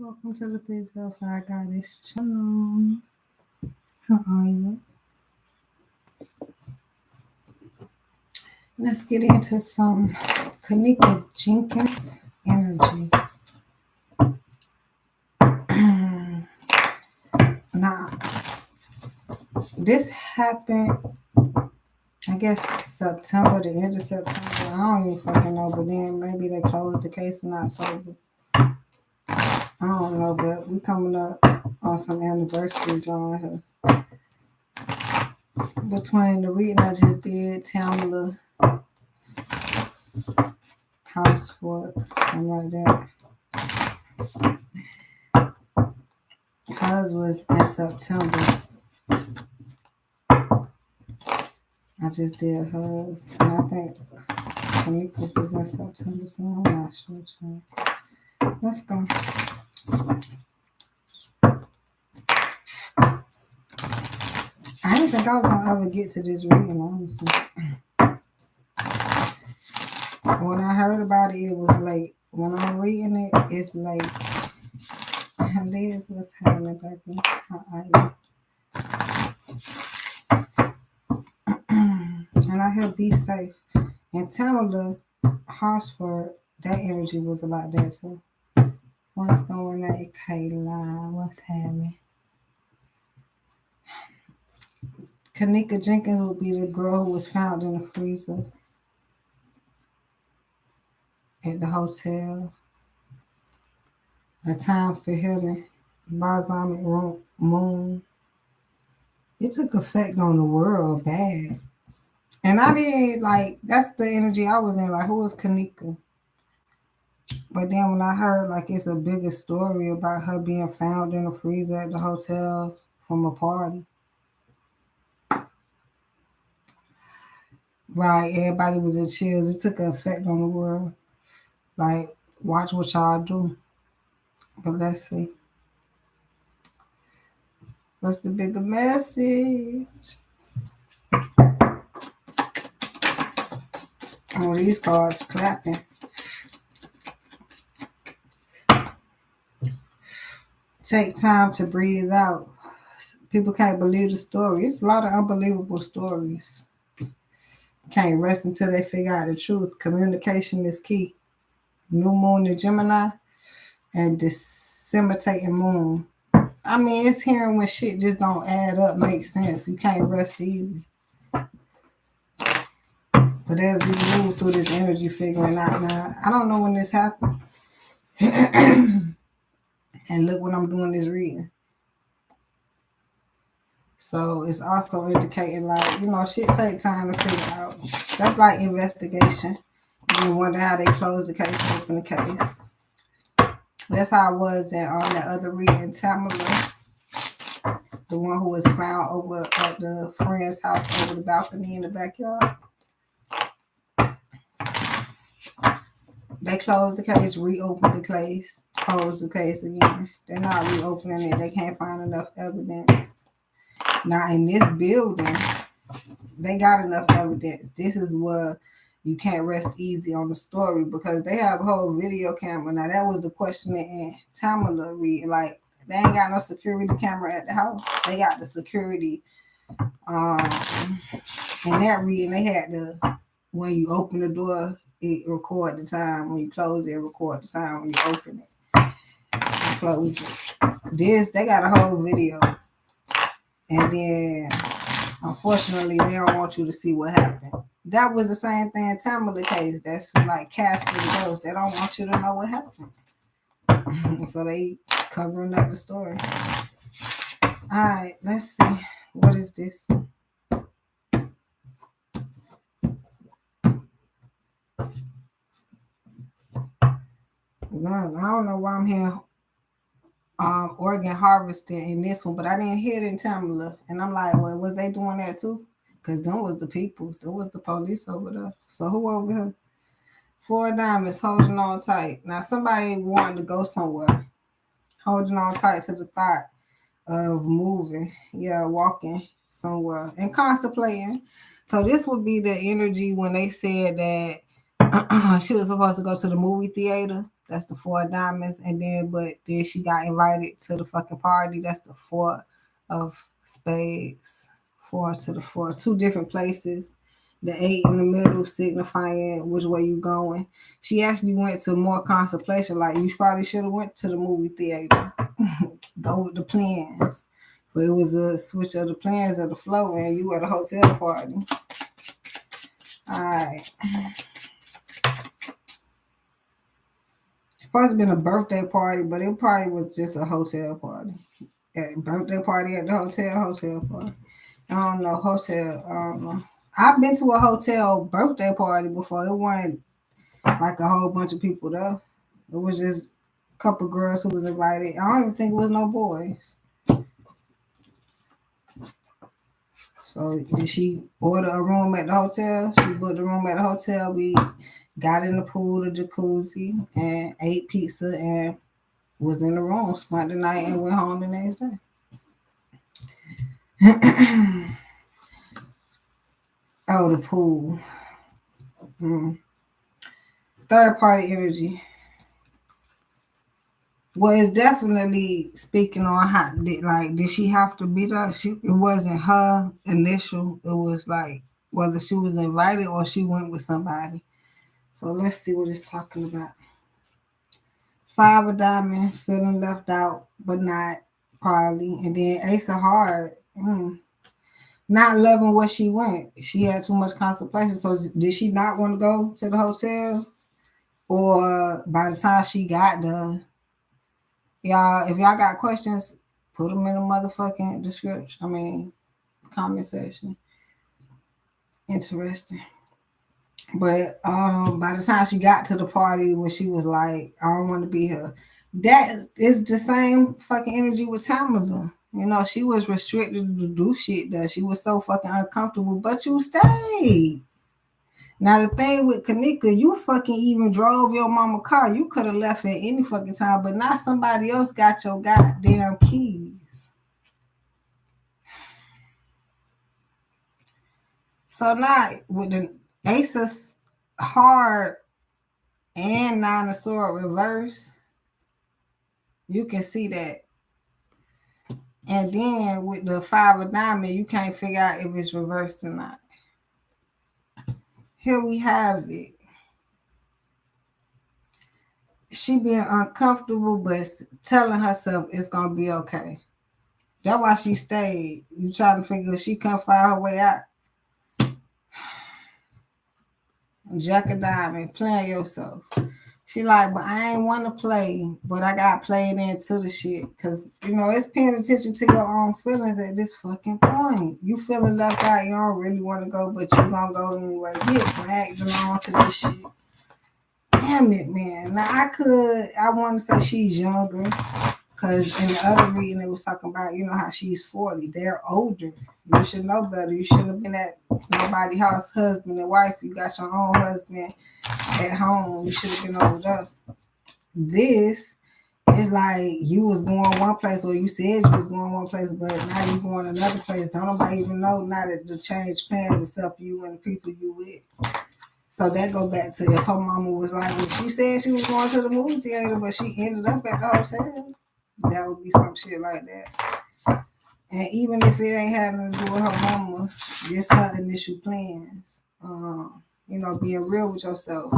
Welcome to the 305 Goddess channel. How are you? Let's get into some Kenneka Jenkins energy. Now, this happened, I guess, September, the end of September. I don't even fucking know, but then maybe they closed the case in October. I don't know, but we coming up on some anniversaries around here. Between the reading I just did, Tamala housework, something like that. Hers was in September. I just did hers, and I think Kenneka was in September, so I'm not sure. Let's go. I didn't think I was gonna ever get to this reading, honestly. When I heard about it, it was late. When I'm reading it, it's late. And this was happening, baby. How are you? And I heard be safe. And Tamala Hartsford, that energy was about that too. What's going on, Kayla? What's happening? Kenneka Jenkins would be the girl who was found in the freezer at the hotel. A Time for Healing, Balsamic Moon. It took effect on the world bad. And I didn't like, that's the energy I was in. Like, who was Kenneka? But then when I heard like it's a bigger story about her being found in the freezer at the hotel from a party. Right, everybody was in chills. It took an effect on the world. Like, watch what y'all do. But let's see. What's the bigger message? Oh, these cards clapping. Take time to breathe out. People can't believe the story. It's a lot of unbelievable stories. Can't rest until they figure out the truth. Communication is key. New moon in Gemini and disseminating moon. I mean, it's hearing when shit just don't add up, makes sense. You can't rest easy. But as we move through this energy, figuring out now, I don't know when this happened. And look what I'm doing this reading. So it's also indicating like, shit takes time to figure out. That's like investigation. You wonder how they close the case, open the case. That's how I was on the other reading, Tamala, the one who was found over at the friend's house over the balcony in the backyard. They closed the case, reopened the case, closed the case again. They're not reopening it. They can't find enough evidence. Now in this building, they got enough evidence. This is where you can't rest easy on the story because they have a whole video camera. Now that was the question in Tamala read. Like, they ain't got no security camera at the house. They got the security. In that reading, they had when you open the door, it record the time. When you close it, record the time. When you open it, close it. They got a whole video. And then, unfortunately, they don't want you to see what happened. That was the same thing in Tamala case. That's like Casper the Ghost. They don't want you to know what happened. So they covering up the story. All right, let's see. What is this? God, I don't know why I'm here organ harvesting in this one, but I didn't hear it in Tamala. And I'm like, well, was they doing that too? Because them was the peoples. Them was the police over there. So who over here? 4 diamonds holding on tight. Now somebody wanted to go somewhere. Holding on tight to the thought of moving. Yeah, walking somewhere. And contemplating. So this would be the energy when they said that she was supposed to go to the movie theater That's the 4 of diamonds. And then she got invited to the fucking party. That's the 4 of spades. 4 to the 4. 2 different places. The 8 in the middle signifying which way you going. She actually went to more contemplation. Like, you probably should have went to the movie theater. Go with the plans. But it was a switch of the plans of the flow, and you at a hotel party. All right. Supposed to have been a birthday party, but it probably was just a hotel party. Birthday party at the hotel party. I don't know, hotel. I don't know. I've been to a hotel birthday party before. It wasn't like a whole bunch of people there. It was just a couple girls who was invited. I don't even think it was no boys. So did she order a room at the hotel? She booked a room at the hotel. We got in the pool, the jacuzzi, and ate pizza and was in the room, spent the night, and went home the next day. Oh, the pool. Third party energy. Well, it's definitely speaking on how did she have to be there? It wasn't her initial. It was like whether she was invited or she went with somebody. So let's see what it's talking about. 5 of diamonds, feeling left out, but not probably. And then Ace of heart, not loving where she went. She had too much contemplation. So did she not want to go to the hotel? Or by the time she got there, y'all, if y'all got questions, put them in the motherfucking description. Comment section. Interesting. But by the time she got to the party where she was like, I don't want to be here. That is the same fucking energy with Tamala. You know, she was restricted to do shit that she was so fucking uncomfortable, but you stayed. Now the thing with Kenneka, you fucking even drove your mama car. You could have left at any fucking time, but now somebody else got your goddamn keys. So now with the Ace of Heart and 9 of Sword reverse, you can see that. And then with the 5 of diamond, you can't figure out if it's reversed or not. Here we have it. She being uncomfortable, but telling herself it's gonna be okay. That's why she stayed. You trying to figure if she can't find her way out. Jack of diamond, playing yourself. She like, but I ain't want to play, but I got played into the shit. Because, you know, it's paying attention to your own feelings at this fucking point. You feeling left out, you don't really want to go, but you going to go anyway. Get dragged along to this shit. Damn it, man. Now, I want to say she's younger. Because in the other reading, it was talking about, you know, how she's 40. They're older. You should know better. You shouldn't have been at nobody's house, husband and wife. You got your own husband at home. You should have been over there. This is like you was going one place, or you said you was going one place, but now you going another place. Don't nobody even know now that the change plans except you and the people you with. So that go back to if her mama was like, when she said she was going to the movie theater, but she ended up at the hotel. That would be some shit like that. And even if it ain't had nothing to do with her mama, just her initial plans. You know, being real with yourself.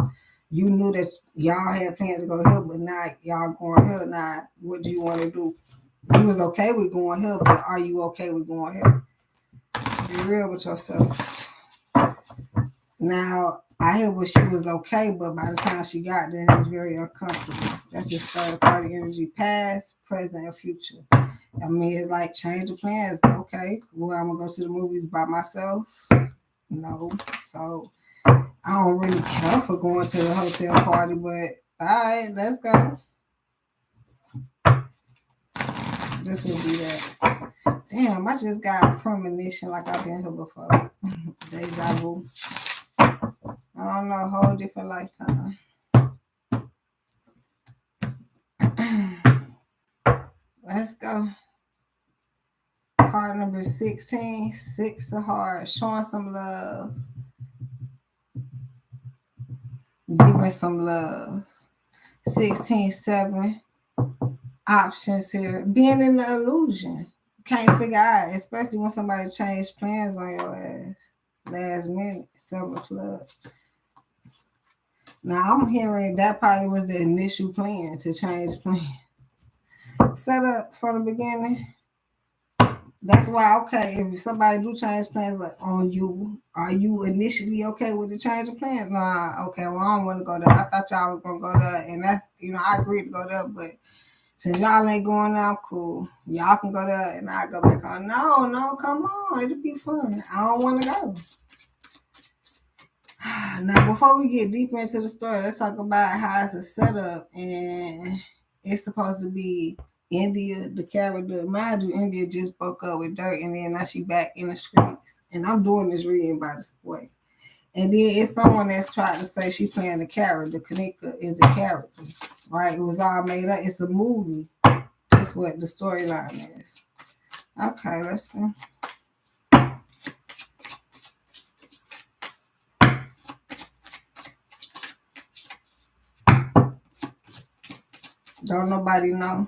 You knew that y'all had plans to go here, but now y'all going here. Now, what do you want to do? You was okay with going here, but are you okay with going here? Be real with yourself. Now, I hear what she was okay, but by the time she got there, it was very uncomfortable. That's just third party energy, past, present, and future. I mean, it's like change of plans. Okay, well, I'm gonna go to the movies by myself. No, so I don't really care for going to the hotel party, but all right, let's go. This would be that. Damn, I just got a premonition like I've been here before. Deja vu. I don't know, a whole different lifetime. Let's go. Card number 16, 6 of hearts, showing some love. Giving some love. 16-7 options here. Being in the illusion. Can't figure out, especially when somebody changed plans on your ass. Last minute, 7 o'clock. Now I'm hearing that probably was the initial plan to change plan. Set up from the beginning. That's why, okay, if somebody do change plans like on you, are you initially okay with the change of plans? Nah, okay, well I don't want to go there. I thought y'all was gonna go there, and that's I agreed to go there, but since y'all ain't going there, I'm cool. Y'all can go there and I go back on. No, come on, it'll be fun. I don't want to go. Now, before we get deeper into the story, let's talk about how it's a setup, and it's supposed to be India, the character. Mind you, India just broke up with Dirt, and then now she back in the streets. And I'm doing this reading by the way. And then it's someone that's trying to say she's playing the character. Kenneka is a character, right? It was all made up. It's a movie. That's what the storyline is. Okay, let's go. Don't nobody know.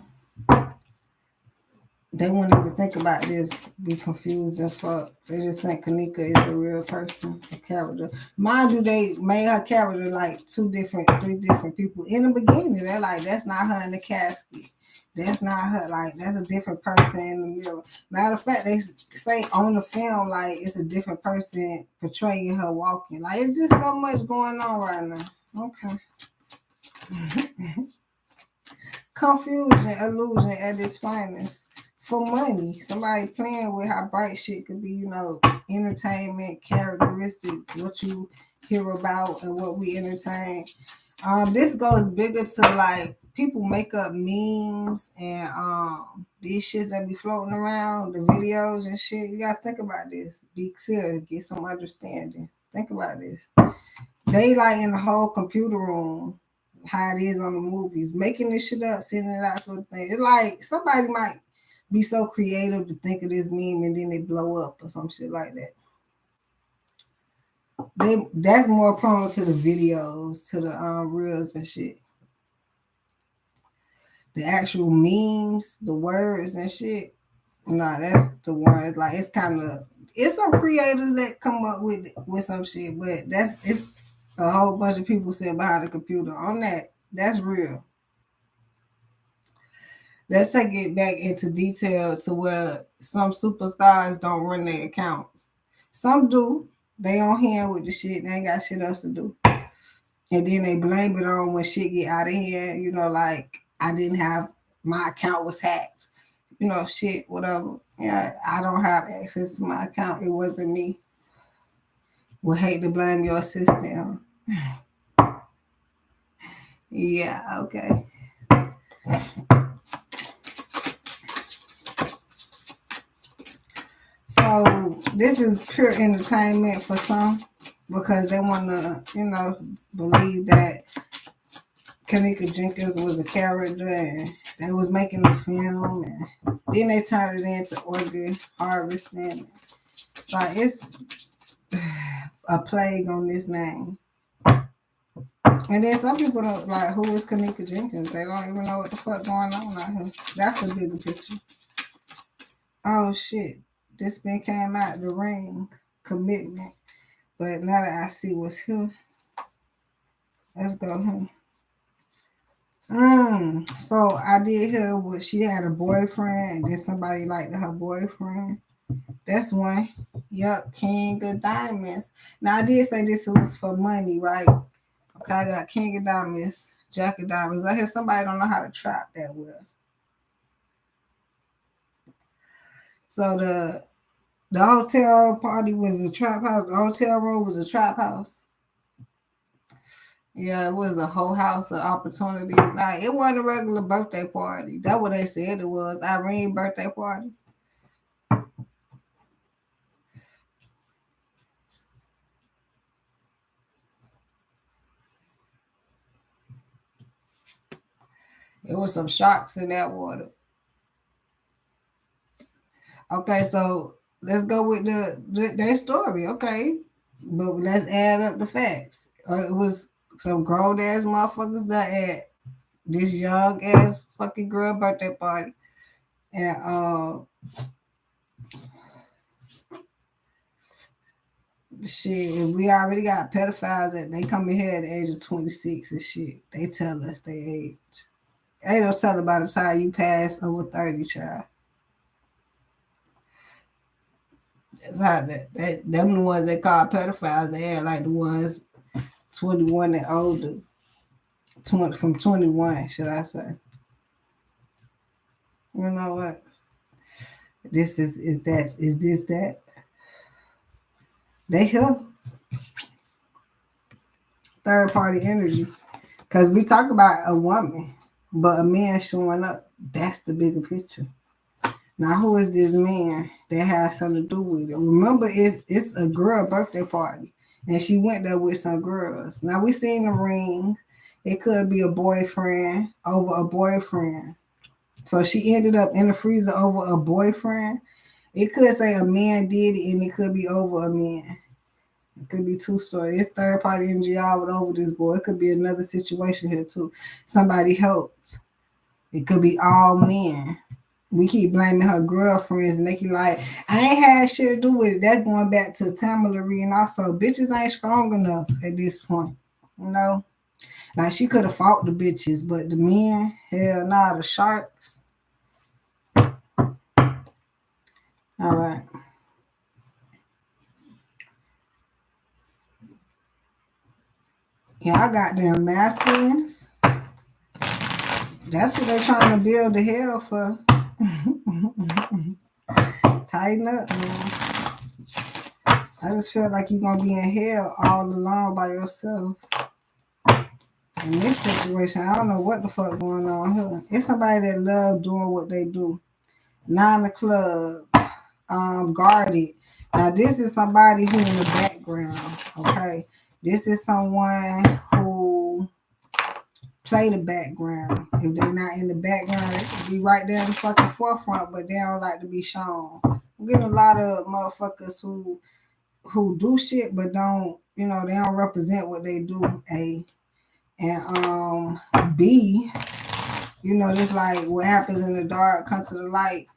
They won't even think about this, be confused and fuck. They just think Kenneka is a real person, a character. Mind you, they made her character like 3 different people. In the beginning, they're like, that's not her in the casket. That's not her. Like, that's a different person in the mirror. Matter of fact, they say on the film, like, it's a different person portraying her walking. Like, it's just so much going on right now. Okay. Confusion, illusion at its finest. For money, somebody playing with how bright shit could be, entertainment, characteristics, what you hear about and what we entertain. This goes bigger to like people make up memes and these shits that be floating around, the videos and shit. You gotta think about this. Be clear, get some understanding. Think about this. They like in the whole computer room, how it is on the movies, making this shit up, sending it out to the thing. It's like somebody might be so creative to think of this meme and then they blow up or some shit like that. That's more prone to the videos, to the reels and shit. The actual memes, the words and shit. Nah, that's the ones like it's some creators that come up with some shit, but it's a whole bunch of people sitting behind the computer on that. That's real. Let's take it back into detail to where some superstars don't run their accounts. Some do. They on hand with the shit. They ain't got shit else to do. And then they blame it on when shit get out of hand. Like I didn't have my account was hacked. Shit, whatever. Yeah, I don't have access to my account. It wasn't me. Would hate to blame your assistant. Yeah, okay. So this is pure entertainment for some because they want to, believe that Kenneka Jenkins was a character and they was making a film and then they turned it into organ harvesting. Like it's a plague on this name. And then some people don't like who is Kenneka Jenkins. They don't even know what the fuck going on out here. That's a bigger picture. Oh shit. This been came out the ring commitment. But now that I see what's here, let's go. So I did hear what she had a boyfriend and then somebody liked her boyfriend. That's one. Yup, King of Diamonds. Now I did say this was for money, right? Okay, I got King of Diamonds, Jack of Diamonds. I hear somebody don't know how to trap that well. So the hotel party was a trap house. The hotel room was a trap house. Yeah, it was a whole house of opportunity. Like it wasn't a regular birthday party. That's what they said it was. Irene's birthday party. It was some sharks in that water. Okay, so let's go with their story. Okay, but let's add up the facts. It was some grown ass motherfuckers that had this young ass fucking girl birthday party. And shit, we already got pedophiles that they come in here at the age of 26 and shit. They tell us their age. They don't tell about the time you pass over 30, child. That's how them the ones they call pedophiles. They are like the ones 21 and older. 20 from 21, should I say. You know what? This is this that? They here. Third party energy. Because we talk about a woman, but a man showing up, that's the bigger picture. Now, who is this man that has something to do with it? Remember, it's a girl birthday party, and she went there with some girls. Now, we seen the ring. It could be a boyfriend over a boyfriend. So she ended up in the freezer over a boyfriend. It could say a man did it, and it could be over a man. It could be two stories. It's third party energy all over this boy. It could be another situation here too. Somebody helped. It could be all men. We keep blaming her girlfriends, and they keep like, I ain't had shit to do with it. That's going back to Tamala Reed, and also bitches ain't strong enough at this point. You know? Like she could have fought the bitches, but the men, hell nah, the sharks. All right. Yeah, I got them masculines. That's what they're trying to build the hell for. Tighten up, man. I just feel like you're going to be in hell all alone by yourself. In this situation, I don't know what the fuck going on here. It's somebody that love doing what they do. 9 club, guarded. Now, this is somebody who in the background, okay? This is someone who play the background. If they're not in the background, they could be right there in the fucking forefront, but they don't like to be shown. I'm getting a lot of motherfuckers who do shit, but don't, you know, they don't represent what they do, A. And B, you know, just like what happens in the dark comes to the light.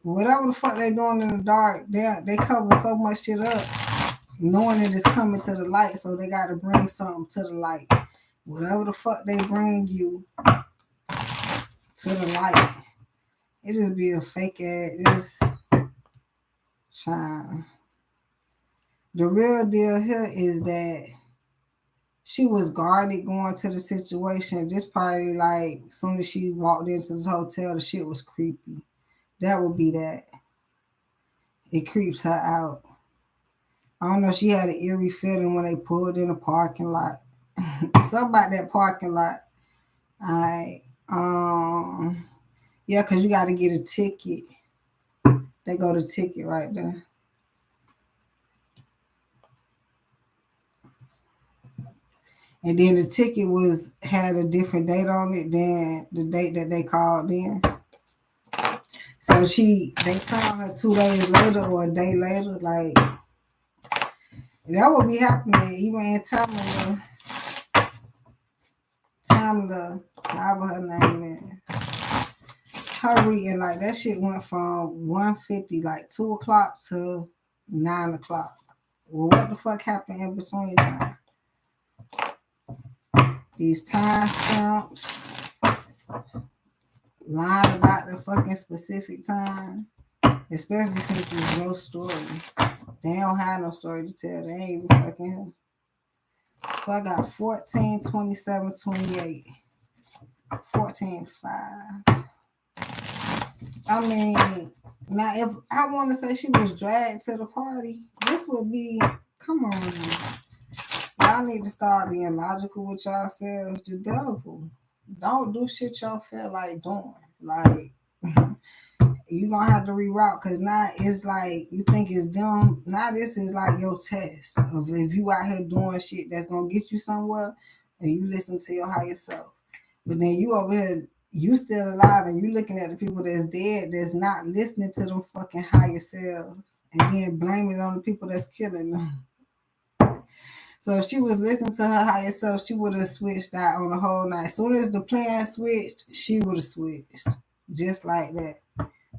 Whatever the fuck they doing in the dark, they cover so much shit up, knowing it is coming to the light, so they got to bring something to the light. Whatever the fuck they bring you to the light, it just be a fake ass. Child. The real deal here is that she was guarded going to the situation. Just probably like as soon as she walked into the hotel, the shit was creepy. That would be that. It creeps her out. I don't know. She had an eerie feeling when they pulled in the parking lot. Something about that parking lot. All right. Yeah, because you got to get a ticket. They go to ticket right there. And then the ticket had a different date on it than the date that they called in. So they called her 2 days later or a day later. Like, that would be happening even in Tamala, however her name is. Her reading, like, that shit went from 1:50, like 2 o'clock to 9 o'clock. Well, what the fuck happened in between time? These time stamps, lying about the fucking specific time, especially since there's no story. They don't have no story to tell. They ain't even fucking here. So I got 14, 27, 28. 14, 5. I mean, now if I want to say she was dragged to the party, this would be, come on now. Y'all need to start being logical with yourselves. The devil. Don't do shit y'all feel like doing. Like, you gonna have to reroute, because now it's like you think it's dumb. Now this is like your test of if you out here doing shit that's gonna get you somewhere, and you listen to your higher self. But then you over here, you still alive, and you looking at the people that's dead that's not listening to them fucking higher selves, and then blaming it on the people that's killing them. So if she was listening to her higher self, she would have switched out on the whole night. As soon as the plan switched, she would have switched. Just like that.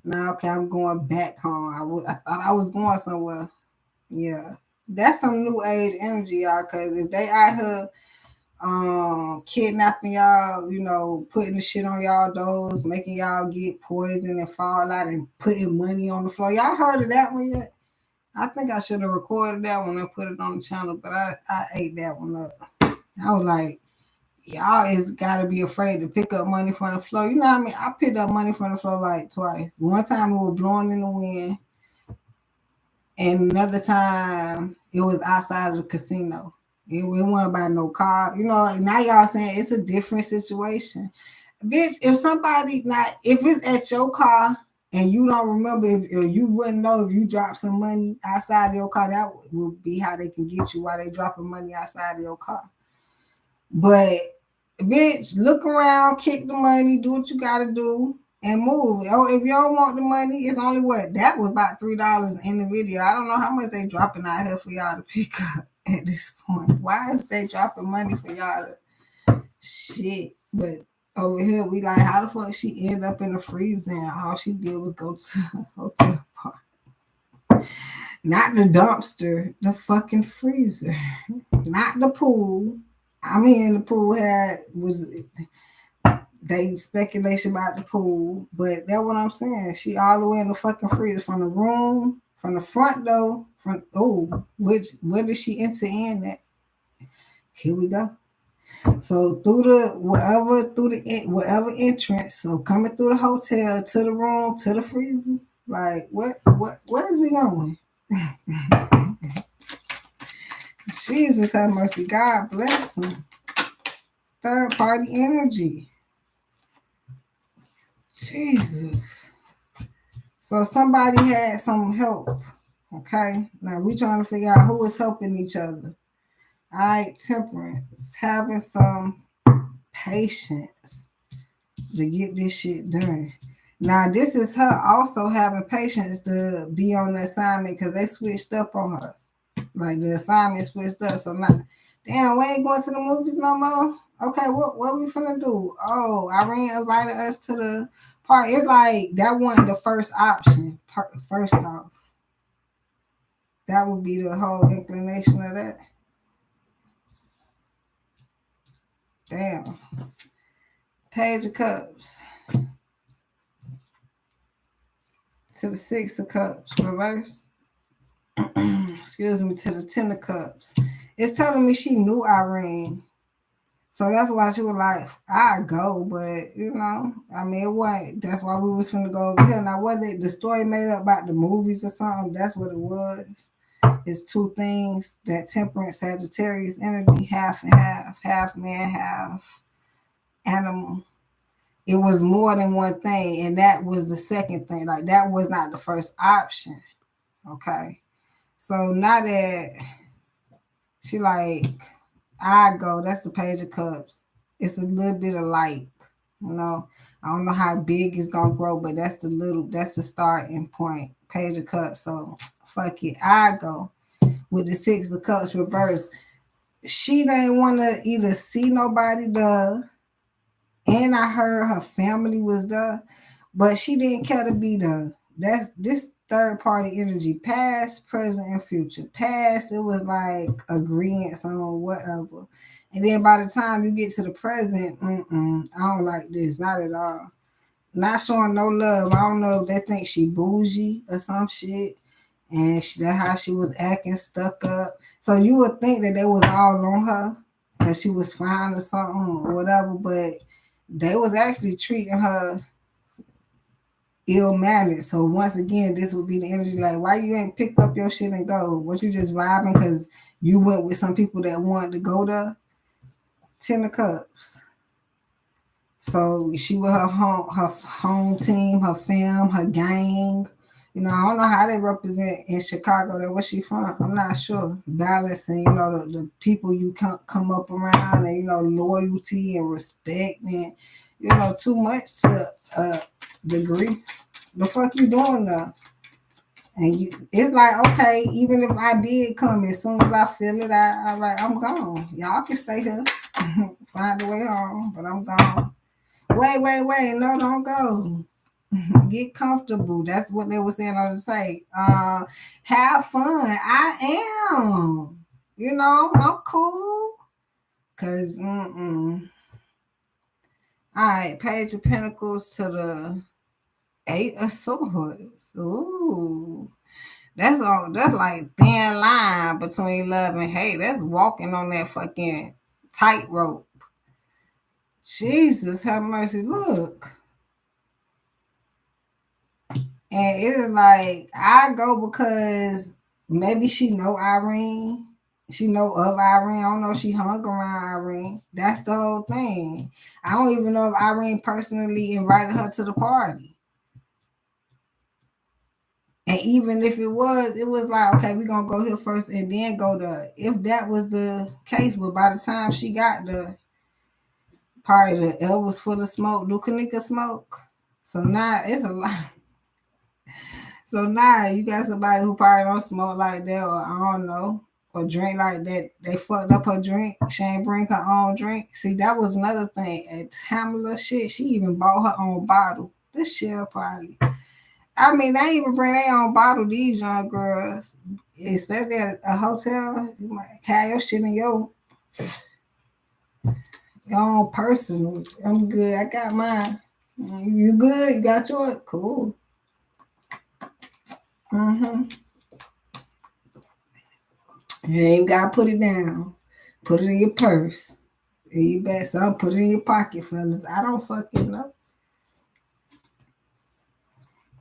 Now, okay, I'm going back home. I thought I was going somewhere. Yeah. That's some new age energy, y'all, because if they out here kidnapping y'all, you know, putting the shit on y'all doors, making y'all get poisoned and fall out and putting money on the floor. Y'all heard of that one yet? I think I should have recorded that one and put it on the channel, but I ate that one up. I was like, y'all is gotta be afraid to pick up money from the floor. You know what I mean? I picked up money from the floor like twice. One time it was blowing in the wind, and another time it was outside of the casino. It wasn't by no car. You know, now y'all saying it's a different situation. Bitch, if somebody not, if it's at your car and you don't remember, if you wouldn't know if you dropped some money outside of your car, that would be how they can get you while they dropping money outside of your car. But bitch, look around, kick the money, do what you gotta do, and move. Oh, if you don't want the money, it's only what? That was about $3 in the video. I don't know how much they dropping out here for y'all to pick up at this point. Why is they dropping money for y'all to shit? But over here, we like, how the fuck she end up in the freezer and all she did was go to a hotel party. Not the dumpster, the fucking freezer. Not the pool. I mean, the pool was they speculation about the pool, but that's what I'm saying. She all the way in the fucking freezer from the room, from the front door, where did she enter in at? Here we go. So through whatever entrance, so coming through the hotel to the room to the freezer, like where is we going? Jesus have mercy. God bless him. Third party energy. Jesus. So somebody had some help. Okay. Now we trying to figure out who is helping each other. All right, temperance. Having some patience to get this shit done. Now this is her also having patience to be on the assignment because they switched up on her. Like the assignment switched up. So now, damn, we ain't going to the movies no more. Okay, what we finna do? Oh, Irene invited us to the party. It's like that wasn't the first option. First off, that would be the whole inclination of that. Damn. Page of Cups to the Six of Cups, reverse. Excuse me, to the Ten of Cups. It's telling me she knew Irene. So that's why she was like, I go, but you know, I mean, it wasn't. That's why we was finna go over here. Now, whether the story made up about the movies or something, that's what it was. It's two things, that temperance Sagittarius energy, half and half man, half animal. It was more than one thing, and that was the second thing. Like that was not the first option. Okay. So now that she like, I go, that's the Page of Cups. It's a little bit of light, you know. I don't know how big it's gonna grow, but that's the starting point. Page of Cups. So fuck it. I go with the Six of Cups reverse. She didn't want to either see nobody there, and I heard her family was there, but she didn't care to be there. That's this third party energy, past, present, and future. Past, it was like agreements on whatever. And then by the time you get to the present, I don't like this, not at all. Not showing no love. I don't know if they think she bougie or some shit. And that's how she was acting, stuck up. So you would think that they was all on her because she was fine or something or whatever, but they was actually treating her ill-mannered. So once again, this would be the energy like, why you ain't pick up your shit and go? What, you just vibing because you went with some people that wanted to go there? Ten of Cups. So she with her home team, her fam, her gang. You know, I don't know how they represent in Chicago. That where she from? I'm not sure. Balance and, you know, the people you come up around, and, you know, loyalty and respect, and, you know, too much to degree. The fuck you doing now? And it's like, okay, even if I did come, as soon as I feel it, I'm gone. Y'all can stay here, find a way home, but I'm gone. Wait, no, don't go. Get comfortable. That's what they were saying on the site. Have fun. I am. I'm cool. Cause all right, Page of Pentacles to the Eight of Swords. Ooh. That's like thin line between love and hate. That's walking on that fucking tightrope. Jesus, have mercy. Look. And it's like I go because maybe she know Irene. She know of Irene. I don't know if she hung around Irene. That's the whole thing. I don't even know if Irene personally invited her to the party. And even if it was like, okay, we're gonna go here first and then go to, if that was the case, but by the time she got the party, the L was full of smoke. Do Kenneka smoke? So now it's a lot. So now you got somebody who probably don't smoke like that, or I don't know, or drink like that. They fucked up her drink. She ain't bring her own drink. See, that was another thing. At Tamala shit, she even bought her own bottle. This shit probably. I mean, they even bring their own bottle, these young girls. Especially at a hotel. You might have your shit in your own personal. I'm good. I got mine. You good? You got yours? Cool. You ain't got to put it down. Put it in your purse. You bet some. Put it in your pocket, fellas. I don't fucking know.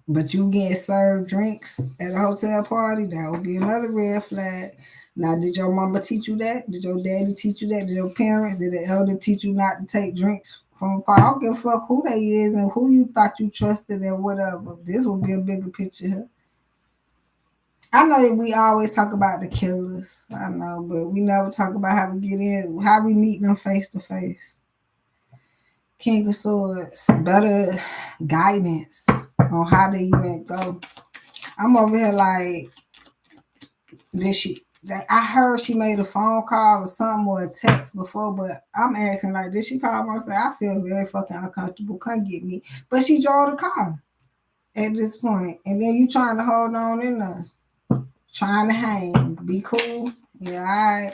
But you getting served drinks at a hotel party, that would be another red flag. Now, did your mama teach you that? Did your daddy teach you that? Did your parents, did the elder teach you not to take drinks from a party? I don't give a fuck who they is and who you thought you trusted and whatever. This would be a bigger picture here. I know we always talk about the killers. I know, but we never talk about how we get in, how we meet them face to face. King of Swords, better guidance on how to even go. I'm over here like, I heard she made a phone call or something or a text before, but I'm asking like, did she call me? I said, I feel very fucking uncomfortable. Come get me. But she drove the car at this point. And then you trying to hold on in there. Trying to hang. Be cool. Yeah, all right.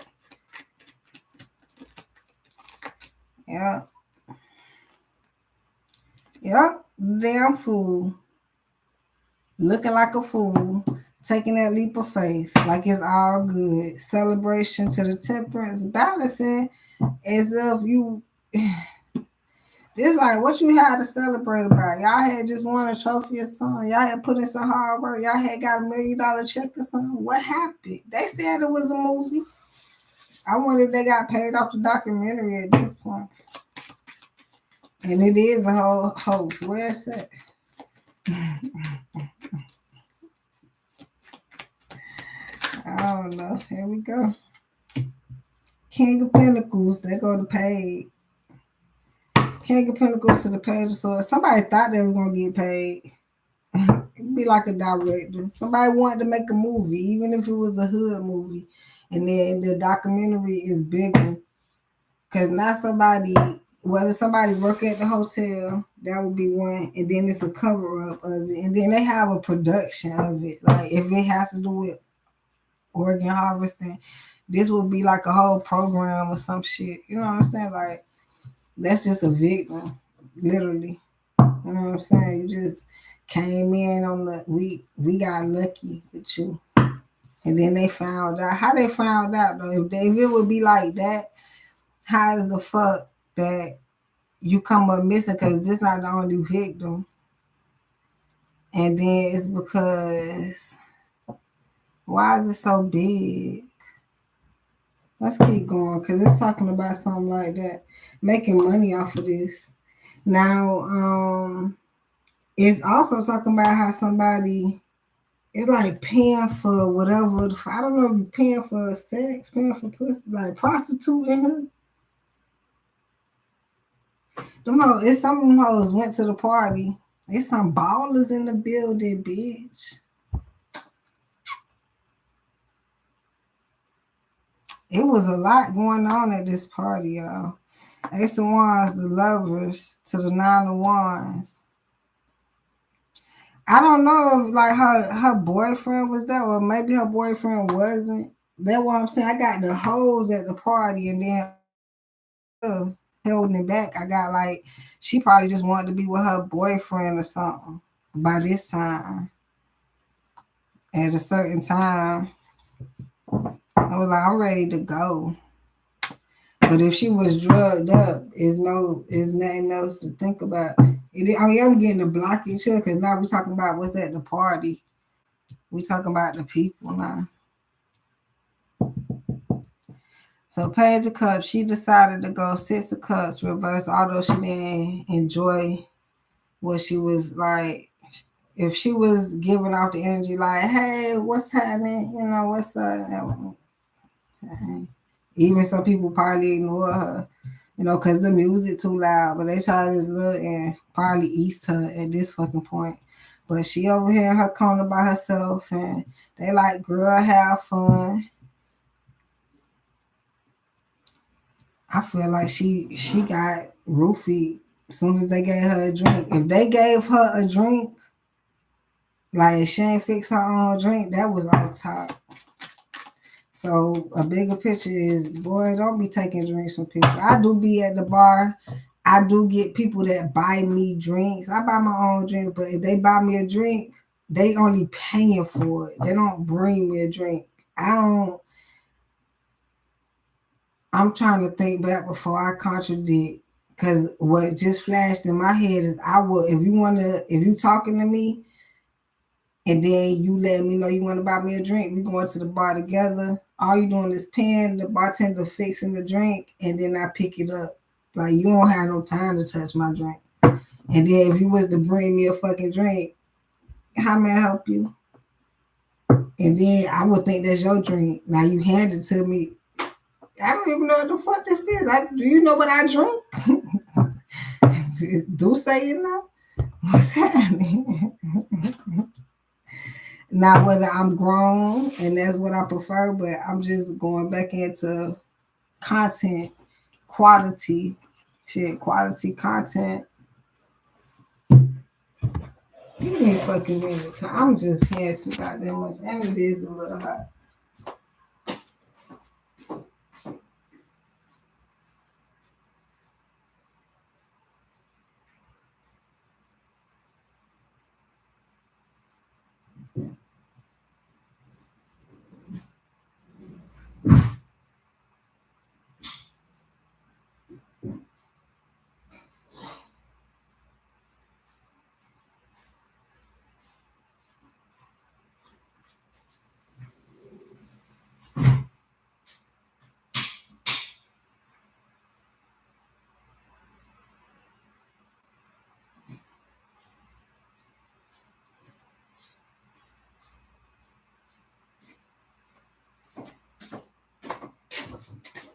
Yeah. Yep. Damn fool. Looking like a fool. Taking that leap of faith. Like it's all good. Celebration to the temperance. Balancing as if you... It's like what you had to celebrate about. Y'all had just won a trophy or something. Y'all had put in some hard work. Y'all had got $1 million check or something. What happened? They said it was a movie. I wonder if they got paid off the documentary at this point. And it is a whole hoax. Where's that? I don't know. Here we go. King of Pentacles. They go to paid. King of Pentacles to the Page of Swords. Somebody thought they was gonna get paid. It'd be like a director. Somebody wanted to make a movie, even if it was a hood movie, and then the documentary is bigger. Cause not somebody, whether somebody work at the hotel, that would be one, and then it's a cover up of it, and then they have a production of it. Like if it has to do with organ harvesting, this would be like a whole program or some shit. You know what I'm saying? Like that's just a victim, literally. You know what I'm saying? You just came in on the we got lucky with you. And then they found out. How they found out though? If it would be like that, how is the fuck that you come up missing? Because this not the only victim. And then it's because why is it so big? Let's keep going because it's talking about something like that. Making money off of this. Now, it's also talking about how somebody is like paying for whatever. I don't know if you're paying for sex, paying for pussy, like prostituting her. It's some of them hoes went to the party. It's some ballers in the building, bitch. It was a lot going on at this party, y'all. Ace of Wands, the lovers, to the Nine of Wands. I don't know if like her boyfriend was there, or maybe her boyfriend wasn't. That's what I'm saying. I got the hoes at the party, and then holding it back. I got like she probably just wanted to be with her boyfriend or something. By this time, at a certain time, I was like, I'm ready to go. But if she was drugged up, is nothing else to think about. I'm getting the blockage here because now we're talking about what's at the party. We talking about the people now. So Page of Cups, she decided to go Six of Cups reverse, although she didn't enjoy what she was like. If she was giving off the energy like, hey, what's happening? You know, what's up? Even some people probably ignore her, you know, because the music too loud, but they try to look and probably east her at this fucking point. But she over here in her corner by herself, and they like, girl, have fun. I feel like she got roofied as soon as they gave her a drink. If they gave her a drink, like she ain't fix her own drink, that was on top. So a bigger picture is, boy, don't be taking drinks from people. I do be at the bar. I do get people that buy me drinks. I buy my own drink, but if they buy me a drink, they only paying for it. They don't bring me a drink. I'm trying to think back before I contradict, because what just flashed in my head is if you talking to me and then you let me know you want to buy me a drink, we going to the bar together. All you doing is paying the bartender fixing the drink, and then I pick it up. Like, you don't have no time to touch my drink. And then if you was to bring me a fucking drink, how may I help you? And then I would think that's your drink. Now you hand it to me. I don't even know what the fuck this is. Do you know what I drink? Do say you know? What's happening? Not whether I'm grown and that's what I prefer, but I'm just going back into content, quality content. Give me a fucking minute. I'm just here too goddamn much, and it is a little hot.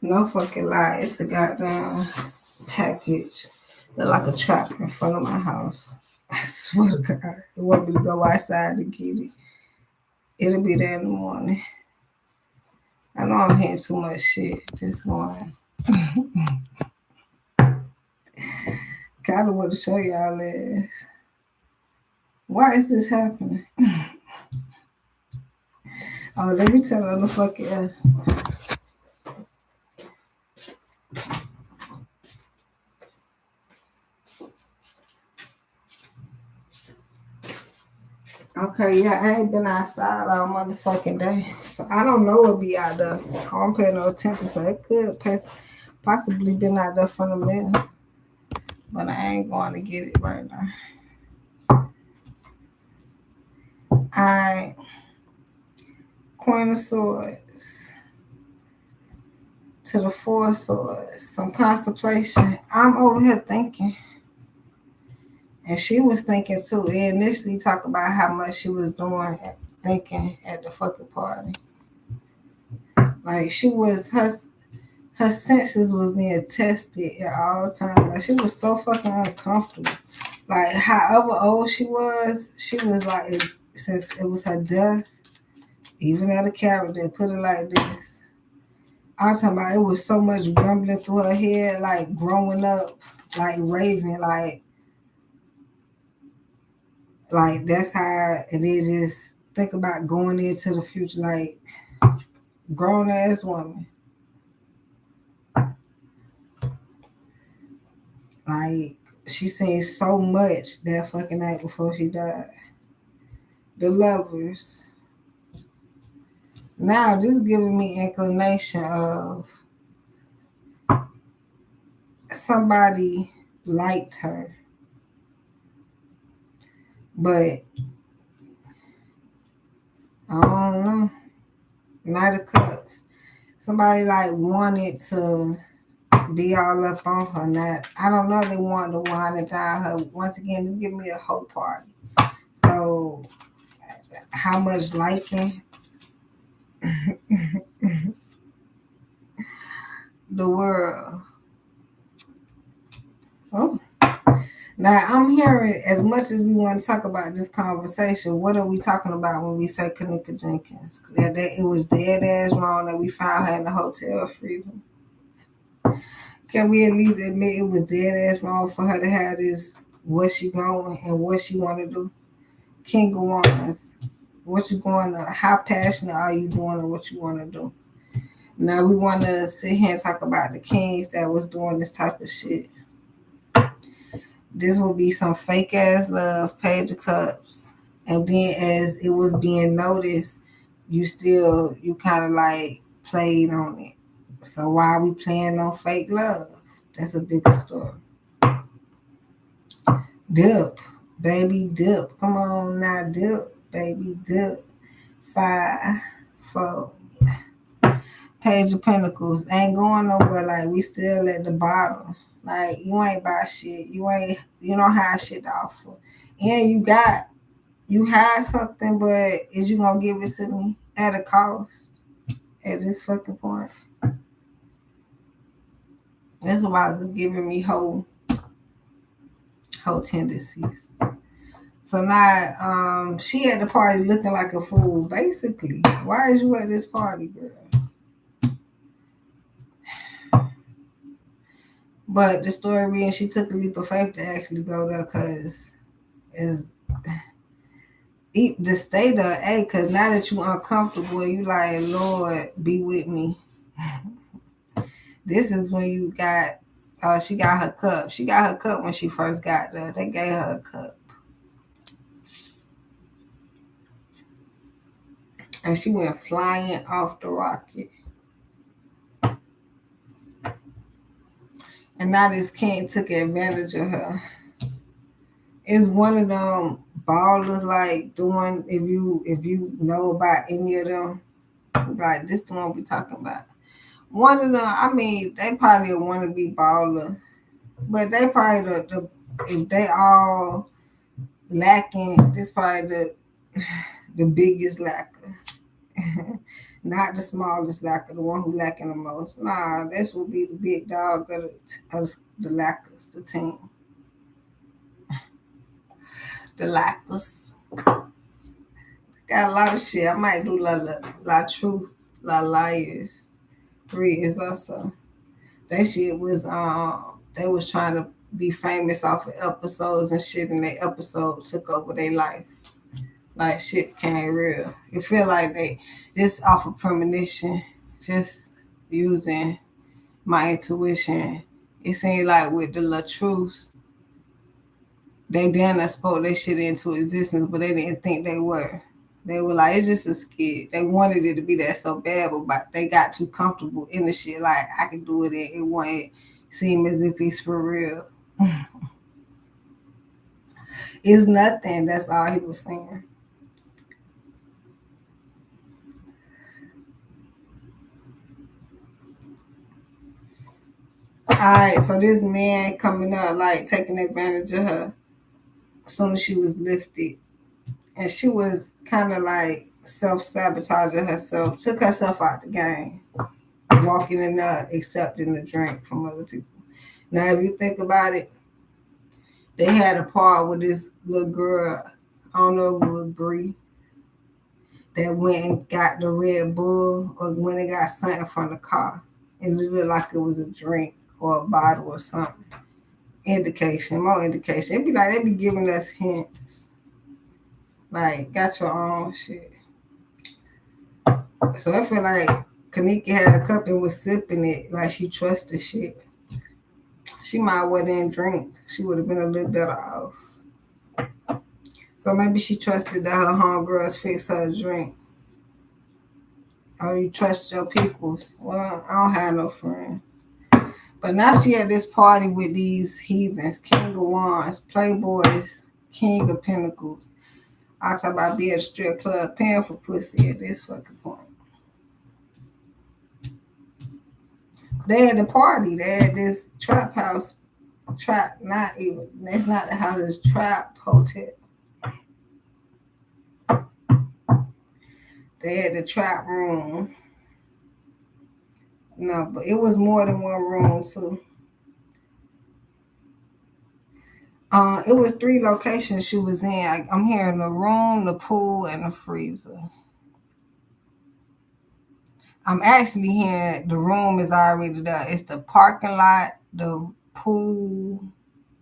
No fucking lie, it's a goddamn package. They're like a trap in front of my house. I swear to God, it want me to go outside to get it. It'll be there in the morning. I know I'm hearing too much shit this morning. Kinda want to show y'all this. Why is this happening? Oh, let me turn on the fucking Okay, yeah, I ain't been outside all motherfucking day. So I don't know what be out there. I don't pay no attention, so it could possibly been out there from the mail. But I ain't going to get it right now. Alright. Queen of Swords to the Four of Swords. Some contemplation. I'm over here thinking. And she was thinking too. It initially talked about how much she was doing thinking at the fucking party. Like she was her senses was being tested at all times. Like she was so fucking uncomfortable. Like however old she was like, since it was her death, even at a character, put it like this. I'm talking about it was so much rumbling through her head, like growing up, like raving, like that's how it is. Just think about going into the future, like grown ass woman. Like she seen so much that fucking night before she died. The lovers. Now this is giving me inclination of somebody liked her, but I don't know. Knight of Cups. Somebody like wanted to be all up on her. Not, I don't know. They wanted to wind it down her. Once again, this give me a whole party. So, how much liking the world? Oh, now I'm hearing as much as we want to talk about this conversation. What are we talking about when we say Kenneka Jenkins? It was dead ass wrong that we found her in the hotel freezing. Can we at least admit it was dead ass wrong for her to have this? Where she going and what she want to do? King of Wands. What you going to? How passionate are you doing and what you want to do? Now we want to sit here and talk about the kings that was doing this type of shit. This will be some fake ass love, Page of Cups, and then as it was being noticed, you kind of like played on it. So why are we playing on fake love? That's a bigger story. Dip, baby, dip. Come on now, dip, baby, dip. 5, 4. Page of Pentacles ain't going nowhere. Like we still at the bottom. Like you ain't buy shit. You don't have shit to offer. And you have something, but is you gonna give it to me at a cost at this fucking point? That's why it's giving me whole tendencies. So now she at the party looking like a fool, basically. Why is you at this party, girl? But the story being she took a leap of faith to actually go there because is to stay there, hey, because now that you uncomfortable, you like, Lord, be with me. This is when you got, she got her cup. She got her cup when she first got there. They gave her a cup. And she went flying off the rocket. And now this king took advantage of her. It's one of them ballers, like the one, if you know about any of them, like this the one we talking about. One of them, I mean, they probably a wannabe baller, but they probably the if they all lacking, this probably the biggest lacker. Not the smallest lacker, the one who lacking the most. Nah, this will be the big dog of the lackers, the team. The lackers. Got a lot of shit. I might do la truth, la liars. 3 is also. That shit was they was trying to be famous off of episodes and shit, and their episode took over their life. Like shit came real. It feel like they just off of premonition, just using my intuition. It seemed like with the La Truths, they damn spoke their shit into existence, but they didn't think they were. They were like, it's just a skit. They wanted it to be that so bad, but they got too comfortable in the shit. Like, I can do it, and it won't seem as if it's for real. It's nothing. That's all he was saying. All right, so this man coming up, like, taking advantage of her as soon as she was lifted. And she was kind of like self-sabotaging herself, took herself out the game, walking and not accepting the drink from other people. Now, if you think about it, they had a part with this little girl. I don't know if it was Bree. that went and got the Red Bull or when they got something from the car. And it looked like it was a drink or a bottle or something. Indication, more indication. It'd be like they be giving us hints. Like, got your own shit. So I feel like Kenneka had a cup and was sipping it like she trusted shit. She might well didn't drink. She would have been a little better off. So maybe she trusted that her homegirls fix her a drink. Oh, you trust your peoples. Well, I don't have no friends. But now she at this party with these heathens, King of Wands, Playboys, King of Pentacles. I talk about being at a strip club paying for pussy at this fucking point. They at the party. They at this trap house. Trap, not even. That's not the house. It's trap hotel. They had the trap room. No, but it was more than one room too. It was 3 locations she was in. I'm hearing the room, the pool, and the freezer. I'm actually hearing the room is already there. It's the parking lot, the pool,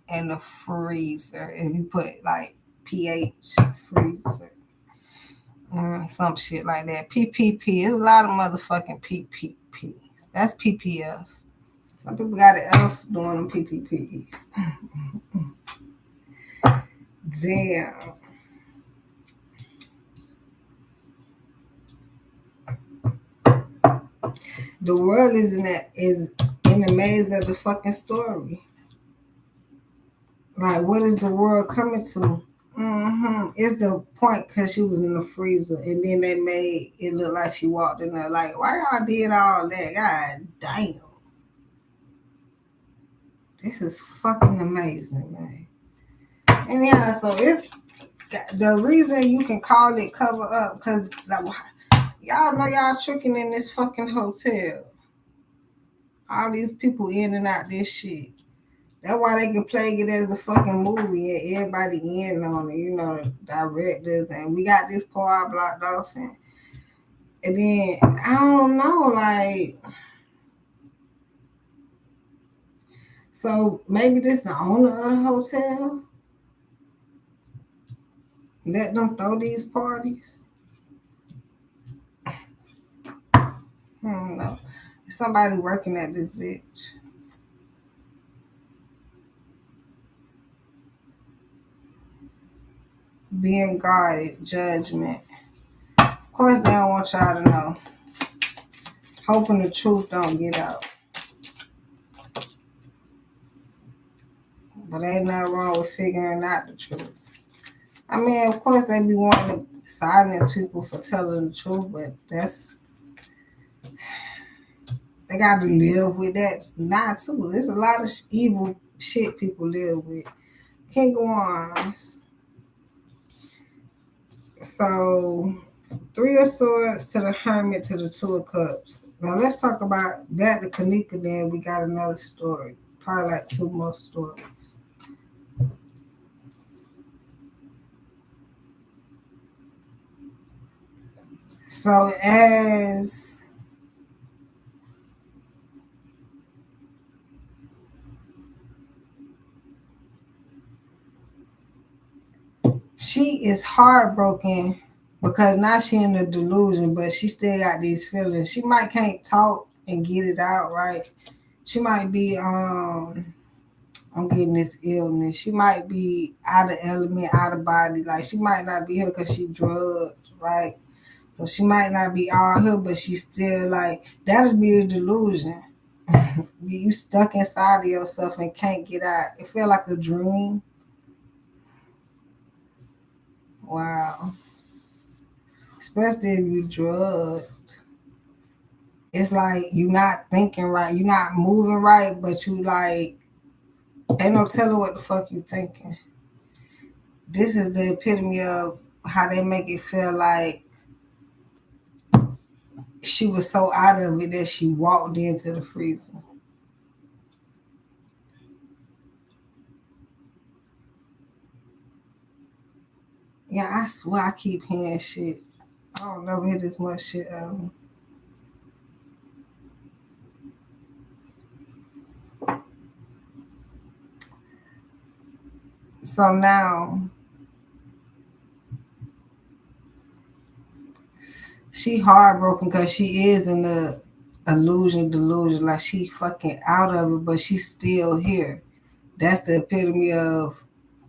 and the freezer. And you put like pH freezer. Some shit like that. PPP. There's a lot of motherfucking PPPs. That's PPF. Some people got an F doing them PPPs. Damn. The world is in the maze of the fucking story. Like, what is the world coming to? It's the point because she was in the freezer, and then they made it look like she walked in there. Like, why y'all did all that? God damn. This is fucking amazing, man. And yeah, so it's the reason you can call it cover up because like, y'all know y'all tricking in this fucking hotel. All these people in and out this shit. That's why they can play it as a fucking movie and everybody in on it, you know, the directors, and we got this part blocked off, and then I don't know, like, so maybe this the owner of the hotel. Let them throw these parties. I don't know. Somebody working at this bitch. Being guarded, judgment. Of course, they don't want y'all to know. Hoping the truth don't get out. But ain't nothing wrong with figuring out the truth. I mean, of course, they be wanting to silence people for telling the truth, but they got to live with that now, too. There's a lot of evil shit people live with. Can't go on. So, 3 of Swords to the Hermit to the 2 of Cups. Now, let's talk about back to Kenneka, then we got another story. Probably like 2 more stories. So, as she is heartbroken because now she in a delusion, but she still got these feelings. She might can't talk and get it out right. She might be I'm getting this illness. She might be out of element, out of body. Like she might not be here because she drugged, right? So she might not be all here, but she still like that'll be the delusion. You stuck inside of yourself and can't get out. It feel like a dream. Wow. Especially if you drugged. It's like you not thinking right, you not moving right, but you like ain't no telling what the fuck you thinking. This is the epitome of how they make it feel like she was so out of it that she walked into the freezer. Yeah, I swear I keep hearing shit. don't never hear this much shit. So now she heartbroken because she is in the delusion, like she fucking out of it, but she's still here. That's the epitome of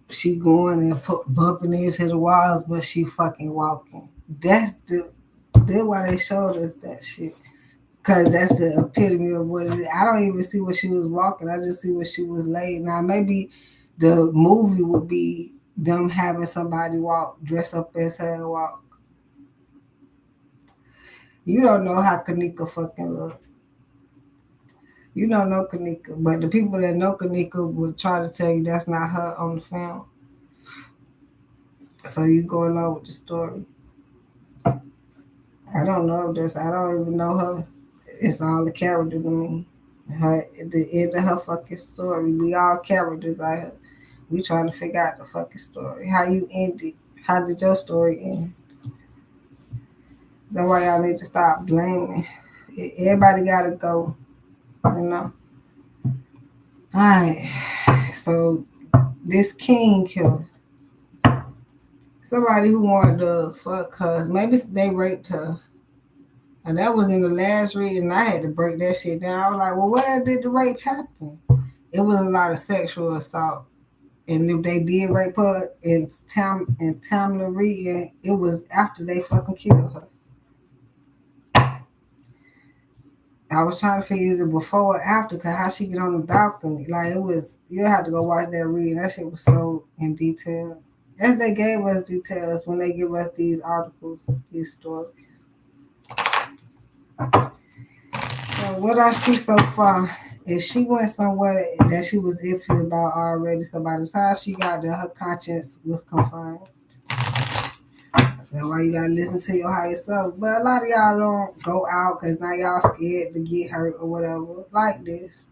she going and bumping into the walls, but she fucking walking. That's why they showed us that shit. Cause that's the epitome of what it is. I don't even see what she was walking. I just see what she was laid. Now maybe the movie would be them having somebody walk, dress up as her and walk. You don't know how Kenneka fucking look. You don't know Kenneka, but the people that know Kenneka would try to tell you that's not her on the film. So you go along with the story. I don't know this. I don't even know her. It's all a character to me. Her, the end of her fucking story. We all characters out here. We trying to figure out the fucking story. How you ended. How did your story end? That's why y'all need to stop blaming. Everybody gotta go. You know. Alright. So this king killer. Somebody who wanted to fuck her. Maybe they raped her. And that was in the last reading. I had to break that shit down. I was like, well, where did the rape happen? It was a lot of sexual assault. And if they did rape her in Tamla reading, it was after they fucking killed her. I was trying to figure is it before or after, because how she get on the balcony. Like, it was, you have to go watch that reading. That shit was so in detail. As they gave us details when they give us these articles, these stories. So what I see so far is she went somewhere that she was iffy about already. So by the time she got there, her conscience was confirmed. That's why you gotta listen to your higher self. But a lot of y'all don't go out because now y'all scared to get hurt or whatever. Like this.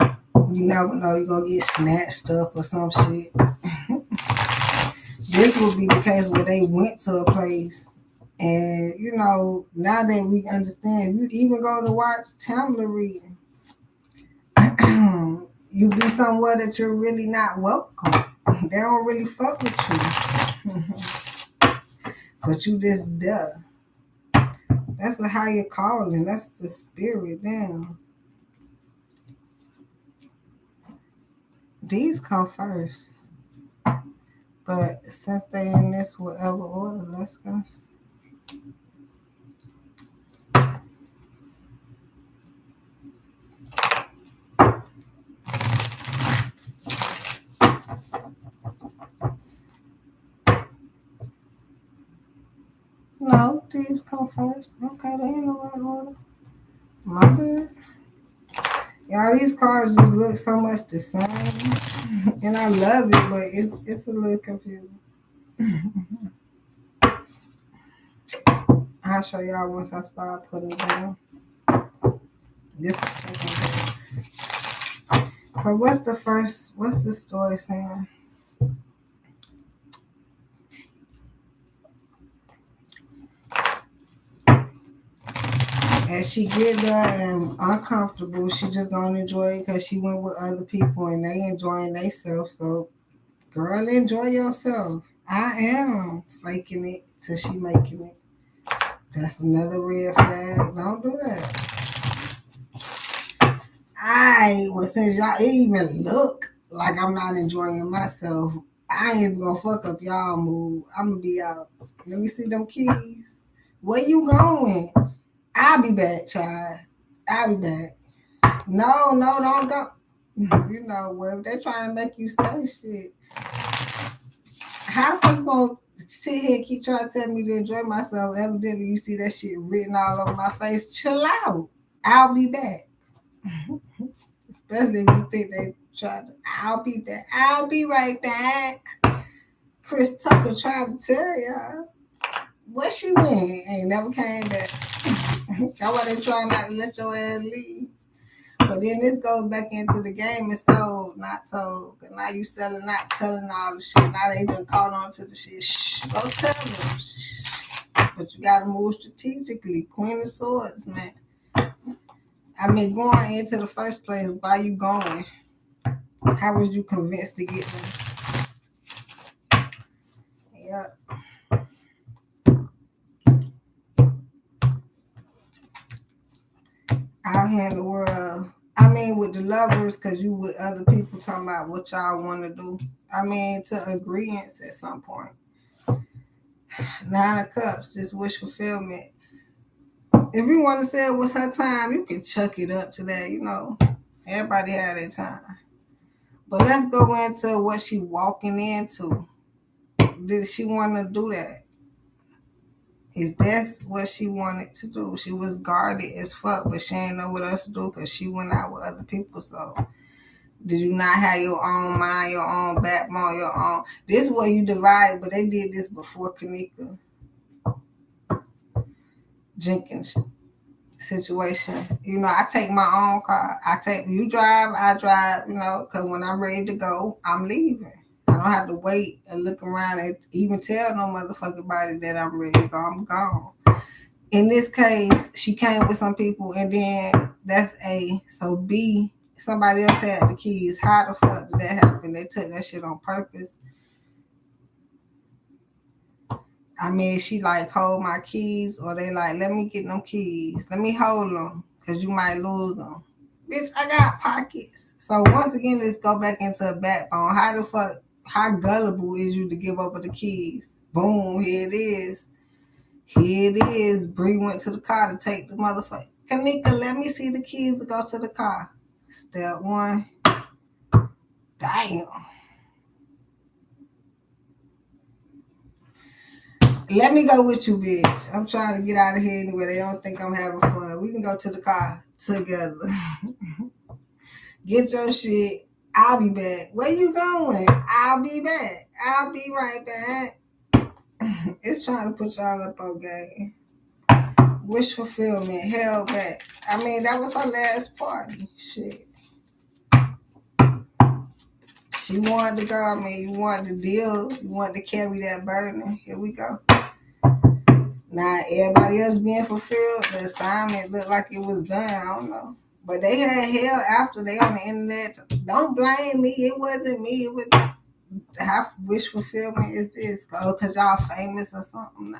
You never know, you're gonna get snatched up or some shit. This would be the case where they went to a place and, you know, now that we understand, you even go to watch Tamla reading, you be somewhere that you're really not welcome. They don't really fuck with you. But you just there. That's a higher calling. That's the spirit down. These come first. But since they in this whatever order, let's go. No, these come first. Okay, they in the right order. My bad. Y'all, these cards just look so much the same. And I love it, but it's a little confusing. I'll show y'all once I start putting it down. This is the second day. So what's the story saying? As she get there and uncomfortable, she just gonna enjoy it because she went with other people and they enjoying themselves. So, girl, enjoy yourself. I am faking it till she making it. That's another red flag. Don't do that. Since y'all even look like I'm not enjoying myself, I ain't gonna fuck up y'all mood. I'm gonna be out. Let me see them keys. Where you going? I'll be back, child. I'll be back. No, don't go. You know, well, if they're trying to make you stay, shit. How the fuck you gonna sit here and keep trying to tell me to enjoy myself? Evidently, you see that shit written all over my face. Chill out. I'll be back. Especially if you think they try to. I'll be back. I'll be right back. Chris Tucker trying to tell y'all. Where she went? Ain't never came back. That's why they trying not to let your ass leave. But then this goes back into the game and sold, not told. Cause now you not telling all the shit. Now they been caught on to the shit. Shh, don't tell them. Shh. But you gotta move strategically. Queen of Swords, man. I mean, going into the first place, why you going? How was you convinced to get there? Yeah. Out here in the world. I mean, with the lovers, because you with other people talking about what y'all want to do. I mean, to agreeance at some point. Nine of Cups, this wish fulfillment. If you want to say it was her time, you can chuck it up to that, you know. Everybody had their time. But let's go into what she walking into. Did she want to do that? Is that what she wanted to do? She was guarded as fuck, but she ain't know what else to do because she went out with other people. So did you not have your own mind, your own backbone, your own? This is where you divided, but they did this before Kenneka Jenkins situation. You know, I take my own car. You drive, I drive, you know, because when I'm ready to go, I'm leaving. I don't have to wait and look around and even tell no motherfucking body that I'm ready to go. I'm gone. In this case, she came with some people, and then that's A. So B, somebody else had the keys. How the fuck did that happen? They took that shit on purpose. I mean, she like, hold my keys, or they like, let me get them keys. Let me hold them, because you might lose them. Bitch, I got pockets. So once again, let's go back into a backbone. How the fuck, how gullible is you to give over the keys? Boom, here it is. Here it is. Bree went to the car to take the motherfucker. Kenneka, let me see the keys to go to the car. Step one. Damn. Let me go with you, bitch. I'm trying to get out of here anyway. They don't think I'm having fun. We can go to the car together. Get your shit. I'll be back. Where you going? I'll be back. I'll be right back. It's trying to put y'all up on game. Wish fulfillment. Held back. I mean, that was her last party. Shit. She wanted to go. I mean, you wanted to deal. You wanted to carry that burden. Here we go. Now, everybody else being fulfilled, the assignment looked like it was done. I don't know. But they had hell after they on the internet. Don't blame me. It wasn't me. It was how wish fulfillment is this? Because y'all famous or something?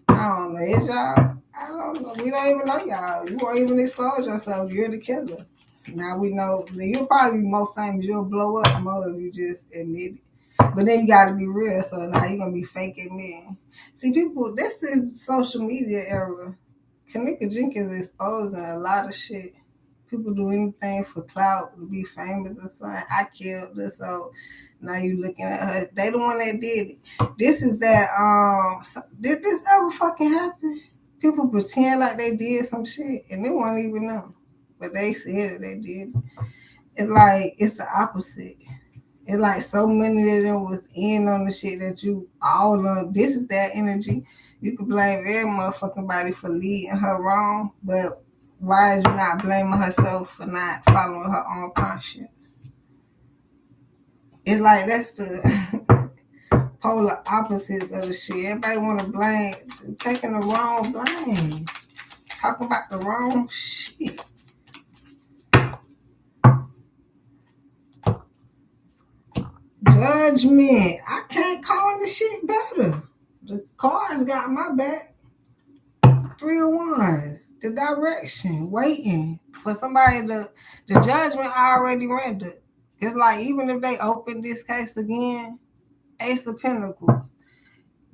I don't know. Is y'all? I don't know. We don't even know y'all. You won't even expose yourself. You're the killer. Now we know. You'll probably be more famous. You'll blow up more if you just admit it. But then you got to be real. So now you're going to be fake admitting. See, people, this is social media era. Kenneka Jenkins is exposing a lot of shit. People do anything for clout, to be famous or something. I killed her, so now you looking at her. They the one that did it. This is that, did this ever fucking happen? People pretend like they did some shit, and they won't even know. But they said that they did. It's like, it's the opposite. It's like so many of them was in on the shit that you all love. This is that energy. You can blame every motherfucking body for leading her wrong, but why is you not blaming herself for not following her own conscience? It's like that's the polar opposites of the shit. Everybody want to blame, taking the wrong blame, talking about the wrong shit. Judgment. I can't call the shit better. The cards got my back. 3 of Wands. The direction. Waiting for somebody to. The judgment already rendered. It's like even if they open this case again, Ace of Pentacles.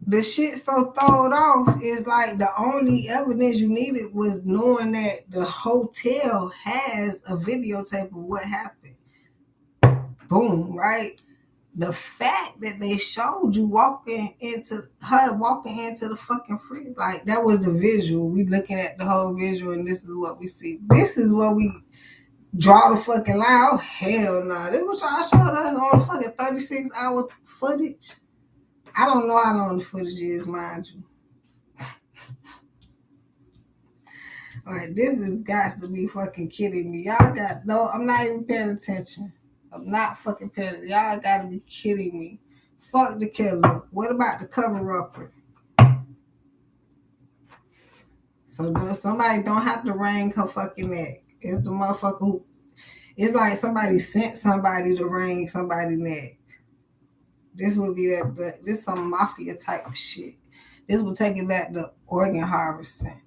The shit so thrown off is like the only evidence you needed was knowing that the hotel has a videotape of what happened. Boom, right? The fact that they showed you walking into the fucking fridge, like that was the visual. We looking at the whole visual, and this is what we see. This is what we draw the fucking line. Oh hell no! This what y'all showed us on fucking 36-hour footage. I don't know how long the footage is, mind you. Like this is got to be fucking kidding me. Y'all got no. I'm not even paying attention. I'm not fucking paying attention. Y'all got to be kidding me. Fuck the killer. What about the cover-upper? So somebody don't have to wring her fucking neck. It's the motherfucker who. It's like somebody sent somebody to wring somebody's neck. This would be this some mafia type of shit. This would take it back to organ harvesting.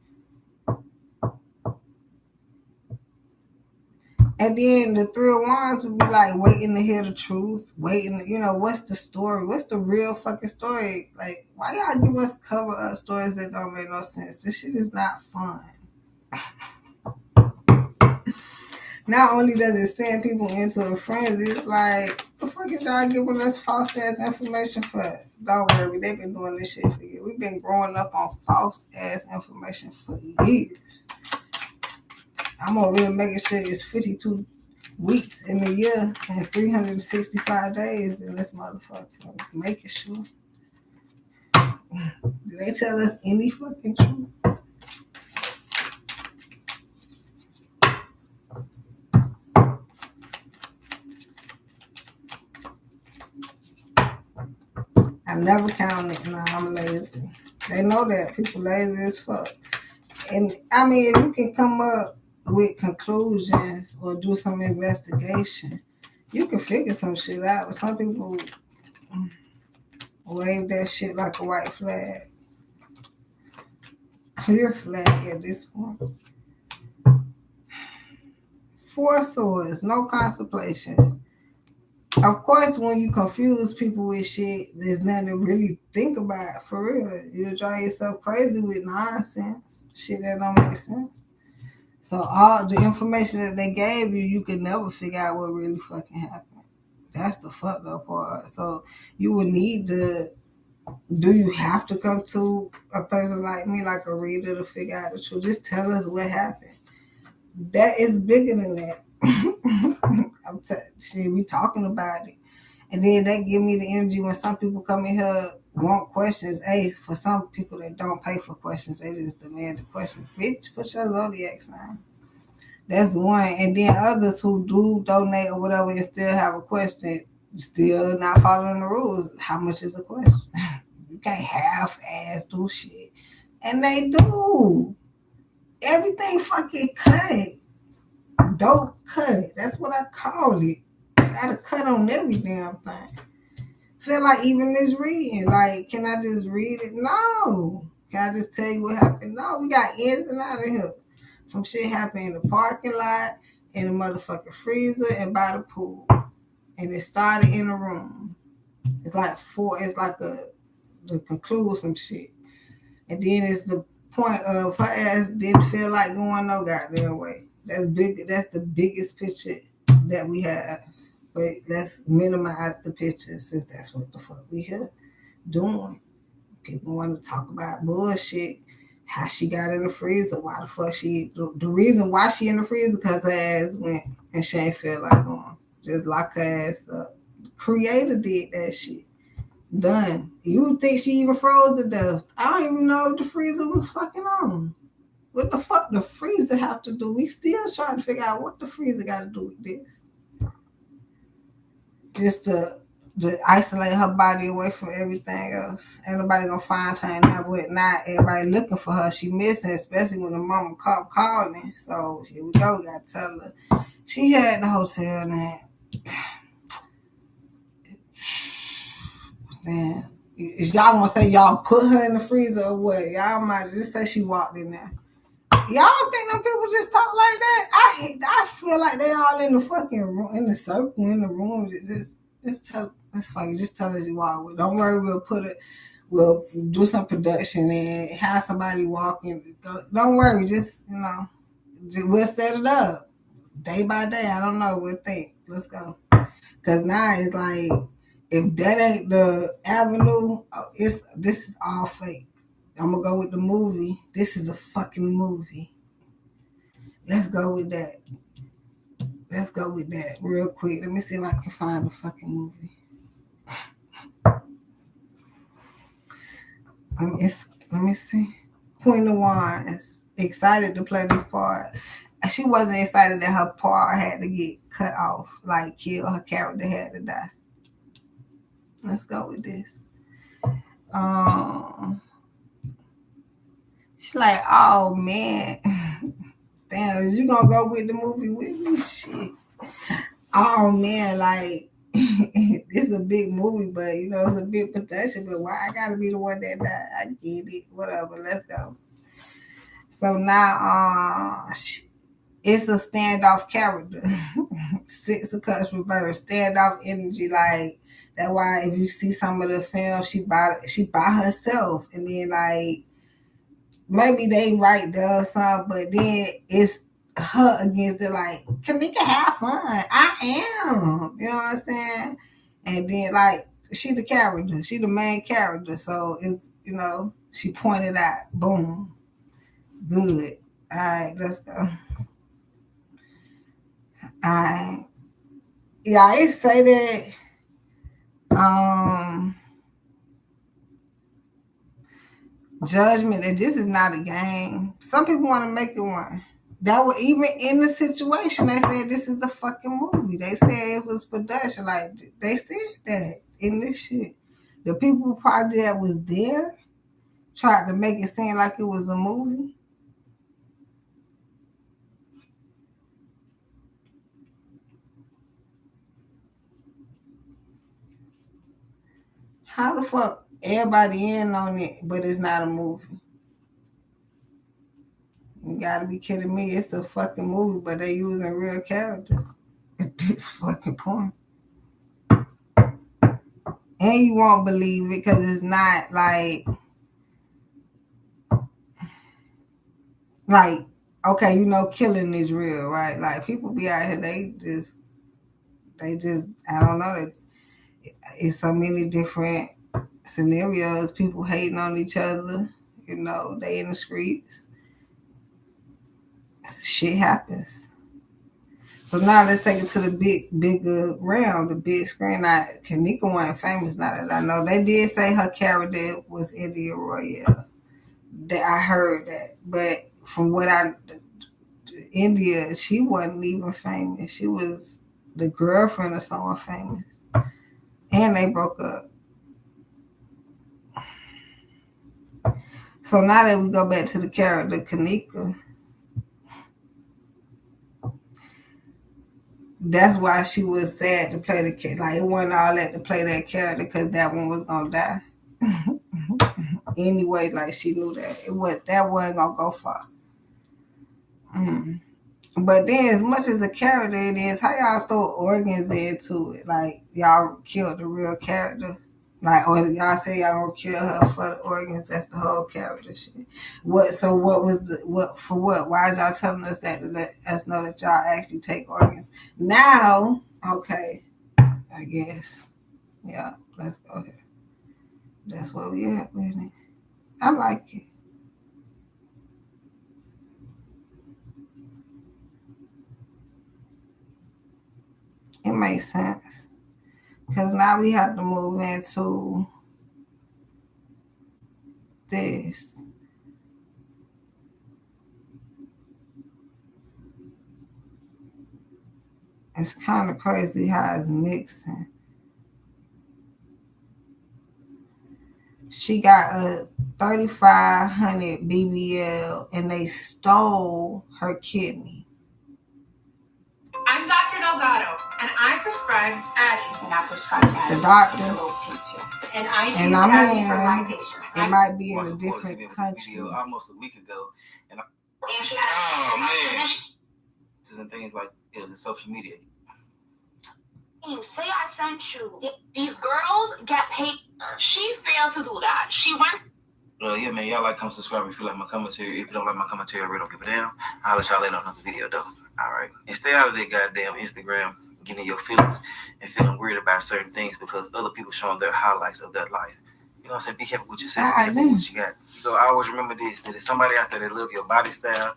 And then the Three of Wands would be like waiting to hear the truth, waiting, what's the story? What's the real fucking story? Like, why y'all give us cover up stories that don't make no sense? This shit is not fun. Not only does it send people into a frenzy, it's like, the fuck is y'all giving us false ass information for? Don't worry, they've been doing this shit for years. We've been growing up on false ass information for years. I'm over here making sure it's 52 weeks in the year and 365 days in this motherfucker. Making sure. Do they tell us any fucking truth? I never count it. No, I'm lazy. They know that. People lazy as fuck. And I mean, if you can come up with conclusions or do some investigation, you can figure some shit out. But some people wave that shit like a white flag. Clear flag at this point. Four swords, no contemplation. Of course, when you confuse people with shit, there's nothing to really think about for real. You'll drive yourself crazy with nonsense, shit that don't make sense. So all the information that they gave you, you could never figure out what really fucking happened. That's the fucked up part. So you would need to. Do you have to come to a person like me, like a reader, to figure out the truth? Just tell us what happened. That is bigger than that. We talking about it. And then that give me the energy when some people come in here want questions. Hey, for some people that don't pay for questions, they just demand the questions. Bitch, put your zodiac sign. That's one. And then others who do donate or whatever and still have a question, still not following the rules. How much is a question? You can't half-ass do shit. And they do. Everything fucking cut. Dope cut. That's what I call it. Got a cut on every damn thing. Feel like even this reading, like, can I just read it? No. Can I just tell you what happened? No, we got ins and out of here. Some shit happened in the parking lot, in the motherfucking freezer, and by the pool. And it started in the room. It's like to conclude some shit. And then it's the point of her ass didn't feel like going no goddamn way. That's big. That's the biggest picture that we have. But let's minimize the picture since that's what the fuck we here doing. People want to talk about bullshit. How she got in the freezer. Why the fuck the reason why she in the freezer because her ass went and she ain't feel like going. Just lock her ass up. The creator did that shit. Done. You think she even froze to death? I don't even know if the freezer was fucking on. What the fuck the freezer have to do? We still trying to figure out what the freezer got to do with this. Just to isolate her body away from everything else. Ain't nobody gonna find her and that whatnot. Everybody looking for her. She missing, especially when the mama calling. So here we go. We gotta tell her. She had the hotel now. Man, is y'all want to say y'all put her in the freezer or what? Y'all might just say she walked in there. Y'all think them people just talk like that? I feel like they all in the fucking room, in the circle, in the room. Just tell. That's fine. Just tell us you walk with. Don't worry. We'll do some production and have somebody walk in. Don't worry. Just we'll set it up day by day. I don't know. We'll think. Let's go. Cause now it's like, if that ain't the avenue, this is all fake. I'm gonna go with the movie. This is a fucking movie. Let's go with that. Let's go with that real quick. Let me see if I can find the fucking movie. Let me see. Queen of Wands. Excited to play this part. She wasn't excited that her part had to get cut off, like killed. Her character had to die. Let's go with this. She's like, oh man, damn, is you gonna go with the movie with me? Shit. Oh man, like it's a big movie, but you know it's a big production. But why I gotta be the one that died? I get it. Whatever. Let's go. So now, it's a standoff character. Six of Cups reverse, standoff energy. Like that's why if you see some of the film, she by herself, and then like maybe they right there or something, but then it's her against it. Like Kenneka have fun. I am. You know what I'm saying? And then like she the character, she the main character. So it's she pointed out, boom, good. All right, let's go. All right. Yeah, I say that judgment that this is not a game. Some people want to make it one. That was even in the situation. They said this is a fucking movie. They said it was production. Like they said that in this shit. The people probably that was there tried to make it seem like it was a movie. How the fuck everybody in on it, but it's not a movie? You gotta be kidding me. It's a fucking movie, but they using real characters at this fucking point. And you won't believe it because it's not like okay, killing is real, right? Like people be out here, they just I don't know. It's so many different scenarios. People hating on each other. They in the streets. Shit happens. So now let's take it to the bigger realm, the big screen. Now, Kenneka wasn't famous. Now that I know, they did say her character was India Royale. That I heard that, but from what India, she wasn't even famous. She was the girlfriend of someone famous, and they broke up. So now that we go back to the character Kenneka, that's why she was sad to play the kid. Like it wasn't all that to play that character because that one was gonna die. Anyway, like she knew that wasn't gonna go far. But then, as much as a character it is, how y'all throw organs into it? Like y'all killed the real character, like or y'all say y'all gonna kill her for the organs? That's the whole character shit. What? So what was what for? What? Why is y'all telling us that to let us know that y'all actually take organs? Now, okay, I guess. Yeah, let's go here. That's where we at with it. I like it. It makes sense. Because now we have to move into this. It's kind of crazy how it's mixing. She got a 3,500 BBL and they stole her kidney. I'm Dr. Delgado, and I prescribed Addie. And I prescribed Addie. The doctor. And I choose Addie for my patient. It might be in a different country. Almost a week ago, and oh man, this and things like it was in social media. Say I sent you. These girls get paid. She failed to do that. She went. Yeah, man, y'all like, come subscribe if you like my commentary. If you don't like my commentary, I really don't give a damn. I'll let y'all later on another video though. All right, and stay out of that goddamn Instagram getting your feelings and feeling weird about certain things because other people showing their highlights of their life. You know what I'm saying? Be careful what you say. Be careful what you got. So I always remember this: that there's somebody out there that love your body style,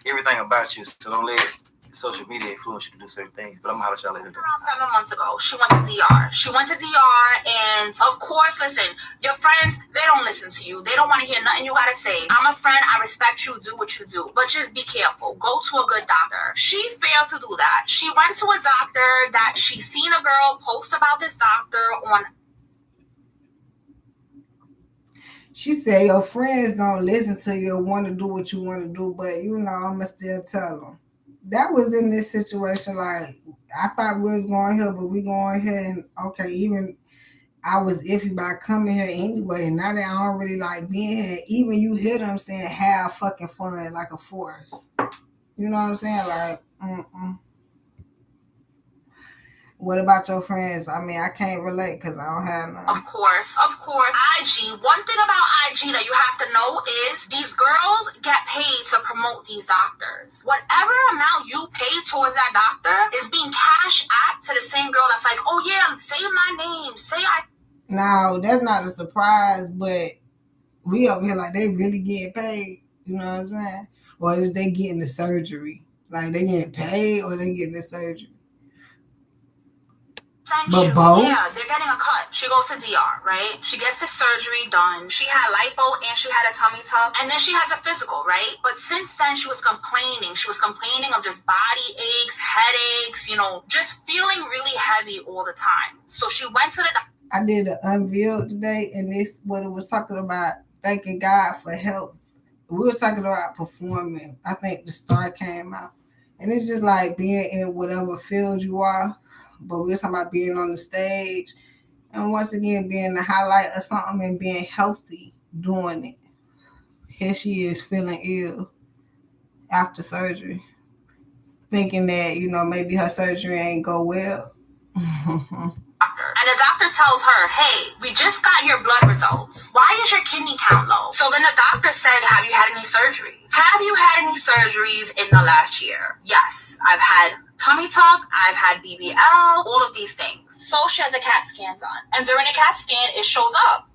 everything about you. So don't let social media influence you to do certain things. But I'm gonna holler at y'all later. Around 7 months ago, she went to DR. She went to DR, and of course, listen, your friends, they don't listen to you. They don't want to hear nothing you gotta say. I'm a friend. I respect you. Do what you do, but just be careful. Go to a good doctor. She failed to do that. She went to a doctor that she seen a girl post about this doctor on. She said your friends don't listen to you or want to do what you want to do, but you know, I'ma still tell them. That was in this situation. Like I thought we was going here, but we going here, and okay, even I was iffy about coming here anyway. And now that I don't really like being here, even you hear them saying have fucking fun like a force. You know what I'm saying? Like, What about your friends? I mean, I can't relate because I don't have none. Of course. IG. One thing about IG that you have to know is these girls get paid to promote these doctors. Whatever amount you pay towards that doctor is being cash app to the same girl that's like, oh yeah, say my name. Now, that's not a surprise, but we over here like they really getting paid. You know what I'm saying? Or is they getting the surgery? Like they getting paid or they getting the surgery? But both? Yeah, they're getting a cut. She goes to DR, right? She gets the surgery done. She had lipo and she had a tummy tuck. And then she has a physical, right? But since then, she was complaining. She was complaining of just body aches, headaches, you know, just feeling really heavy all the time. So she went to the doctor. I did an unveil today, and this what it was talking about, thanking God for help. We were talking about performing. I think the star came out. And it's just like being in whatever field you are. But we're talking about being on the stage and once again being the highlight of something and being healthy doing it. Here she is feeling ill after surgery, thinking that, you know, maybe her surgery ain't go well. And the doctor tells her, hey, we just got your blood results. Why is your kidney count low? So then the doctor said, have you had any surgeries? Have you had any surgeries in the last year? Yes, I've had tummy tuck, I've had BBL, all of these things. So she has a CAT scan done. And during a CAT scan, it shows up.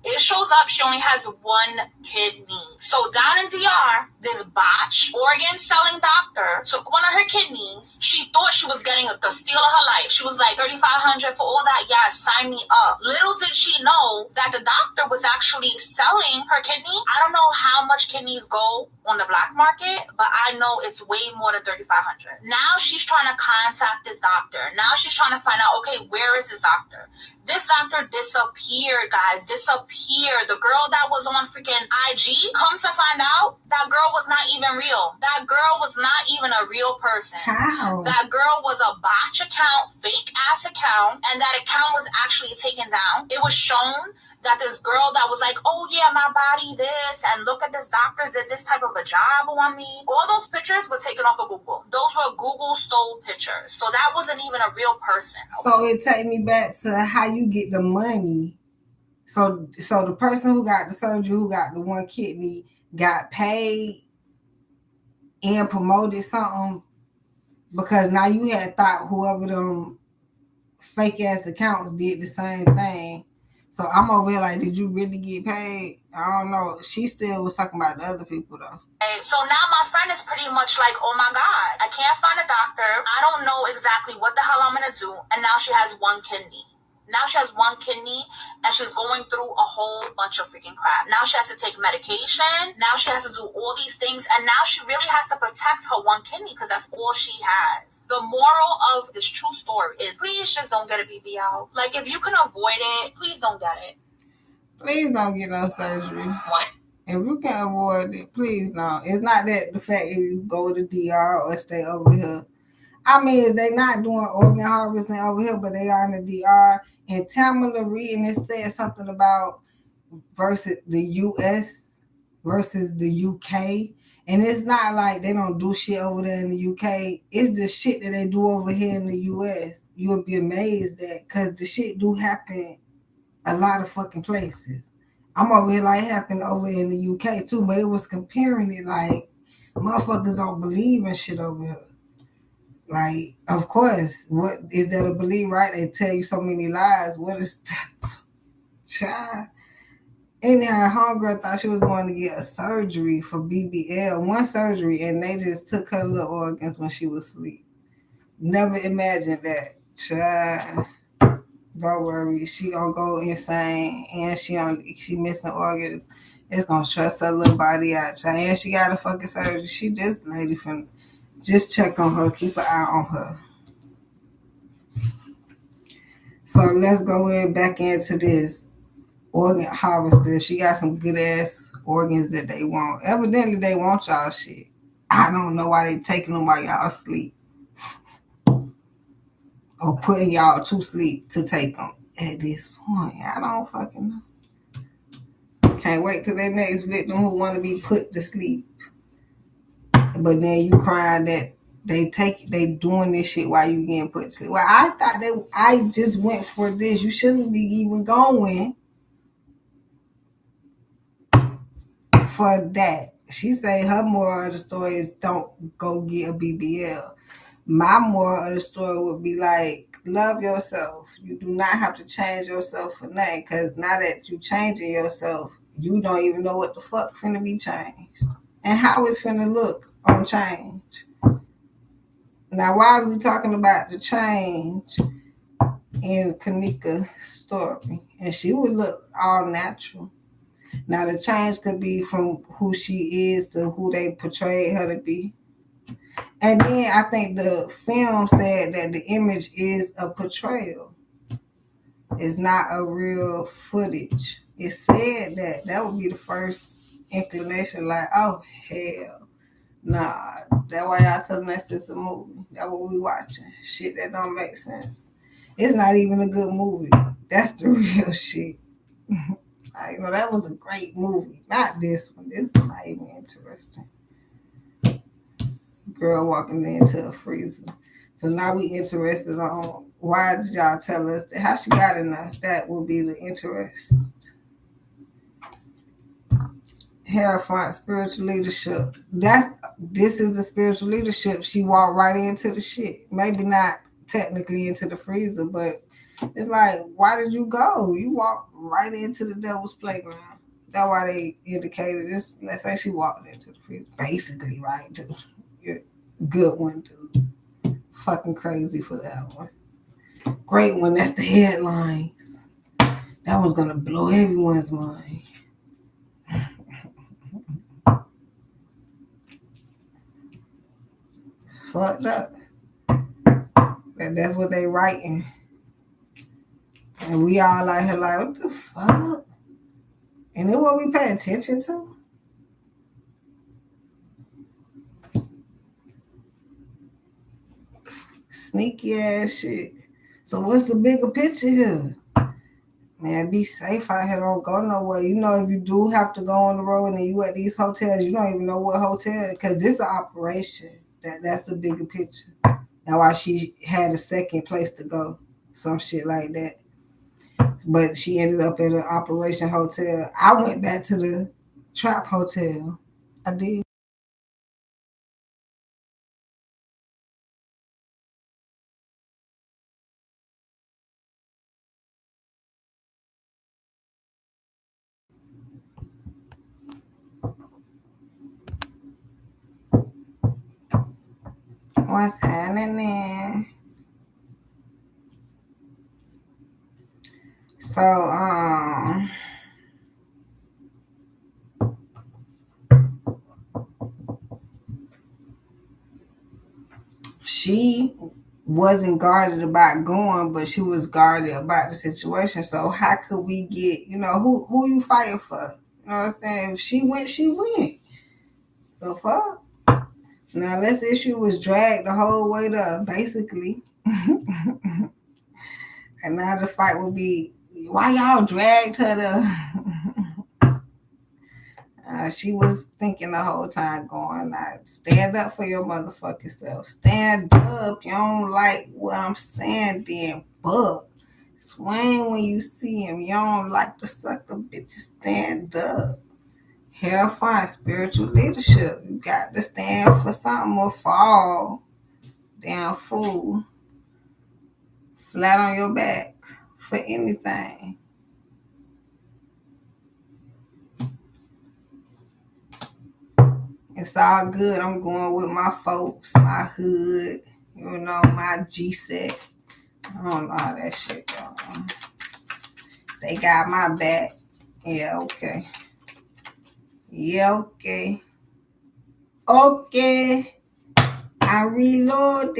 She only has one kidney. So down in DR, this botch organ selling doctor took one of her kidneys. She thought she was getting the steal of her life. She was like, $3,500 for all that. Yes, sign me up. Little did she know that the doctor was actually selling her kidney. I don't know how much kidneys go on the black market, but I know it's way more than $3,500. Now she's trying to contact this doctor. Now she's trying to find out, okay, where is this doctor? This doctor disappeared, guys. Disappeared. The girl that was on freaking IG, come to find out, that girl was not even real. That girl was not even a real person. How? That girl was a botch account, fake ass account, and that account was actually taken down. It was shown that this girl that was like, oh yeah, my body this, and look at this doctor did this type of a job on me. All those pictures were taken off of Google. Those were Google stole pictures. So that wasn't even a real person. So it take me back to how you get the money. So the person who got the surgery, who got the one kidney, got paid and promoted something because now you had thought whoever them fake ass accounts did the same thing. So I'm over here like, did you really get paid? I don't know. She still was talking about the other people though. So now my friend is pretty much like, oh my God, I can't find a doctor. I don't know exactly what the hell I'm going to do. And now she has one kidney. Now she has one kidney and she's going through a whole bunch of freaking crap. Now she has to take medication. Now she has to do all these things. And now she really has to protect her one kidney because that's all she has. The moral of this true story is please just don't get a BBL. Like if you can avoid it, please don't get it. Please don't get no surgery. What? If you can avoid it, please no. It's not that the fact if you go to DR or stay over here. I mean, they not doing organ harvesting over here, but they are in the DR. And Tamala reading it said something about versus the US versus the UK. And it's not like they don't do shit over there in the UK. It's the shit that they do over here in the US. You'll be amazed that because the shit do happen a lot of fucking places. I'm over here like it happened over in the UK too, but it was comparing it like motherfuckers don't believe in shit over here. Like, of course, what is there to believe, right? They tell you so many lies. What is that? Child? Anyhow, homegirl thought she was going to get a surgery for BBL, one surgery, and they just took her little organs when she was asleep. Never imagined that. Child, don't worry, she gonna go insane, and she missing organs. It's gonna stress her little body out, child. And she got a fucking surgery. She this lady from. Just check on her. Keep an eye on her. So let's go back into this. organ harvester. She got some good ass organs that they want. Evidently, they want y'all shit. I don't know why they taking them while y'all sleep or putting y'all to sleep to take them at this point. I don't fucking know. Can't wait till their next victim who want to be put to sleep. But then you crying that they doing this shit while you getting put to sleep. Well, I thought I just went for this. You shouldn't be even going for that. She say her moral of the story is don't go get a BBL. My moral of the story would be like, love yourself. You do not have to change yourself for nothing, because now that you changing yourself, you don't even know what the fuck finna be changed and how it's finna look on change. Now, why are we talking about the change in Kenneka's story? And she would look all natural. Now, the change could be from who she is to who they portrayed her to be. And then I think the film said that the image is a portrayal. It's not a real footage. It said that would be the first inclination, like, oh, hell. Nah, that's why y'all telling us it's a movie. That's what we watching. Shit that don't make sense. It's not even a good movie. That's the real shit. That was a great movie. Not this one. This is not even interesting. Girl walking into a freezer. So now we interested on why did y'all tell us that? How she got in there? That will be the interest. Hierophant spiritual leadership. This is the spiritual leadership. She walked right into the shit. Maybe not technically into the freezer, but it's like, why did you go? You walked right into the devil's playground. That's why they indicated this. Let's say she walked into the freezer. Basically, right, dude. Good one, dude. Fucking crazy for that one. Great one. That's the headlines. That one's gonna blow everyone's mind. Fucked up. That's what they writing. And we all out here like, what the fuck? And then what we pay attention to? Sneaky ass shit. So what's the bigger picture here? Man, be safe out here. Don't go nowhere. If you do have to go on the road and you at these hotels, you don't even know what hotel, because this is an operation. That's the bigger picture. That's why she had a second place to go. Some shit like that. But she ended up at an operation hotel. I went back to the trap hotel. I did. What's happening? So, she wasn't guarded about going, but she was guarded about the situation. So how could we get, who you fighting for? You know what I'm saying? If she went, she went. The fuck? Now, let's say she was dragged the whole way to, basically. And now the fight will be, why y'all dragged her to... She was thinking the whole time going, stand up for your motherfucking self. Stand up. You don't like what I'm saying, then fuck. Swing when you see him. You don't like the sucker bitches. Stand up. Have fun. Spiritual leadership. You got to stand for something or fall. Damn fool. Flat on your back for anything. It's all good. I'm going with my folks, my hood, my G-set. I don't know how that shit going. They got my back. Yeah, okay. Yeah, okay. Okay. I reloaded.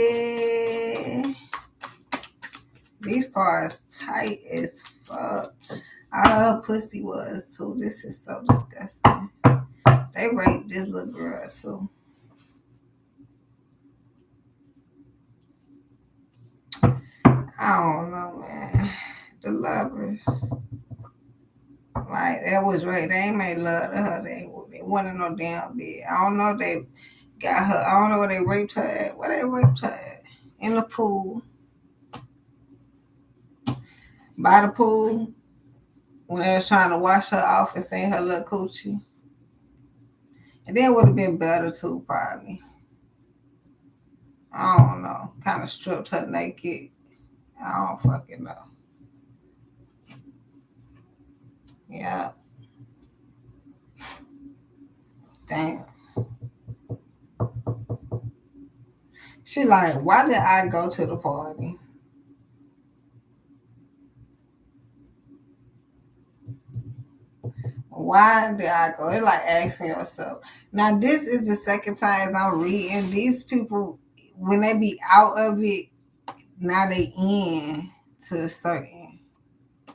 These cars tight as fuck. All her pussy was too. This is so disgusting. They raped this little girl too. I don't know, man. The lovers. Like, that was right. They ain't made love to her. They wanted no damn bed. I don't know if they got her. I don't know where they raped her at. Where they raped her at? In the pool. By the pool. When they was trying to wash her off and seeing her little coochie. And then it would have been better too, probably. I don't know. Kind of stripped her naked. I don't fucking know. Yeah. Damn. She like, why did I go to the party? Why did I go? It's like asking yourself. Now, this is the second time I'm reading. These people, when they be out of it, now they in to certain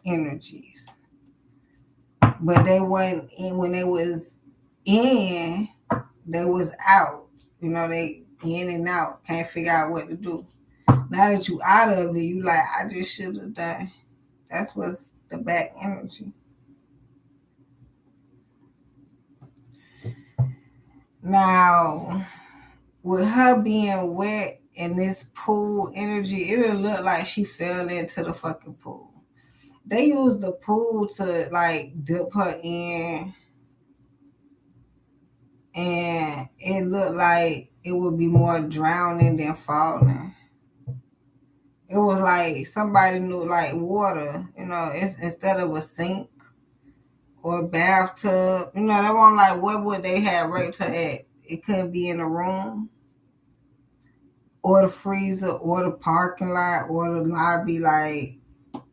energies. But they weren't in when they was in, they was out. You know, they in and out. Can't figure out what to do. Now that you out of it, you like, I just should have done. That's what's the back energy. Now, with her being wet in this pool energy, it'll look like she fell into the fucking pool. They used the pool to like dip her in, and it looked like it would be more drowning than falling. It was like somebody knew like water, you know, it's instead of a sink or a bathtub. You know, they want like what would they have raped her at? It could be in a room or the freezer or the parking lot or the lobby. Like,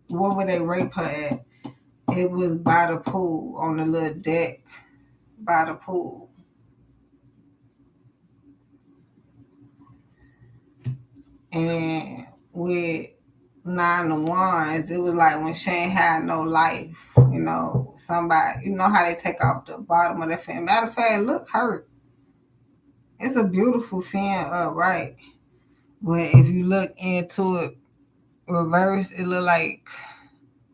what would they rape her at? It was by the pool, on the little deck by the pool. And with 9 of Wands, it was like when she ain't had no life, you know, somebody, you know how they take off the bottom of their fin. Matter of fact, look hurt. It's a beautiful fin upright. But if you look into it reverse, it look like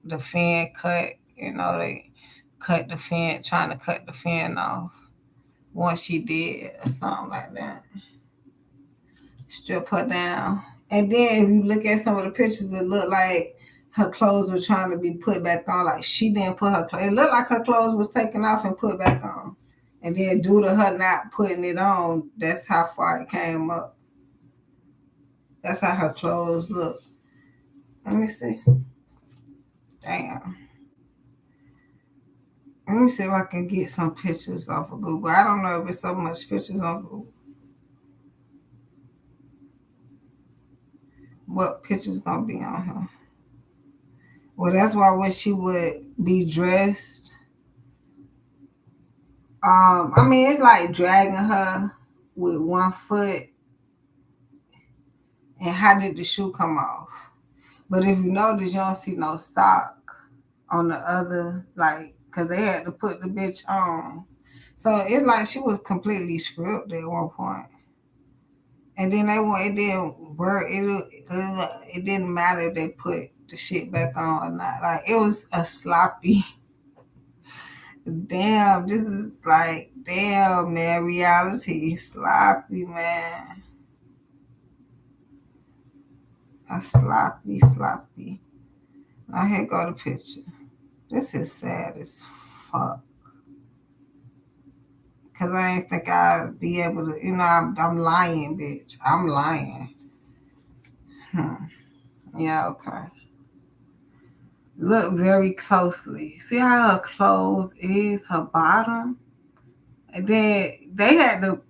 the fin cut, you know, they cut the fin, trying to cut the fin off. Once she did or something like that. Strip her down. And then if you look at some of the pictures, it looked like her clothes were trying to be put back on. Like she didn't put her clothes. It looked like her clothes was taken off and put back on. And then due to her not putting it on, that's how far it came up. That's how her clothes look. Let me see. Damn. Let me see if I can get some pictures off of Google. I don't know if it's so much pictures on Google. What picture's gonna be on her? Well, that's why when she would be dressed, I mean, it's like dragging her with one foot. And how did the shoe come off? But if you notice, you don't see no sock on the other, like, because they had to put the bitch on. So it's like she was completely stripped at one point. And then it didn't matter if they put the shit back on or not. Like, it was a sloppy. Damn, this is like, damn, man, reality. Sloppy, man. A sloppy. Now here go the picture. This is sad as fuck. Cause I ain't think I'd be able to, you know, I'm lying, bitch. I'm lying. Yeah, okay. Look very closely. See how her clothes is, her bottom? And then they had to,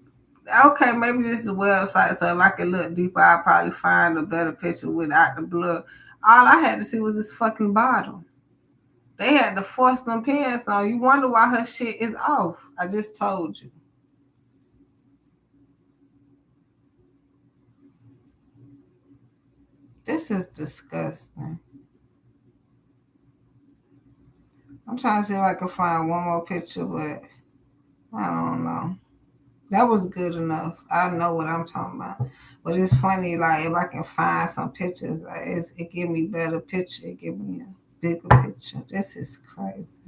okay, maybe this is a website, so if I could look deeper, I'd probably find a better picture without the blood. All I had to see was this fucking bottom. They had to force them pants on. You wonder why her shit is off. I just told you. This is disgusting. I'm trying to see if I can find one more picture, but I don't know. That was good enough. I know what I'm talking about. But it's funny, like, if I can find some pictures, like, it give me better picture. It give me a bigger picture. This is crazy.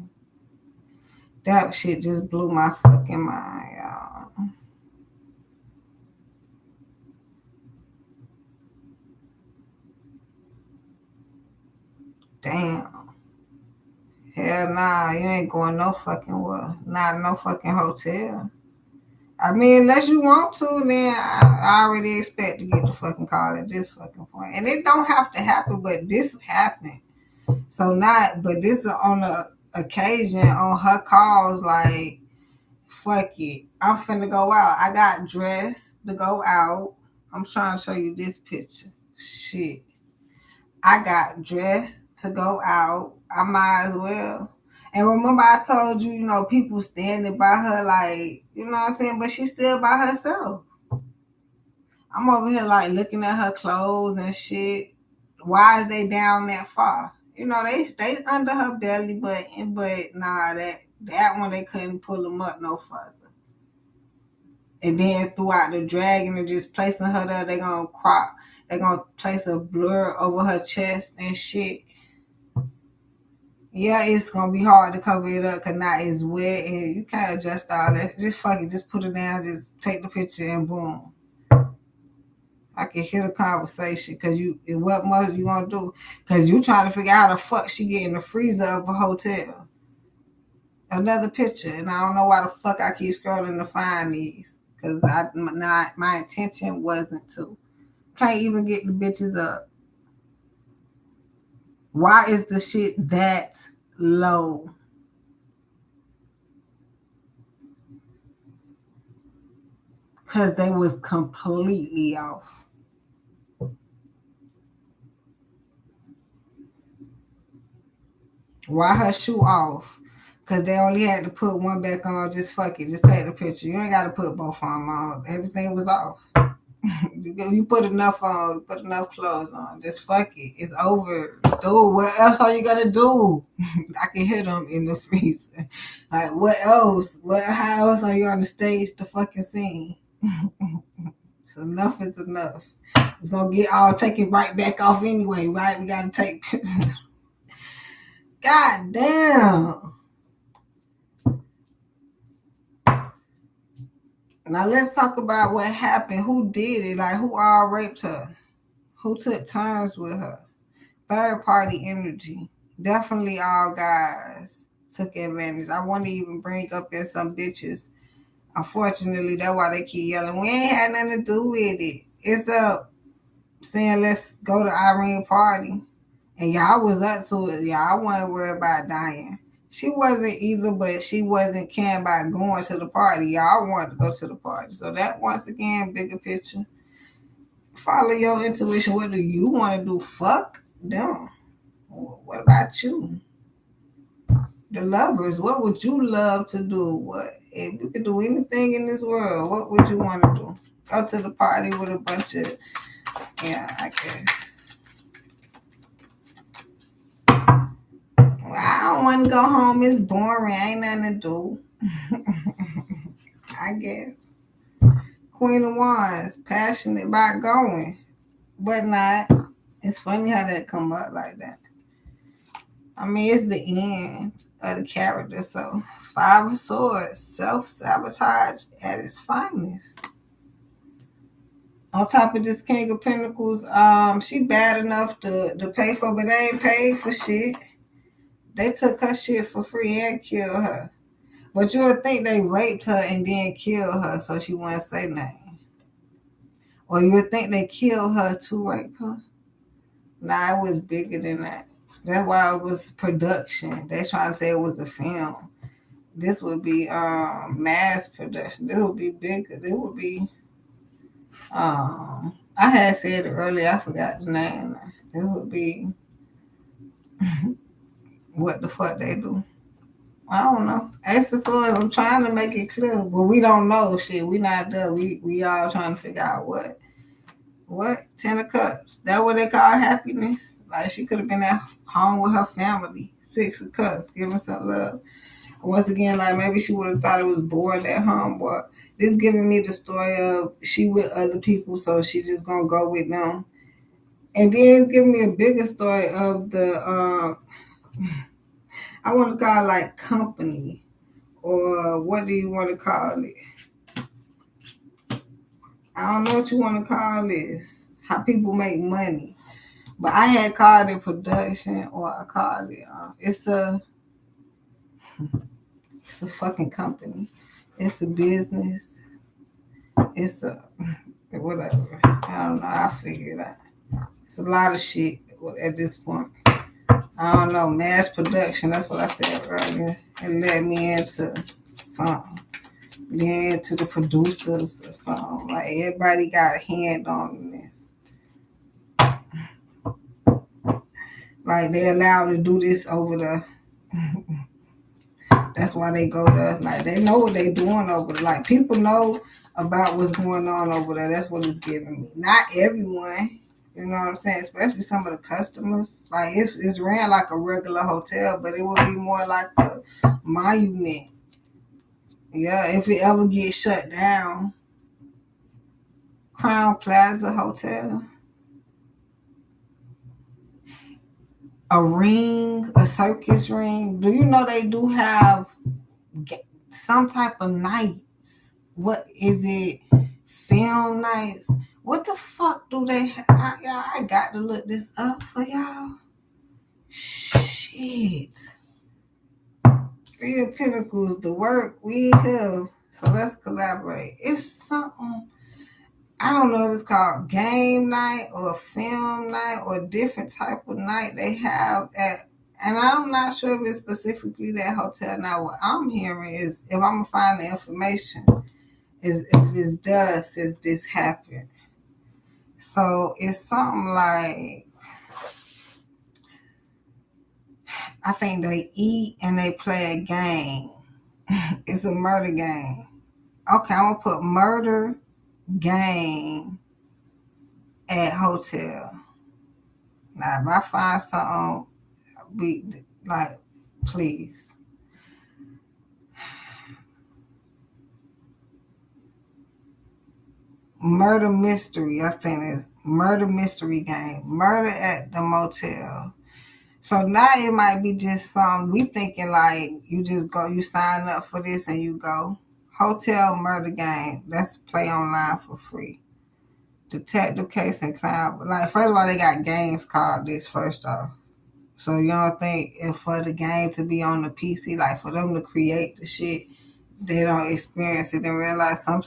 That shit just blew my fucking mind, y'all. Damn. Hell nah, you ain't going no fucking well. Not no fucking hotel. I mean, unless you want to, then I already expect to get the fucking call at this fucking point. And it don't have to happen, but this happened. So but this is on the occasion on her calls, like, fuck it. I'm finna go out. I got dressed to go out. I'm trying to show you this picture. Shit. I got dressed to go out. I might as well. And remember I told you, people standing by her like, you know what I'm saying? But she's still by herself. I'm over here like looking at her clothes and shit. Why is they down that far? They under her belly, but nah, that one they couldn't pull them up no further. And then throughout the dragging and just placing her there, they gonna place a blur over her chest and shit. Yeah, it's gonna be hard to cover it up because now it's wet and you can't adjust all that. Just fuck it, just put it down, just take the picture and boom. I can hear the conversation because what more you gonna do? Because you trying to figure out how the fuck she get in the freezer of a hotel. Another picture, and I don't know why the fuck I keep scrolling to find these because my intention wasn't to. Can't even get the bitches up. Why is the shit that low? Because they was completely off. Why her shoe off? Because they only had to put one back on. Just fuck it. Just take the picture. You ain't got to put both of them on. Everything was off. You put enough on. Put enough clothes on. Just fuck it. It's over. Dude, what else are you going to do? I can hear them in the freezer. Like, what else? How else are you on the stage to fucking sing? So enough is enough. It's going to get all taken right back off anyway, right? We got to take pictures. God damn. Now let's talk about what happened. Who did it? Like, who all raped her? Who took turns with her? Third party energy. Definitely all guys took advantage. I want to even bring up in some bitches. Unfortunately, that's why they keep yelling. We ain't had nothing to do with it. It's up saying let's go to Irene party. And y'all was up to it. Y'all wasn't worried about dying. She wasn't either, but she wasn't caring about going to the party. Y'all wanted to go to the party. So that, once again, bigger picture. Follow your intuition. What do you want to do? Fuck them. What about you? The lovers, what would you love to do? What if you could do anything in this world? What would you want to do? Go to the party with a bunch of, I guess. I don't want to go home. It's boring. Ain't nothing to do. I guess. Queen of Wands, passionate about going, but not. It's funny how that come up like that. I mean, it's the end of the character. So, Five of Swords, self-sabotage at its finest. On top of this King of Pentacles, she bad enough to pay for, but they ain't paid for shit. They took her shit for free and killed her. But you would think they raped her and then killed her so she wouldn't say nothing. Or you would think they killed her to rape her. Nah, it was bigger than that. That's why it was production. They're trying to say it was a film. This would be mass production. This would be bigger. This would be... I had said it earlier. I forgot the name. This would be... what the fuck they do. I don't know. Ask the Swords. I'm trying to make it clear, but we don't know shit. We not there. We all trying to figure out what. What? 10 of Cups. That what they call happiness? Like she could have been at home with her family. 6 of Cups, giving some love. Once again, like maybe she would have thought it was boring at home, but this giving me the story of she with other people, so she just gonna go with them. And then it's giving me a bigger story of the I want to call it like company, or what do you want to call it? I don't know what you want to call this. How people make money, but I had called it production, or I call it it's a fucking company. It's a business. It's a whatever. I don't know. I figure it out. It's a lot of shit at this point. I don't know. Mass production. That's what I said earlier. It led me into something. Then to the producers or something. Like everybody got a hand on this. Like they allowed to do this over the. That's why they go to, like, they know what they doing over there. Like people know about what's going on over there. That's what it's giving me. Not everyone. You know what I'm saying? Especially some of the customers. Like it's ran like a regular hotel, but it would be more like a monument. Yeah, if it ever gets shut down. Crown Plaza Hotel. A ring, a circus ring. Do you know they do have some type of nights? What is it? Film nights? What the fuck do they have? I got to look this up for y'all. Shit. Three of Pentacles, the work we have. So let's collaborate. It's something, I don't know if it's called game night or film night or a different type of night they have at, and I'm not sure if it's specifically that hotel. Now, what I'm hearing is, if I'm going to find the information, is if it's does since this happened. So it's something like, I think they eat and they play a game. It's a murder game. Okay, I'm going to put murder game at hotel. Now, if I find something, be like, please. Murder mystery, I think it's murder mystery game. Murder at the motel. So now it might be just some, we thinking like you just go, you sign up for this and you go. Hotel murder game. That's play online for free. Detective case and clown. Like, first of all, they got games called this first off. So you don't think if for the game to be on the PC, like for them to create the shit, they don't experience it and realize some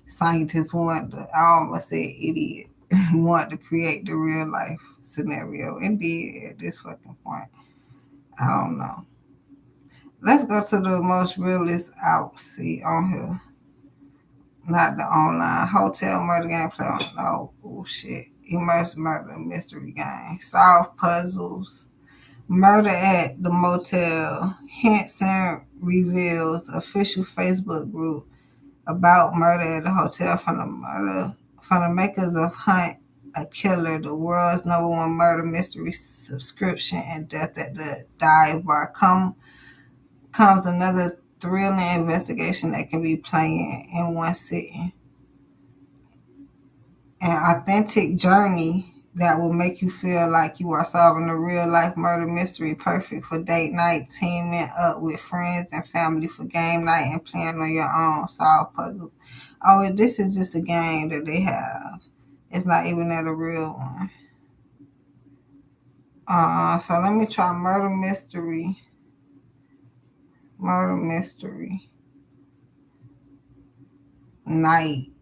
scientists want to, I almost said idiot, want to create the real life scenario and did at this fucking point. I don't know. Let's go to the most realist out see on here. Not the online. Hotel murder game play on. No bullshit. Immersive murder mystery game. Solve puzzles. Murder at the motel. Hints and reveals. Official Facebook group about murder at the hotel from the makers of Hunt a Killer, the world's #1 murder mystery subscription, and Death at the Dive Bar. Comes another thrilling investigation that can be playing in one sitting. An authentic journey that will make you feel like you are solving a real life murder mystery, perfect for date night, teaming up with friends and family for game night, and playing on your own. Solve puzzle. Oh, this is just a game that they have. It's not even that a real one. So let me try murder mystery. Murder mystery night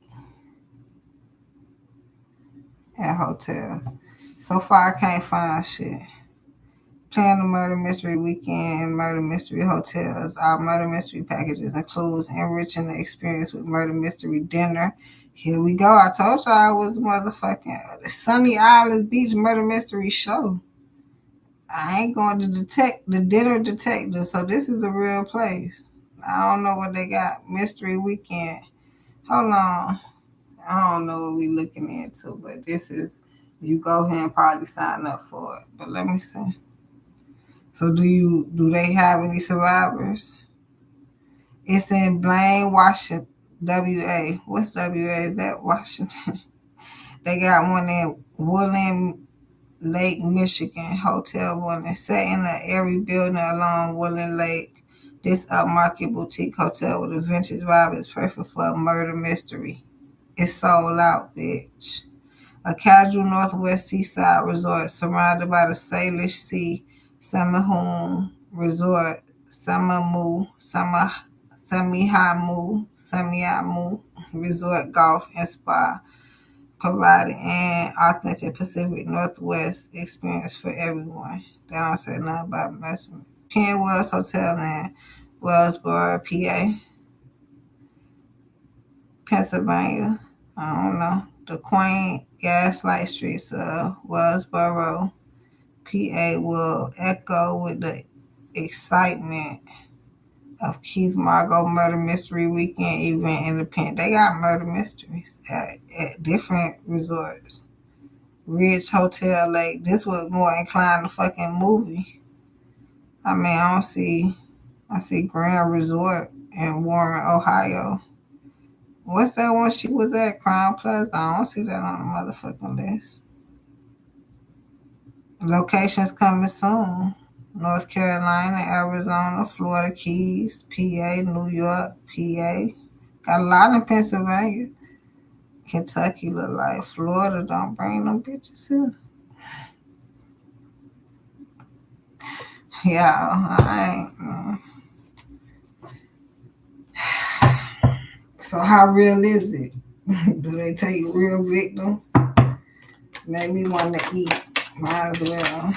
at hotel. So far, I can't find shit. Plan the murder mystery weekend, murder mystery hotels. Our murder mystery packages includes enriching the experience with murder mystery dinner. Here we go. I told y'all it was motherfucking Sunny Isles Beach murder mystery show. I ain't going to detect the dinner detective, so this is a real place. I don't know what they got. Mystery weekend. Hold on. I don't know what we looking into, but this is, you go ahead and probably sign up for it. But let me see. So do they have any survivors? It's in Blaine, Washington, WA. What's WA? Is that Washington? They got one in Woodland Lake, Michigan, Hotel Woodland, set in an airy building along Woodland Lake. This upmarket boutique hotel with a vintage vibe is perfect for a murder mystery. It's sold out, bitch. A casual Northwest seaside resort surrounded by the Salish Sea, Semihoon Resort, Semihamu Resort Golf and Spa, providing an authentic Pacific Northwest experience for everyone. They don't say nothing about messing. Penn Wells Hotel in Wellsboro, PA, Pennsylvania. I don't know. The quaint gaslight streets of Wellsboro, PA will echo with the excitement of Keith Margot Murder Mystery Weekend event in the Penn. They got murder mysteries at different resorts. Ridge Hotel Lake. This was more inclined to fucking movie. I mean, I see Grand Resort in Warren, Ohio. What's that one she was at? Crown Plaza? I don't see that on the motherfucking list. Locations coming soon. North Carolina, Arizona, Florida Keys, PA, New York, PA. Got a lot in Pennsylvania. Kentucky look like Florida. Don't bring them bitches here. Yeah, I ain't. So how real is it? Do they take real victims? Made me want to eat. Might as well.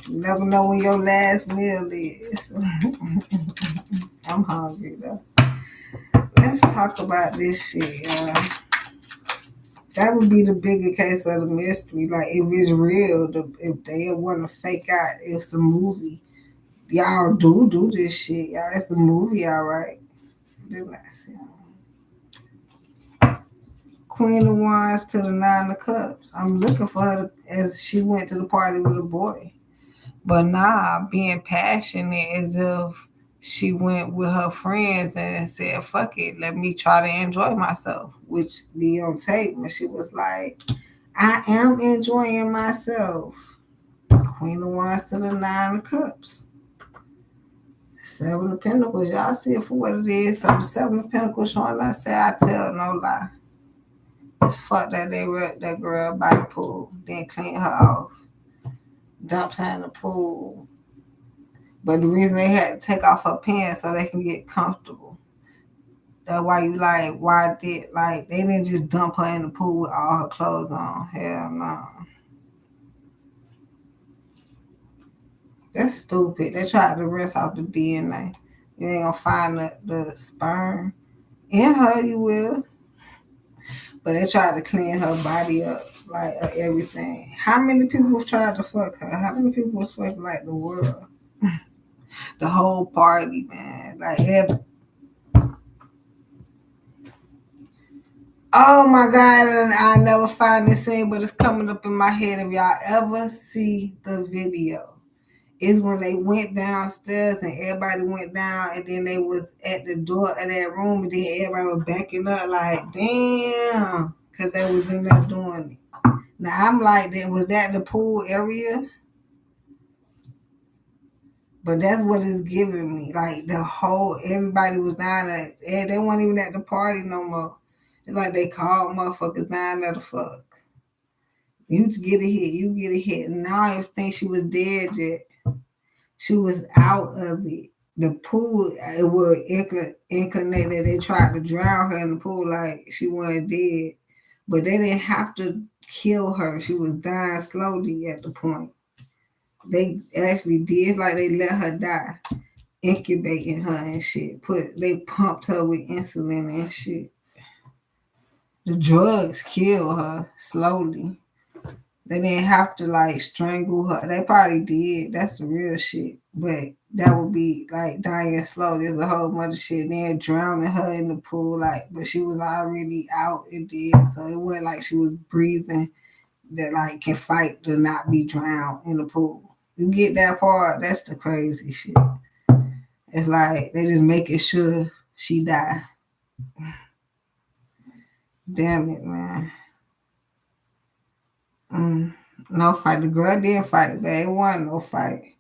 You never know when your last meal is. I'm hungry though. Let's talk about this shit. That would be the bigger case of the mystery. Like, if it's real, if they want to fake out it's a movie. Y'all do this shit. Y'all, it's a movie, all right. Didn't I see? Queen of Wands to the Nine of Cups. I'm looking for her as she went to the party with a boy. But nah, being passionate as if she went with her friends and said, fuck it, let me try to enjoy myself, which be on tape when she was like, I am enjoying myself. Queen of Wands to the Nine of Cups. Seven of Pentacles, y'all see it for what it is. So the Seven of Pentacles showing I say I tell no lie. Just fuck that girl by the pool, then clean her off. Dumped her in the pool. But the reason they had to take off her pants so they can get comfortable. That's why you like, they didn't just dump her in the pool with all her clothes on. Hell no. That's stupid. They tried to rinse off the DNA. You ain't gonna find the sperm. In her, you will. But they tried to clean her body up, like everything. How many people tried to fuck her? How many people was fucking like the world? The whole party, man. Like, oh my God, and I never find this scene, but it's coming up in my head. If y'all ever see the video, it's when they went downstairs and everybody went down, and then they was at the door of that room, and then everybody was backing up like, damn, because they was in there doing it. Now, I'm like, was that the pool area? But that's what it's giving me. Like, everybody was down there. They weren't even at the party no more. It's like they called motherfuckers down there to fuck. You get a hit, you get a hit. Now I think she was dead yet. She was out of it. The pool, it was inclinate that they tried to drown her in the pool like she wasn't dead. But they didn't have to kill her. She was dying slowly at the point. They actually did. It's like they let her die, incubating her and shit. They pumped her with insulin and shit. The drugs kill her slowly. They didn't have to like strangle her. They probably did. That's the real shit. But that would be like dying slow. There's a whole bunch of shit. Then drowning her in the pool, like, but she was already out and dead. So it wasn't like she was breathing that like can fight to not be drowned in the pool. You get that part, that's the crazy shit. It's like they just making sure she die. Damn it, man. No fight. The girl did fight, but it wasn't no fight.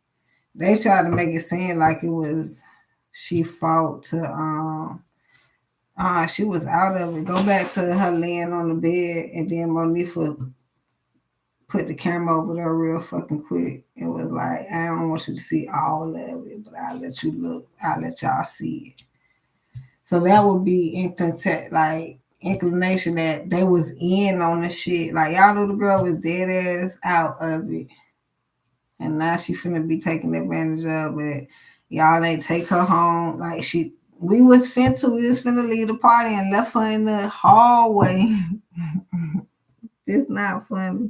They tried to make it seem like it was she fought to she was out of it. Go back to her laying on the bed, and then Monifa put the camera over there real fucking quick. It was like, I don't want you to see all of it, but I'll let you look. I'll let y'all see it. So that would be inclination that they was in on the shit. Like, y'all knew the girl was dead ass out of it. And now she finna be taken advantage of it. Y'all ain't take her home. Like, we was finna leave the party and left her in the hallway. It's not funny.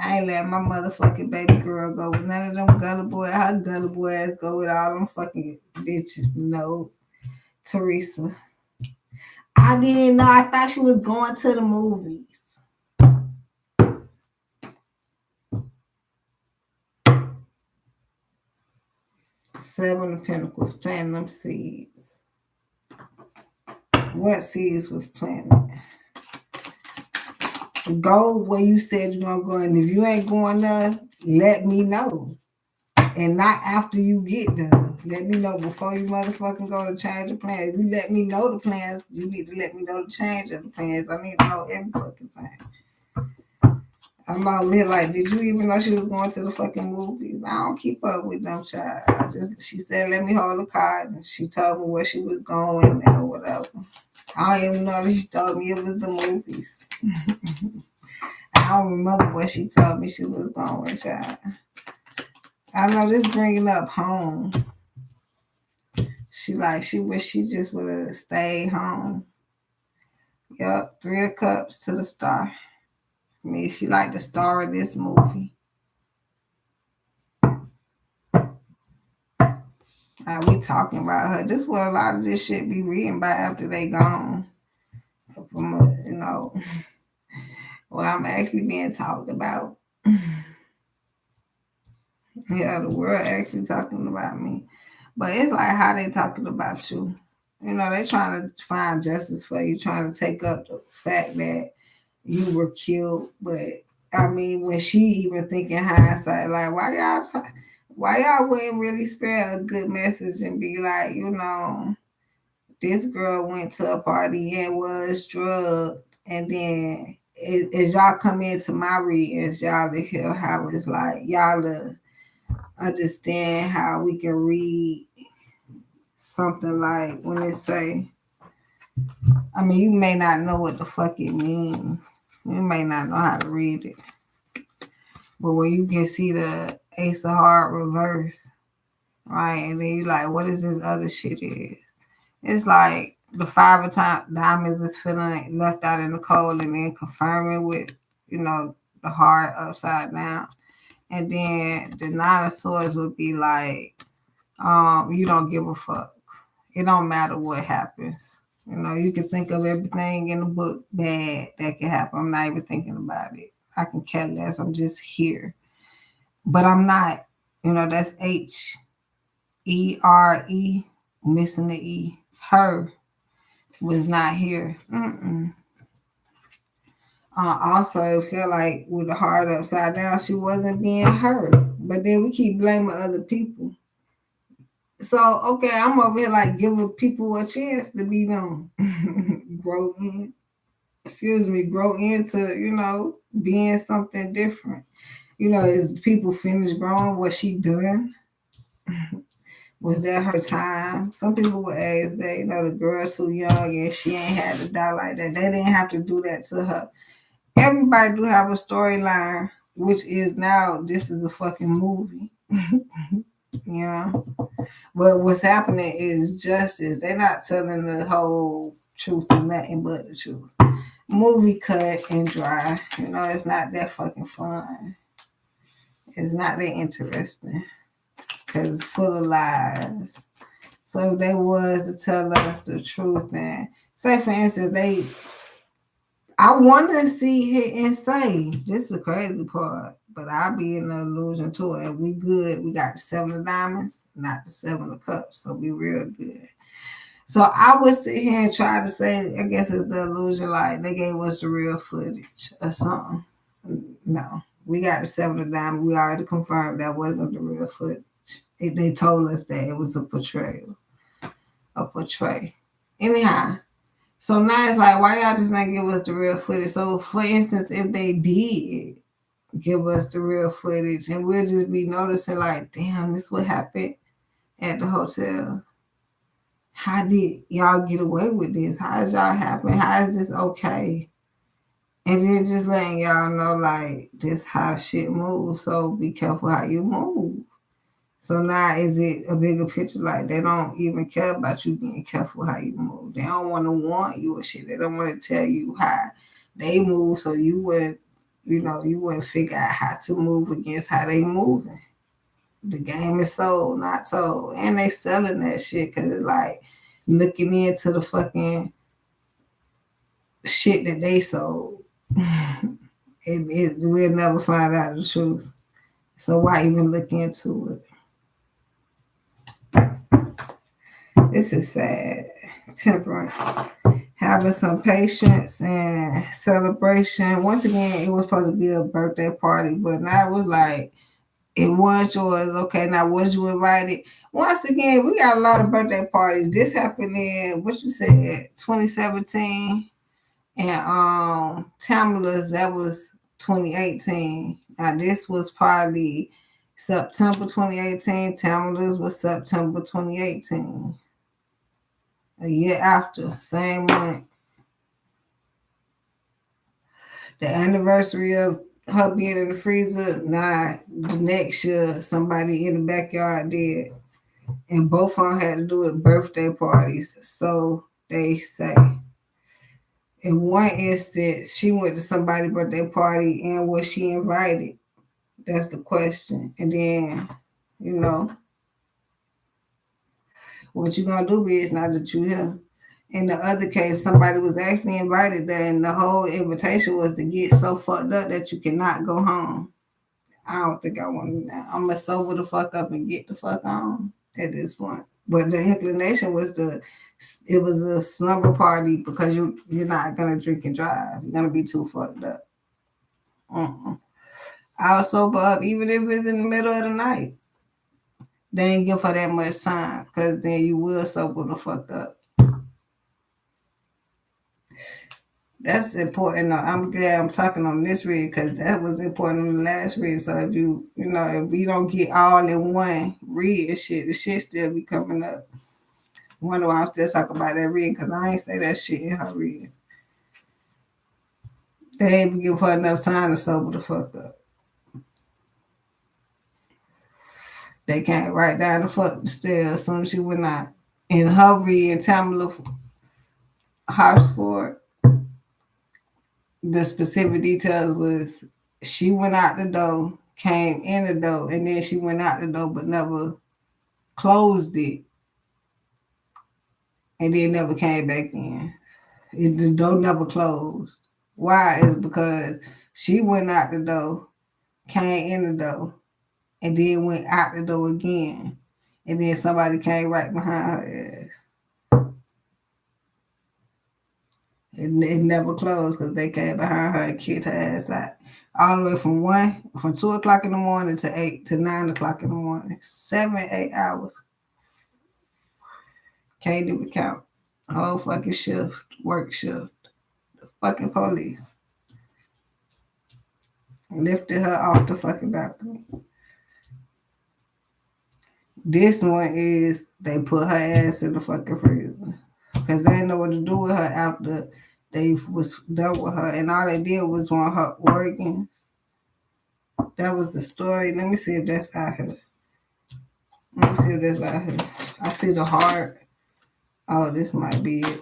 I ain't let my motherfucking baby girl go with none of them her gullible ass go with all them fucking bitches. No, Teresa. I didn't know. I thought she was going to the movies. Seven of Pentacles, planting them seeds. What seeds was planted? Go where you said you're going to go. And if you ain't going there, let me know. And not after you get there. Let me know before you motherfucking go to change the plans. If you let me know the plans, you need to let me know the change of the plans. I need to know every fucking thing. I'm out here like, did you even know she was going to the fucking movies? I don't keep up with them, child. She said, let me hold the card. And she told me where she was going and whatever. I don't even know if she told me it was the movies. I don't remember where she told me she was going, child. I know this bringing up home. She wish she just would have stayed home. Yup, 3 of Cups to the star. I mean, she like the star of this movie. We talking about her. This is what a lot of this shit be reading by after they gone. From well, I'm actually being talked about. Yeah, the world actually talking about me. But it's like how they talking about you. They trying to find justice for you, trying to take up the fact that you were killed. But I mean, when she even thinking hindsight, like why y'all wouldn't really spread a good message and be like, this girl went to a party and was drugged, and then as y'all come into my readings, y'all to hear how it's like, y'all to understand how we can read something like when it say, I mean, you may not know what the fuck it means. You may not know how to read it. But when you can see the Ace of Hearts reverse, right? And then you like, what is this other shit is? It's like the 5 of diamonds is feeling left out in the cold and then confirming with, the heart upside down. And then the 9 of Swords would be like, you don't give a fuck. It don't matter what happens. You can think of everything in the book bad that can happen. I'm not even thinking about it. I can care less. I'm just here. But I'm not. That's H-E-R-E, missing the E. Her was not here. Also, it felt like with the heart upside down, she wasn't being heard. But then we keep blaming other people. So, okay, I'm over here like giving people a chance to be them. grow into, being something different. Is people finished growing? Was she done? Was that her time? Some people would ask that, the girl's too young and she ain't had to die like that. They didn't have to do that to her. Everybody do have a storyline, which is now this is a fucking movie. Yeah. But what's happening is justice. They're not telling the whole truth and nothing but the truth. movie cut and dry. You know, it's not that fucking fun. It's not that interesting because it's full of lies. So if they was to tell us the truth and say, for instance, I want to see it and say, this is the crazy part, but I'll be in the illusion too. And we good. We got the 7 of diamonds, not the 7 of cups. So we real good. So I would sit here and try to say, I guess it's the illusion, like they gave us the real footage or something. No, we got the 7 of diamonds. We already confirmed that wasn't the real footage. They told us that it was a portrayal. Anyhow, so now it's like, why y'all just not give us the real footage? So, for instance, if they did give us the real footage, and we'll just be noticing, like, damn, this what happened at the hotel. How did y'all get away with this? How is y'all happen? How is this okay? And then just letting y'all know, like, this how shit moves. So be careful how you move. So now is it a bigger picture? Like they don't even care about you being careful how you move. They don't want to warn you or shit. They don't want to tell you how they move so you wouldn't, you wouldn't figure out how to move against how they moving. The game is sold, not told. And they selling that shit because it's like looking into the fucking shit that they sold. We'll never find out the truth. So why even look into it? This is sad. Temperance. Having some patience and celebration. Once again, it was supposed to be a birthday party, but now it was like, it was yours. Okay, now was you invited? Once again, we got a lot of birthday parties. This happened in, what you said, 2017. And Tamala's, that was 2018. Now this was probably September 2018. Tamala's was September 2018. A year after, same month. The anniversary of her being in the freezer, nah, the next year, somebody in the backyard did. And both of them had to do it birthday parties, so they say. In one instance, she went to somebody's birthday party and was she invited? That's the question. And then, what you gonna do is now that you here. In the other case, somebody was actually invited there, and the whole invitation was to get so fucked up that you cannot go home. I don't think I want to now. I'm gonna sober the fuck up and get the fuck on at this point. But the inclination was it was a slumber party because you're not gonna drink and drive. You're gonna be too fucked up. I'll sober up even if it's in the middle of the night. They ain't give her that much time because then you will sober the fuck up. That's important. I'm glad I'm talking on this read because that was important on the last read. So if if you don't get all in one read and shit, the shit still be coming up. Wonder why I'm still talking about that read because I ain't say that shit in her read. They ain't give her enough time to sober the fuck up. They can't write down the fuck still as soon as she went out. In her read in Tamala Hartsford, the specific details was she went out the door, came in the door, and then she went out the door but never closed it. And then never came back in. The door never closed. Why? Is because she went out the door, came in the door, and then went out the door again. And then somebody came right behind her ass. It never closed because they came behind her and kicked her ass out. All the way from 2 o'clock in the morning to 9 o'clock in the morning. 7-8 hours. Can't even count. Whole fucking shift, work shift. The fucking police lifted her off the fucking balcony. This one is they put her ass in the fucking freezer because they didn't know what to do with her after they was done with her, and all they did was want her organs. That was the story. Let me see if that's out here. I see the heart. Oh, this might be it.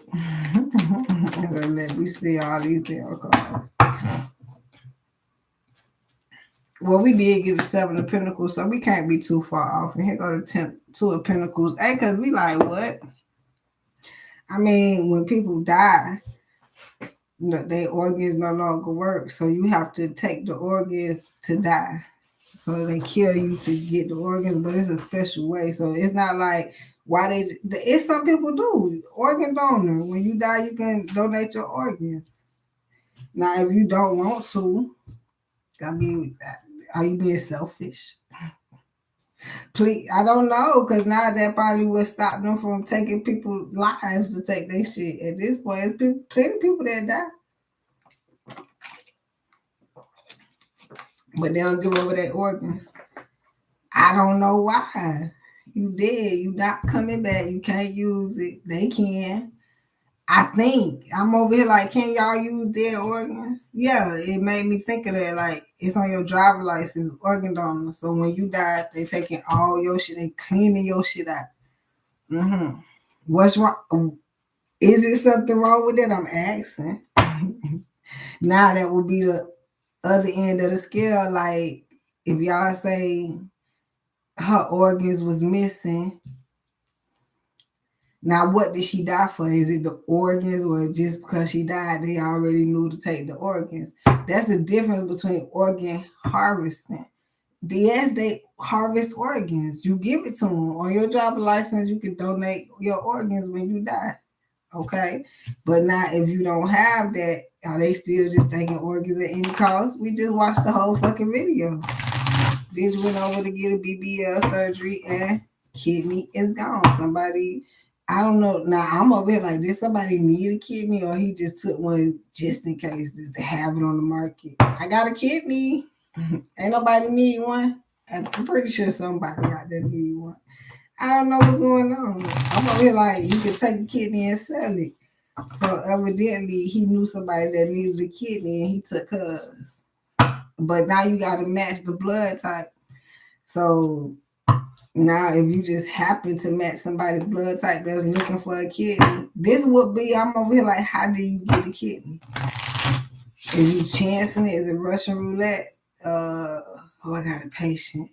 Let me see all these damn cards. Well, we did get the 7 of Pentacles, so we can't be too far off. And here go the 2 of Pentacles. Hey, because we like, what? I mean, when people die, their organs no longer work. So you have to take the organs to die. So they kill you to get the organs, but it's a special way. So it's not like it's some people do. Organ donor. When you die, you can donate your organs. Now, if you don't want to, I mean, are you being selfish? Please, I don't know, because now that probably would stop them from taking people's lives to take their shit. At this point, it's plenty of people that die. But they don't give over their organs. I don't know why. You dead. You not coming back. You can't use it. They can. I think. I'm over here like, can y'all use dead organs? Yeah, it made me think of that. Like, it's on your driver license, organ donor. So when you die, they taking all your shit. They cleaning your shit out. Mm-hmm. What's wrong? Is it something wrong with that? I'm asking. Now that would be the other end of the scale. Like, if y'all say her organs was missing, now what did she die for? Is it the organs, or just because she died, they already knew to take the organs? That's the difference between organ harvesting. Yes, they harvest organs. You give it to them. On your driver's license, you can donate your organs when you die. Okay? But now if you don't have that, are they still just taking organs at any cost? We just watched the whole fucking video. Bitch went over to get a BBL surgery and kidney is gone. Somebody, I don't know. Now I'm over here like, did somebody need a kidney, or he just took one just in case to have it on the market? I got a kidney. Ain't nobody need one. I'm pretty sure somebody out there need one. I don't know what's going on. I'm over here like, you can take a kidney and sell it. So evidently he knew somebody that needed a kidney and he took hers. But now you got to match the blood type. So now if you just happen to match somebody's blood type that's looking for a kidney, this would be, I'm over here like, how do you get a kidney? Is you chancing it? Is it Russian roulette? I got a patient.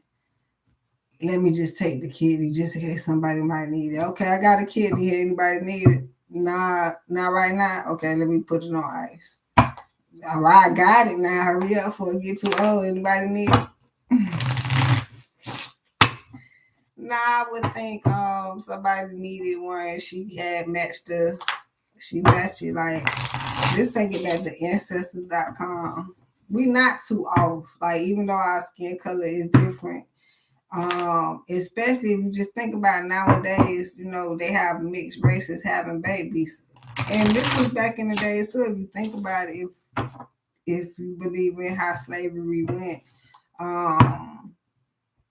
Let me just take the kidney just in case somebody might need it. Okay, I got a kidney here. Anybody need it? Nah, not right now. Okay, let me put it on ice. All right, I got it now. Hurry up before it gets too old. Anybody need it? Nah, I would think somebody needed one. She had matched it like, just take it back to ancestors.com. We not too off. Like, even though our skin color is different. Especially if you just think about nowadays, they have mixed races having babies. And this was back in the days too, if you think about it, if you believe in how slavery went.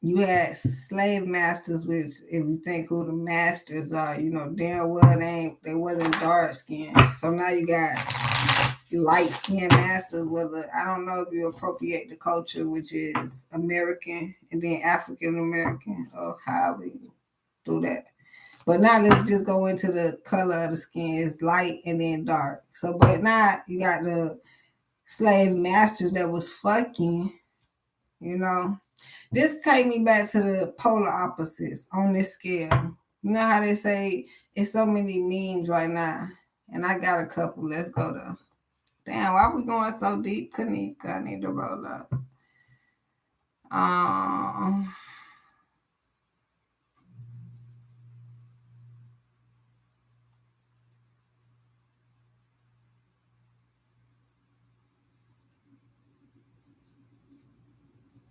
You had slave masters, which if you think who the masters are, damn well they wasn't dark skinned. So now you got light skinned masters, whether, I don't know if you appropriate the culture, which is American and then African American, or however you do that. But now let's just go into the color of the skin. It's light and then dark. So, but now you got the slave masters that was fucking, This take me back to the polar opposites on this scale. You know how they say it's so many memes right now, and I got a couple. Let's go to. Damn, why we going so deep? Kenneka, I need to roll up.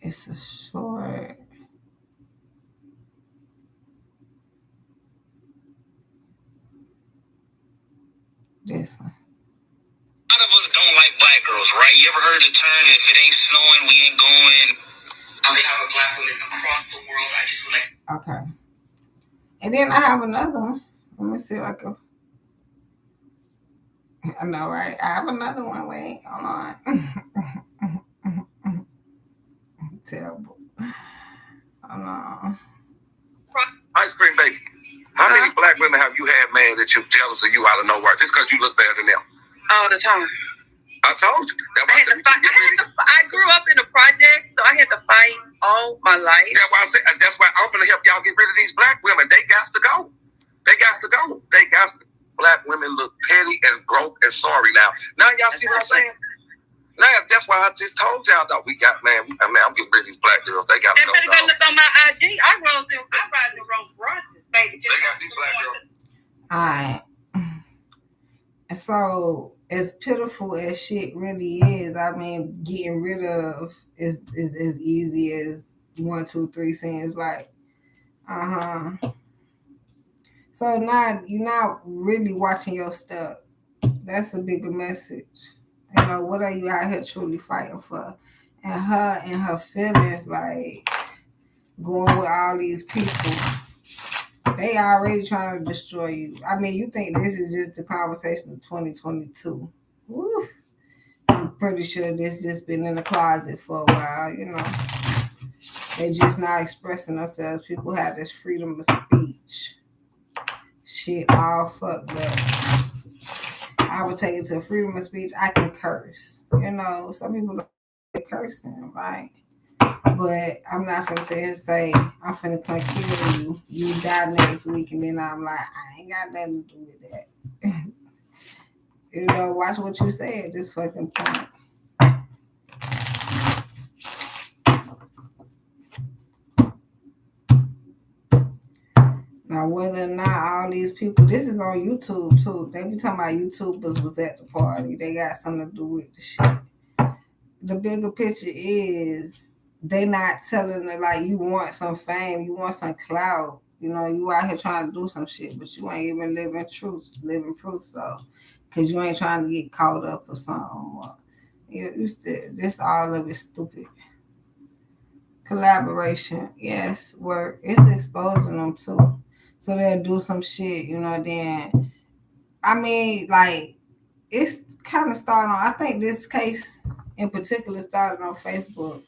It's a short. This one. A lot of us don't like black girls, right? You ever heard the term, if it ain't snowing, we ain't going? I mean, have a black woman across the world. I just feel like. Okay. And then I have another one. Let me see if I can. I know, right? I have another one. Wait, hold on. Terrible. Hold on. Ice cream baby. How many black women have you had, man, that you're jealous of you out of nowhere just because you look better than them? all the time. I told you. That's why I said I grew up in the projects, so I had to fight all my life. That's why I said. That's why I'm gonna help y'all get rid of these black women. They got to go. They got to go. They got to. Black women look petty and broke and sorry now. Now y'all see what I'm saying? Now that's why I just told y'all that we got I'm getting rid of these black girls. They got to go. They better go look on my IG. I ride in Rolls Royces, baby. They got these black girls. All right. So as pitiful as shit really is, I mean, getting rid of is as easy as 1, 2, 3 seems like. So now you're not really watching your stuff. That's a bigger message. You know, what are you out here truly fighting for? And her feelings, like going with all these people, they already trying to destroy you. I mean, you think this is just the conversation of 2022. Woo. I'm pretty sure this just been in the closet for a while, you know. They just not expressing themselves. People have this freedom of speech. Shit all fucked up. I would take it to freedom of speech. I can curse. You know, some people don't like cursing, right? But I'm not finna say, I'm finna come kill you. You die next week, and then I'm like, I ain't got nothing to do with that. You know, watch what you say at this fucking point. Now, whether or not all these people, this is on YouTube too. They be talking about YouTubers was at the party. They got something to do with the shit. The bigger picture is they not telling her, like, you want some fame, you want some clout. You know, you out here trying to do some shit, but you ain't even living proof, so, because you ain't trying to get caught up or something. Or, you still, this all of it stupid. Collaboration, yes, work. It's exposing them too. So they'll do some shit, you know, then, I mean, like, it's kind of started on, I think this case in particular started on Facebook.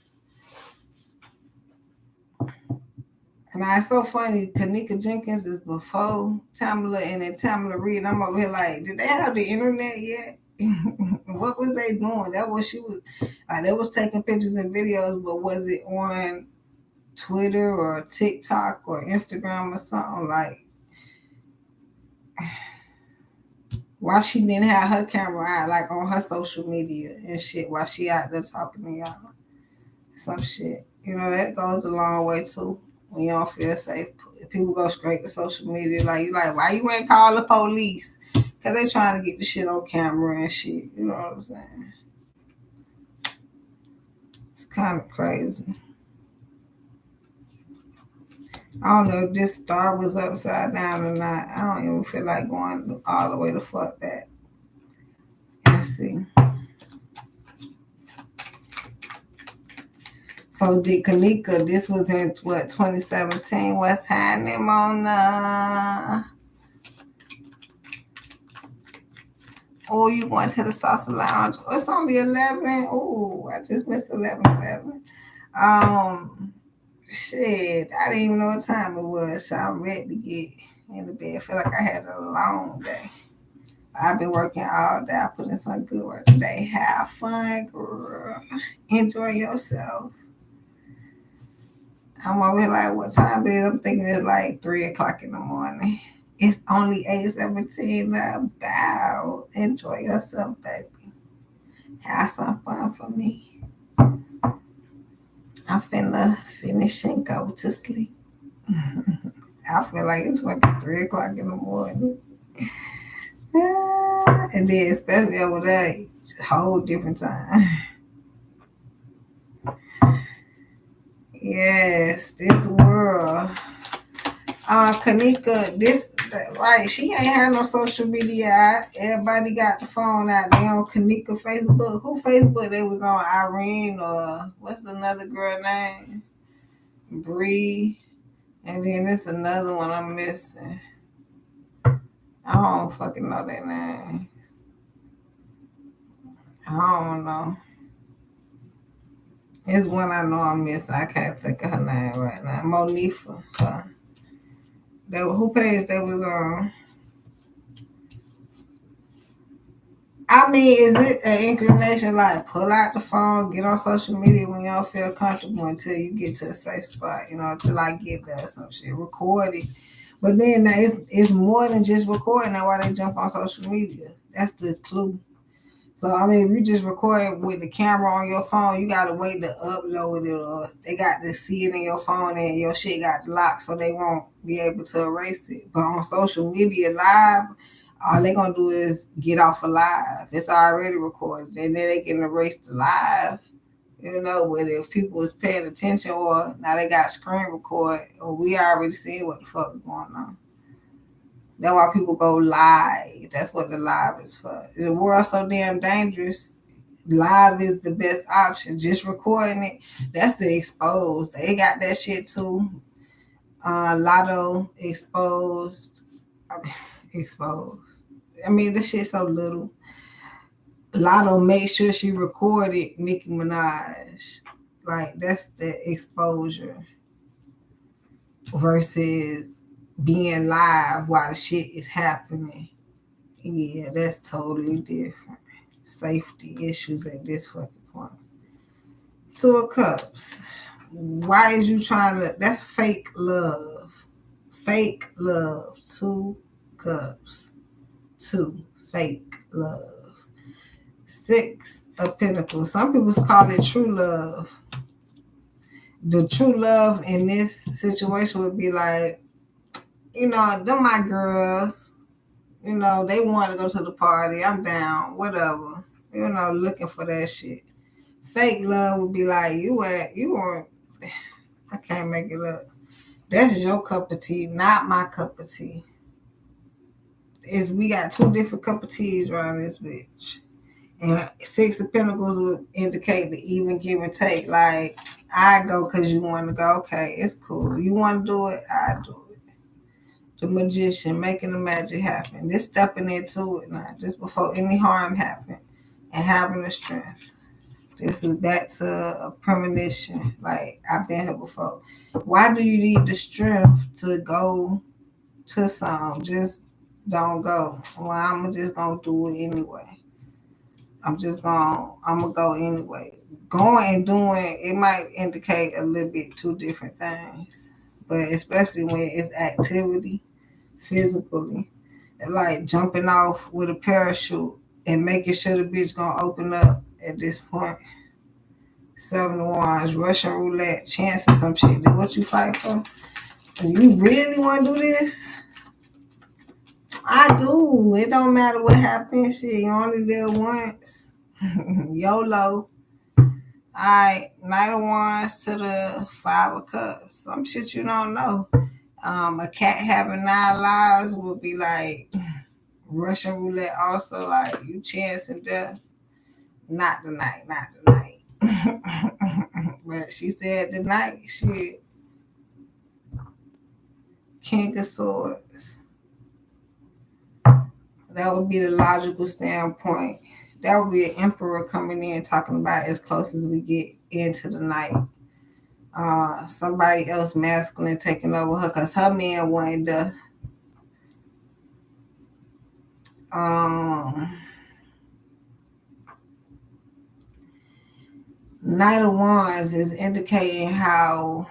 And it's so funny, Kenneka Jenkins is before Tamala, and then Tamala Reed. I'm over here like, did they have the internet yet? What was they doing? That was she was like, they was taking pictures and videos, but was it on Twitter or TikTok or Instagram or something? Like, why she didn't have her camera out, like on her social media and shit, while she out there talking to y'all? Some shit. You know, that goes a long way too. When you don't feel safe, people go straight to social media. Like, you like, why you ain't call the police? Because they trying to get the shit on camera and shit. You know what I'm saying? It's kind of crazy. I don't know if this star was upside down or not. I don't even feel like going all the way to fuck that. Let's see. So did Kenneka, this was in what, 2017? What's happening, Mona? Oh, you going to the Salsa Lounge? Oh, it's only 11. Oh, I just missed 11. Shit, I didn't even know what time it was, so I'm ready to get in the bed. I feel like I had a long day. I've been working all day. I put in some good work today. Have fun, girl. Enjoy yourself. I'm over here like, what time it is? I'm thinking it's like 3 o'clock in the morning. It's only 8:17 now. Enjoy yourself, baby. Have some fun for me. I'm finna finish and go to sleep. I feel like it's fucking 3 o'clock in the morning. And then especially over there, it's a whole different time. Yes, this world. Kenneka, this, right, she ain't had no social media out. Everybody got the phone out. They on Kenneka Facebook. Who Facebook they was on? Irene, or what's another girl name? Bree. And then there's another one I'm missing. I don't fucking know their names. I don't know. It's one I know I'm missing. I can't think of her name right now. Monifa. Who page that was on? I mean, is it an inclination like pull out the phone, get on social media when you don't feel comfortable until you get to a safe spot, until I get there or some shit, record it. But then now it's more than just recording. That's why they jump on social media. That's the clue. So I mean, if you just record with the camera on your phone, you gotta wait to upload it, or they got to see it in your phone and your shit got locked, so they won't be able to erase it. But on social media live, all they gonna do is get off a live. It's already recorded, and then they can erase the live. But if people was paying attention, or now they got screen record, or we already seen what the fuck is going on. That's why people go live. That's what the live is for. The world's so damn dangerous. Live is the best option. Just recording it, that's the exposed. They got that shit too. Lotto exposed. Exposed. I mean, this shit so little. Lotto made sure she recorded Nicki Minaj. Like, that's the exposure versus being live while the shit is happening. Yeah, that's totally different. Safety issues at this fucking point. Two of Cups. Why is you trying to? That's fake love. Fake love. 2 Cups. 2. Fake love. 6 of Pentacles. Some people call it true love. The true love in this situation would be like, them my girls. They want to go to the party. I'm down. Whatever. Looking for that shit. Fake love would be like, you want, I can't make it up. That's your cup of tea, not my cup of tea. We got 2 different cup of teas around this bitch. And 6 of Pentacles would indicate the even give and take. Like, I go because you want to go. Okay, it's cool. You want to do it, I do it. The Magician, making the magic happen. Just stepping into it now, just before any harm happened, and having the strength. This is back to a premonition. Like, I've been here before. Why do you need the strength to go to some? Just don't go. Well, I'm just going to do it anyway. I'm going to go anyway. Going and doing, it might indicate a little bit 2 different things. But especially when it's activity, physically. Like jumping off with a parachute and making sure the bitch going to open up at this point. 7 of Wands, Russian roulette, chance and some shit. That's what you fight for? You really want to do this? I do. It don't matter what happens. Shit, you only live once. YOLO. Alright, Knight of Wands to the 5 of Cups. Some shit you don't know. A cat having 9 lives would be like Russian roulette also. Like, you chancing death. Not the night. But she said the night, shit. King of Swords. That would be the logical standpoint. That would be an emperor coming in talking about as close as we get into the night. Somebody else masculine taking over her because her man wanted the Knight of Wands is indicating how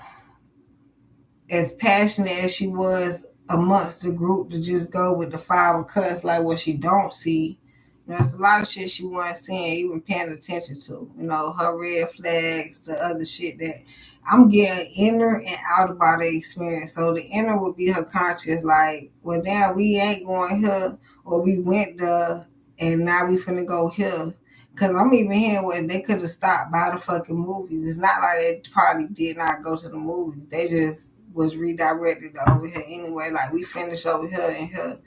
as passionate as she was amongst the group to just go with the 5 of Cups, like what she don't see. There's a lot of shit she wasn't seeing, even paying attention to. Her red flags, the other shit that I'm getting inner and outer body experience. So the inner would be her conscious, like, well, damn, we ain't going here, or we went there, and now we finna go here. Because I'm even hearing where they could have stopped by the fucking movies. It's not like they probably did not go to the movies. They just was redirected over here anyway. Like, we finished over here and here.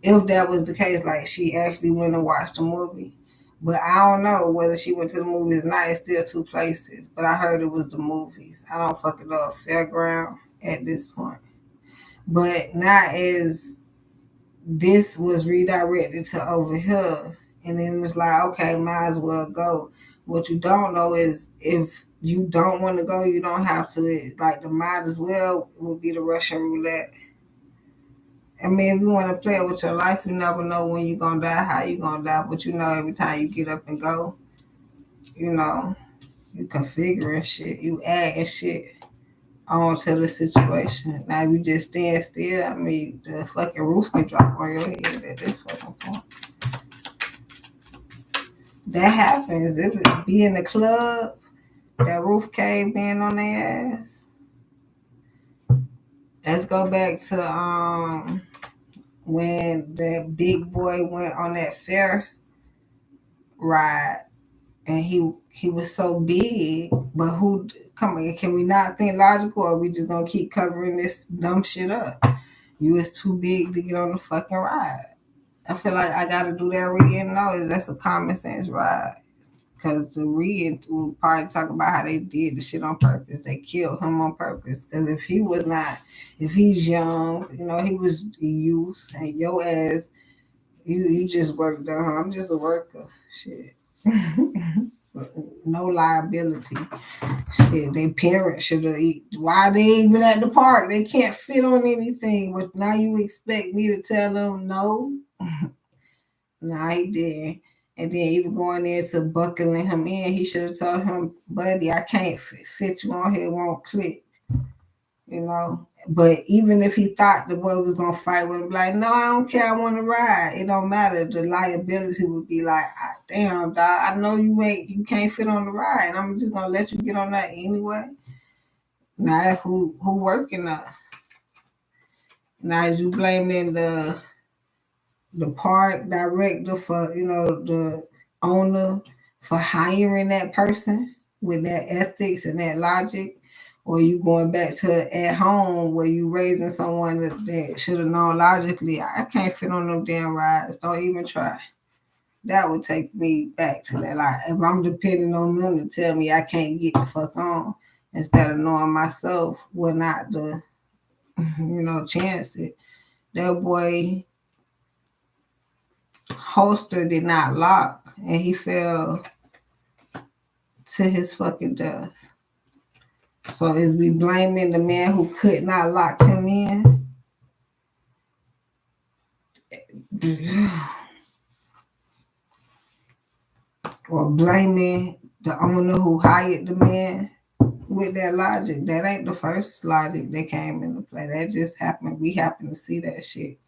If that was the case, like, she actually went and watched the movie. But I don't know whether she went to the movies or not. It's still 2 places. But I heard it was the movies. I don't fucking know, fairground at this point. But not as this was redirected to over here. And then it's like, okay, might as well go. What you don't know is if you don't want to go, you don't have to. Like, the might as well would be the Russian roulette. I mean, if you want to play with your life, you never know when you're going to die, how you're going to die. But you know, every time you get up and go, you know, you configuring shit. You adding shit onto the situation. Now, if you just stand still, I mean, the fucking roof can drop on your head at this fucking point. That happens. If it be in the club, that roof caved in on their ass. Let's go back to when that big boy went on that fair ride, and he was so big. But who? Come on, can we not think logical, or we just gonna keep covering this dumb shit up? You was too big to get on the fucking ride. I feel like I gotta do that reading notice. That's a common sense ride. Because the reading will probably talk about how they did the shit on purpose. They killed him on purpose. Because if he's young, you know, he was a youth, and your ass, you just worked on him. I'm just a worker. Shit. No liability. Shit, their parents should have eaten. Why they even at the park? They can't fit on anything. But now you expect me to tell them no? Nah, he didn't. And then even going there to buckling him in, he should have told him, buddy, I can't fit you on here, it won't click. You know? But even if he thought the boy was going to fight with him, like, no, I don't care, I want to ride. It don't matter. The liability would be like, damn, dog, I know you can't fit on the ride, and I'm just going to let you get on that anyway. Now, who working up? Now, is you blaming the park director for, you know, the owner for hiring that person with that ethics and that logic, or you going back to at home where you raising someone that should have known logically, I can't fit on them damn rides, don't even try. That would take me back to that. Like, if I'm depending on them to tell me I can't get the fuck on, instead of knowing myself what not the, you know, chance it. That boy holster did not lock, and he fell to his fucking death. So is we blaming the man who could not lock him in? Or blaming the owner who hired the man with that logic? That ain't the first logic that came into play. That just happened. We happen to see that shit.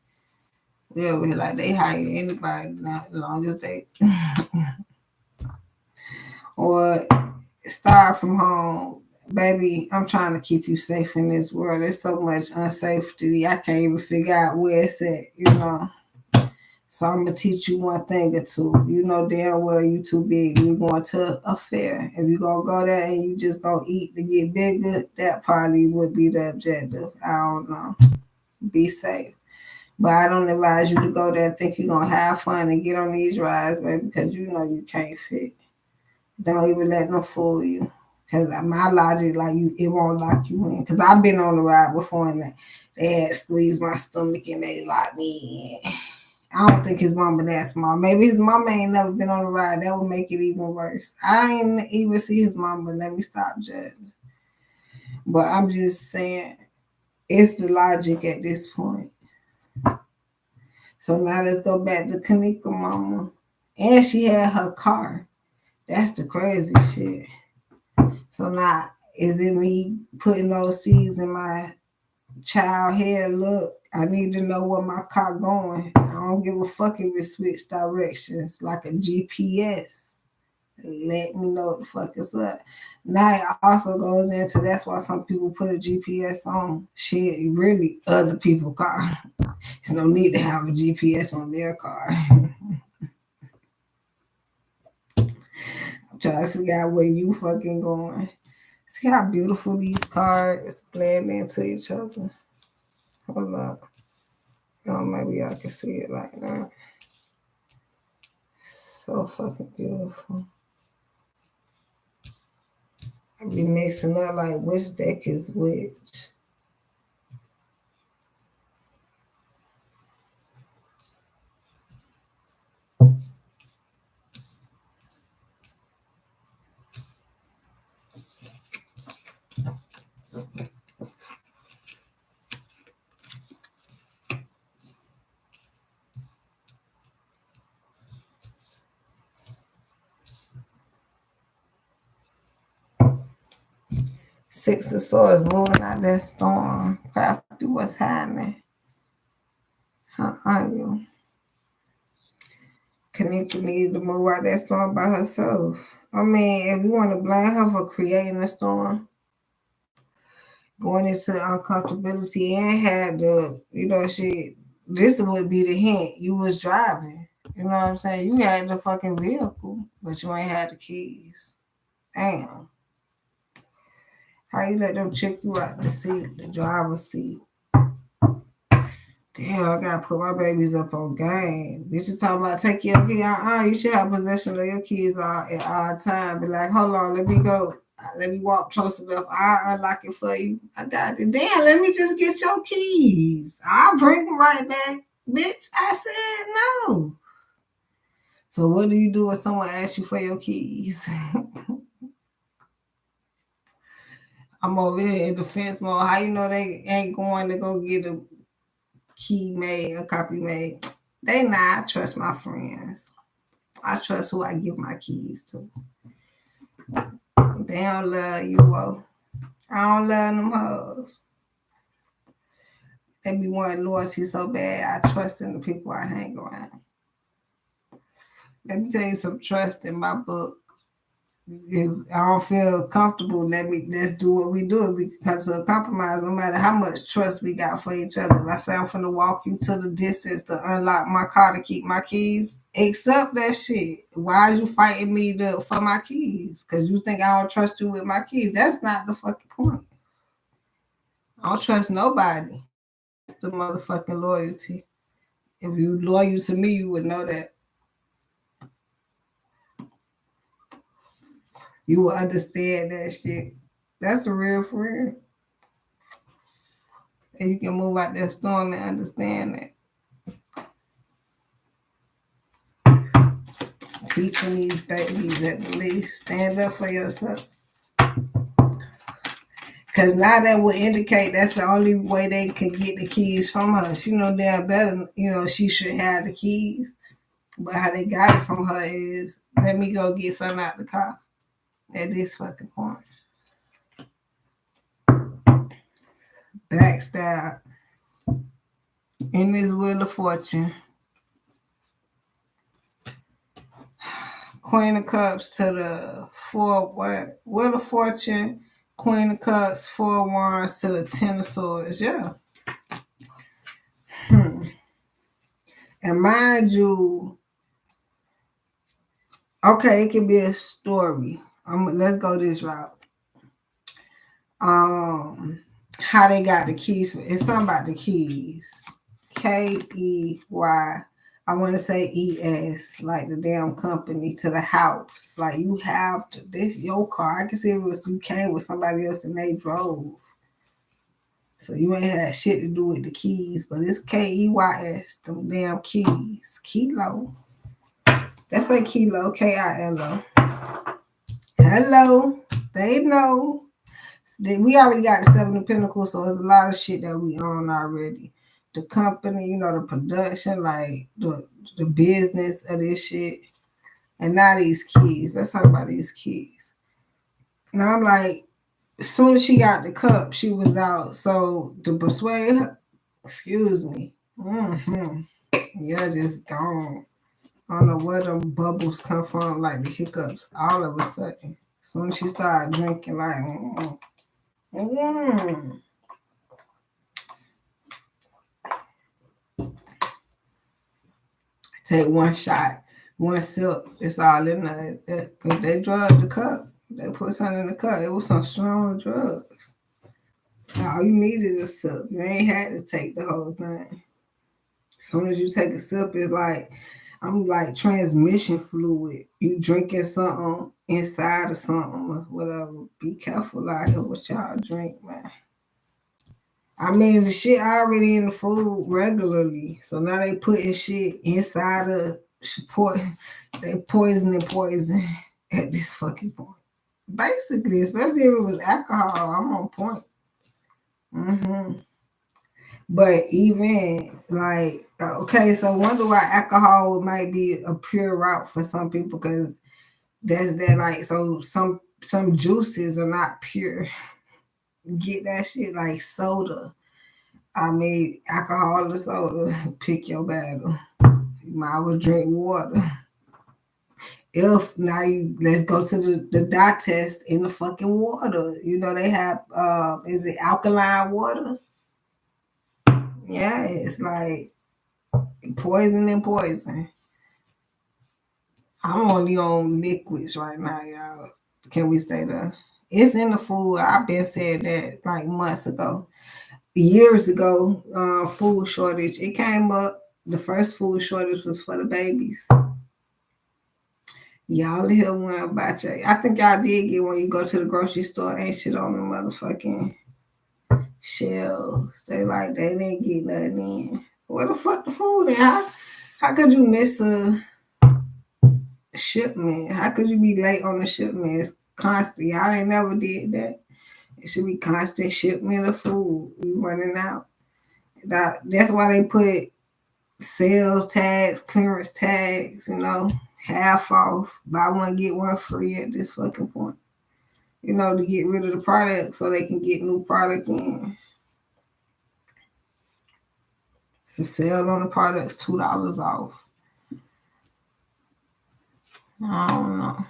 We're like, they hire anybody now, as long as they or start from home. Baby, I'm trying to keep you safe in this world. There's so much unsafety. I can't even figure out where it's at, you know. So I'm going to teach you one thing or two. You know damn well you too big. You're going to a fair. If you're going to go there and you just going to eat to get bigger, that probably would be the objective. I don't know. Be safe. But I don't advise you to go there and think you're going to have fun and get on these rides, baby, because you know you can't fit. Don't even let them fool you. Because my logic, like, it won't lock you in. Because I've been on the ride before and they had squeezed my stomach and they locked me in. I don't think his mama that small. Maybe his mama ain't never been on the ride. That would make it even worse. I ain't even see his mama. Let me stop judging. But I'm just saying, it's the logic at this point. So now let's go back to Kenneka mama. And she had her car. That's the crazy shit. So now, is it me putting those seeds in my child head? Look, I need to know where my car going. I don't give a fuck if it switch directions like a GPS. Let me know what the fuck is up. Now it also goes into, that's why some people put a GPS on shit, really other people's car. There's no need to have a GPS on their car. I'm trying to figure out where you fucking going. See how beautiful these cards blend into each other. Hold up. Oh, maybe I can see it like that. So fucking beautiful. I be mixing up like which deck is which. Six of Swords moving out that storm. Crafty, what's happening? How are you? Kenneka needed to move out that storm by herself. I mean, if you want to blame her for creating a storm, going into uncomfortability and had the, shit, this would be the hint. You was driving. You know what I'm saying? You had the fucking vehicle, but you ain't had the keys. Damn. How you let them check you out the seat, the driver's seat? Damn, I gotta put my babies up on game. Bitches talking about take your key. You should have possession of your keys at all time. Be like, hold on, let me go. Let me walk close enough. I'll unlock it for you. I got it. Damn, let me just get your keys. I'll bring them right back. Bitch, I said no. So what do you do if someone asks you for your keys? I'm over here in defense mode. How you know they ain't going to go get a key made, a copy made? They not. I trust my friends. I trust who I give my keys to. They don't love you, whoa. I don't love them hoes. They be wanting loyalty so bad. I trust in the people I hang around. Let me tell you some trust in my book. If I don't feel comfortable, let's do what we do. We can come to a compromise no matter how much trust we got for each other. If I say I'm finna walk you to the distance to unlock my car to keep my keys, accept that shit. Why are you fighting me for my keys? Because you think I don't trust you with my keys. That's not the fucking point. I don't trust nobody. It's the motherfucking loyalty. If you loyal to me, you would know that. You will understand that shit. That's a real friend. And you can move out that storm and understand that. Teaching these babies at least stand up for yourself. Because now that would indicate that's the only way they can get the keys from her. She know damn better, she should have the keys. But how they got it from her is, let me go get something out the car. At this fucking point. Backstab. In this Wheel of Fortune. Queen of Cups to the Wheel of Fortune, Queen of Cups, 4 of Wands to the 10 of Swords. Yeah. And mind you, okay, it can be a story. Let's go this route. How they got the keys. It's something about the keys. Key. I want to say ES, like the damn company, to the house. Like you have this your car. I can see it was you came with somebody else and they drove. So you ain't had shit to do with the keys, but it's KEYS, them damn keys. Kilo. That's like Kilo, KILO. Hello. They know. We already got the 7 of Pentacles, so there's a lot of shit that we own already. The company, the production, like the business of this shit. And now these keys. Let's talk about these keys. Now I'm like, as soon as she got the cup, she was out. So to persuade her, excuse me. Yeah, just gone. I don't know where the bubbles come from, like the hiccups, all of a sudden. As soon as she started drinking, like, take one shot, one sip. It's all in there. If they drug the cup, they put something in the cup. It was some strong drugs. All you need is a sip. You ain't had to take the whole thing. As soon as you take a sip, it's like, I'm like transmission fluid. You drinking something inside of something or whatever. Be careful out here what y'all drink, man. I mean, the shit already in the food regularly. So now they putting shit inside of they poison at this fucking point. Basically, especially if it was alcohol, I'm on point. But even like, okay, so I wonder why alcohol might be a pure route for some people, because that's that, like, so some juices are not pure. get that shit like soda. I mean, alcoholic soda. Pick your battle. You might as well drink water. If now let's go to the dye test in the fucking water. You know they have is it alkaline water? Yeah, it's like poison and poison. I'm only on liquids right now, y'all. Can we stay there? It's in the food. I've been saying that like months ago. Years ago, food shortage. It came up. The first food shortage was for the babies. Y'all hear one about you. I think y'all did get when you go to the grocery store, ain't shit on the motherfucking shelves. They didn't get nothing in. Where the fuck the food in? How could you miss a shipment? How could you be late on the shipment? It's constant. Y'all ain't never did that. It should be constant shipment of food. You running out. That's why they put sales tags, clearance tags, half off, buy one, get one free at this fucking point. To get rid of the product so they can get new product in. It's a sale on the products, $2 off. I don't know.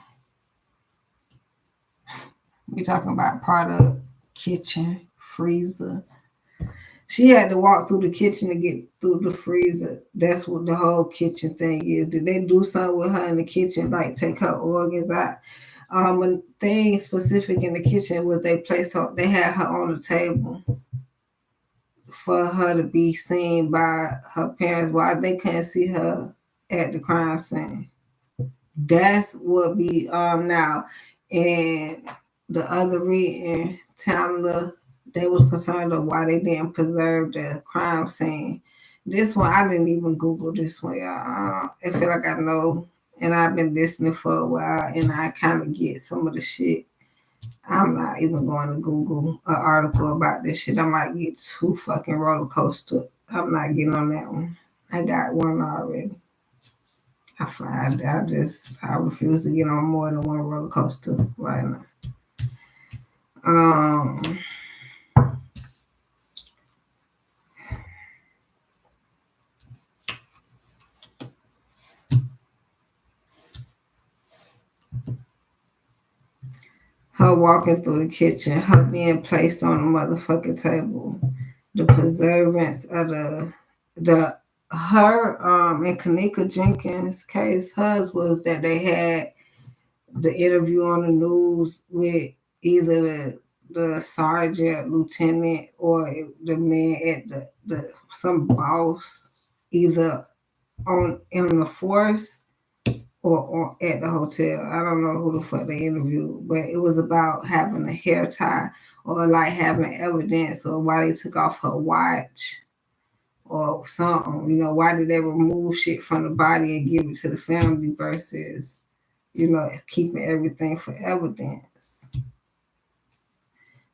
We talking about product, kitchen, freezer. She had to walk through the kitchen to get through the freezer. That's what the whole kitchen thing is. Did they do something with her in the kitchen, like take her organs out? One thing specific in the kitchen was they had her on the table for her to be seen by her parents while they couldn't see her at the crime scene. That's what be now. And the other reading, Tamla, they was concerned of why they didn't preserve the crime scene. This one, I didn't even Google this one, y'all. I feel like I know, and I've been listening for a while, and I kind of get some of the shit. I'm not even going to Google an article about this shit. I might get too fucking roller coaster. I'm not getting on that one. I got one already. I refuse to get on more than one roller coaster right now. Her walking through the kitchen, her being placed on the motherfucking table, the preservance of her in Kenneka Jenkins' case, hers was that they had the interview on the news with either the sergeant, lieutenant, or the man at the some boss, either in the force or at the hotel. I don't know who the fuck they interviewed, but it was about having a hair tie or like having evidence or why they took off her watch or something. Why did they remove shit from the body and give it to the family versus, keeping everything for evidence?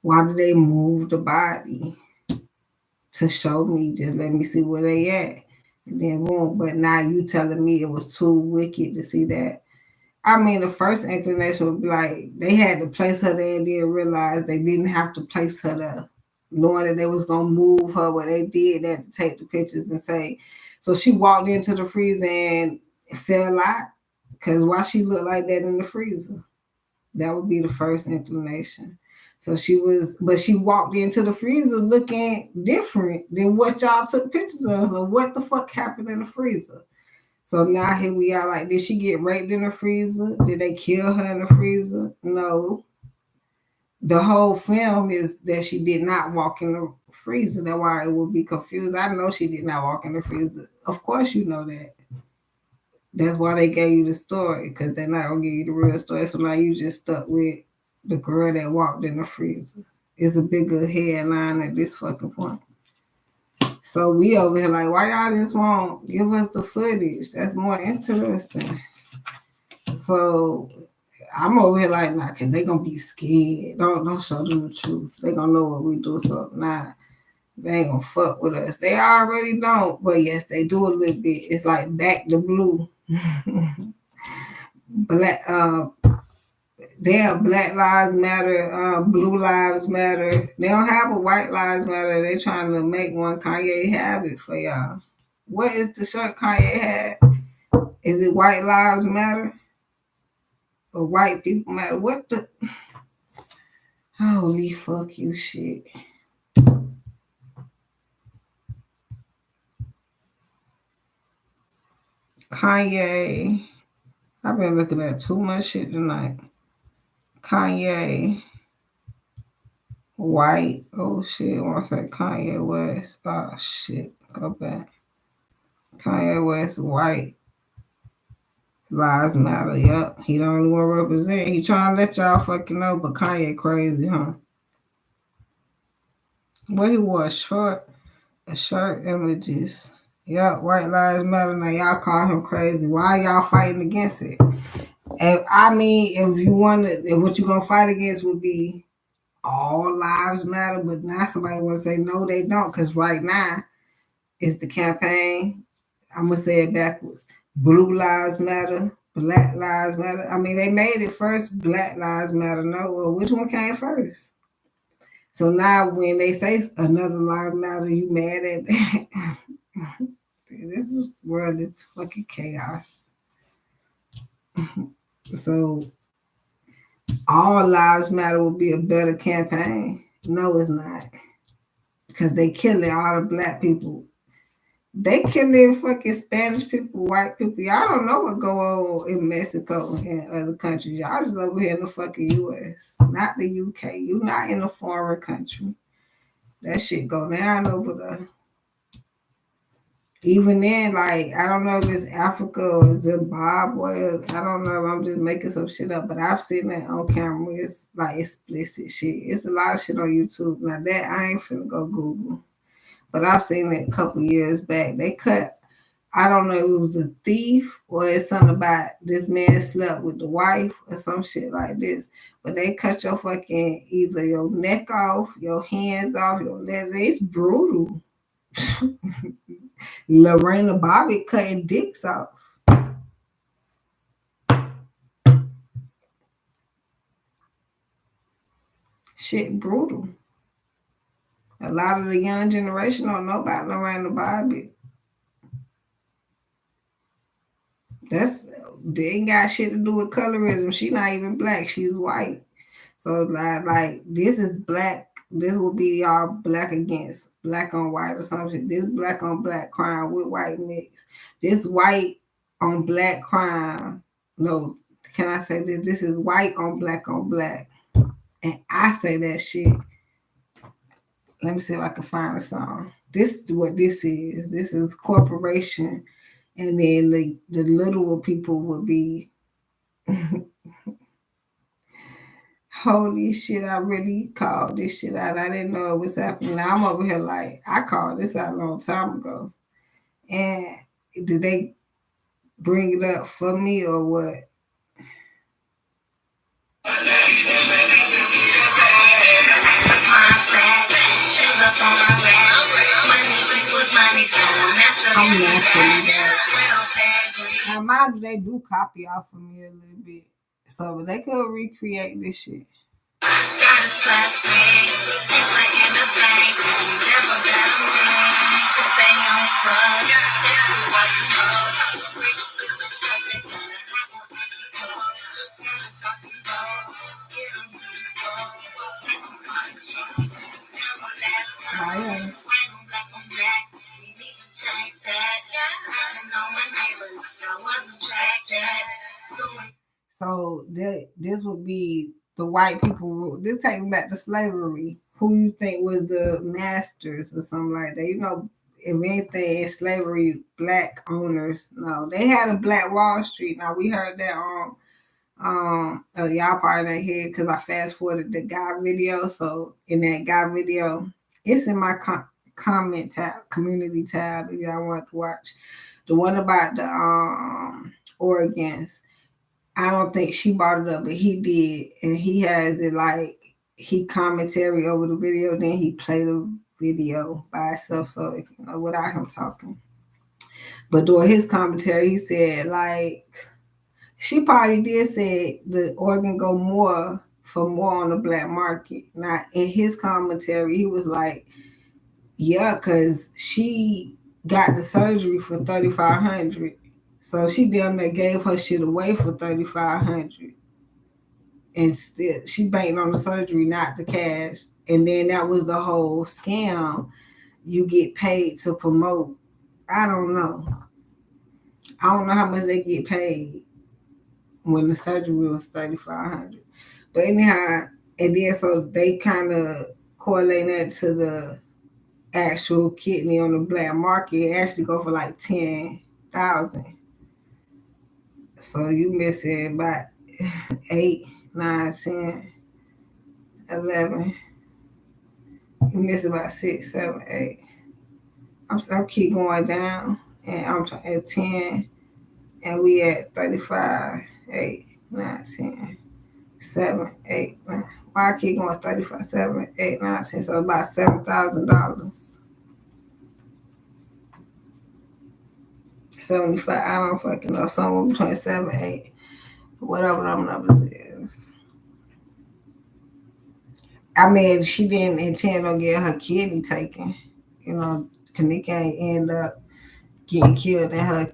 Why did they move the body? To show me, just let me see where they at. And then boom, but now you telling me it was too wicked to see that. I mean, the first inclination would be like, they had to place her there and then realize they didn't have to place her there, knowing that they was going to move her, but they did that to take the pictures and say, so she walked into the freezer and fell out, because why she looked like that in the freezer? That would be the first inclination. So she walked into the freezer looking different than what y'all took pictures of. So what the fuck happened in the freezer? So now here we are, like, did she get raped in the freezer? Did they kill her in the freezer? No. The whole film is that she did not walk in the freezer. That's why it would be confused. I know she did not walk in the freezer. Of course you know that. That's why they gave you the story, because they're not going to give you the real story. So now you just stuck with the girl that walked in the freezer. It's a bigger headline at this fucking point. So we over here like, why y'all just won't give us the footage? That's more interesting. So I'm over here like, nah, because they going to be scared. Don't show them the truth. They going to know what we do. So nah, they ain't going to fuck with us. They already don't. But yes, they do a little bit. It's like Back to Blue. Black, Damn, Black Lives Matter, Blue Lives Matter. They don't have a White Lives Matter. They're trying to make one. Kanye have it for y'all. What is the shirt Kanye had? Is it White Lives Matter? Or White People Matter? What the? Holy fuck you shit. Kanye. I've been looking at too much shit tonight. Kanye. White. Oh shit. I want to say Kanye West. Oh shit. Go back. Kanye West. White. Lives Matter. Yup. He the only one represent. He trying to let y'all fucking know, but Kanye crazy, huh? What he wore? Short images. Yup. White Lives Matter. Now y'all call him crazy. Why y'all fighting against it? And I mean, if you want to, what you gonna fight against would be all lives matter, but now somebody want to say no, they don't, because right now it's the campaign. I'm gonna say it backwards: Blue Lives Matter, Black Lives Matter. I mean, they made it first. Black Lives Matter. No, well, which one came first? So now, when they say another lives matter, you mad at that? This world is fucking chaos. So all lives matter would be a better campaign. No, it's not. Because they killing all the black people. They killing fucking Spanish people, white people. Y'all don't know what go on in Mexico and other countries. Y'all just over here in the fucking US, not the UK. You not in a foreign country. That shit go down over there. Even then, like, I don't know if it's Africa or Zimbabwe. I don't know if I'm just making some shit up, but I've seen that on camera. It's like explicit shit. It's a lot of shit on YouTube. Now that I ain't finna go Google, but I've seen it a couple years back. They cut, I don't know if it was a thief or it's something about this man slept with the wife or some shit like this, but they cut your fucking either your neck off, your hands off, your leg. It's brutal. Lorena Bobbitt cutting dicks off. Shit brutal. A lot of the young generation don't know about Lorena Bobbitt. They ain't got shit to do with colorism. She not even black. She's white. So like this is black. This will be all black against black on white or something. This black on black crime with white mix. This white on black crime. No, can I say this? This is white on black on black. And I say that shit. Let me see if I can find a song. This is what this is. This is corporation. And then the little people would be holy shit, I really called this shit out. I didn't know it was happening. Now I'm over here like, I called this out a long time ago. And did they bring it up for me or what? I'm naturally that. Now, mind you, they do copy off of me a little bit. So they could recreate this shit. So this would be the white people rule. This takes me back to slavery. Who you think was the masters or something like that? You know, if anything in slavery, black owners. No, they had a Black Wall Street. Now we heard that on y'all probably didn't hear because I fast forwarded the guy video. So in that guy video, it's in my comment tab, community tab if y'all want to watch. The one about the organs. I don't think she brought it up, but he did. And he has it like he commentary over the video, then he played the video by itself. So if you know without him talking. But during his commentary, he said like she probably did say the organ go more for more on the black market. Now, in his commentary, he was like, yeah, because she got the surgery for $3,500. So she damn near gave her shit away for $3,500. And still, she banked on the surgery, not the cash. And then that was the whole scam. You get paid to promote. I don't know. I don't know how much they get paid when the surgery was $3,500. But anyhow, and then so they kind of correlate that to the actual kidney on the black market. It actually go for like 10,000. So you missing about 8, 9, 10, 11. You miss about 6, 7, 8. I'm keep going down, and I'm at 10, and we at 35, 8, 9, 10, 7, 8, 9. Why I keep going 35, 7, 8, 9, 10? So about $7,000. 75, I don't fucking know, somewhere between 7, 8, whatever them numbers is. I mean, she didn't intend on getting her kidney taken. You know, Kenneka ain't end up getting killed and her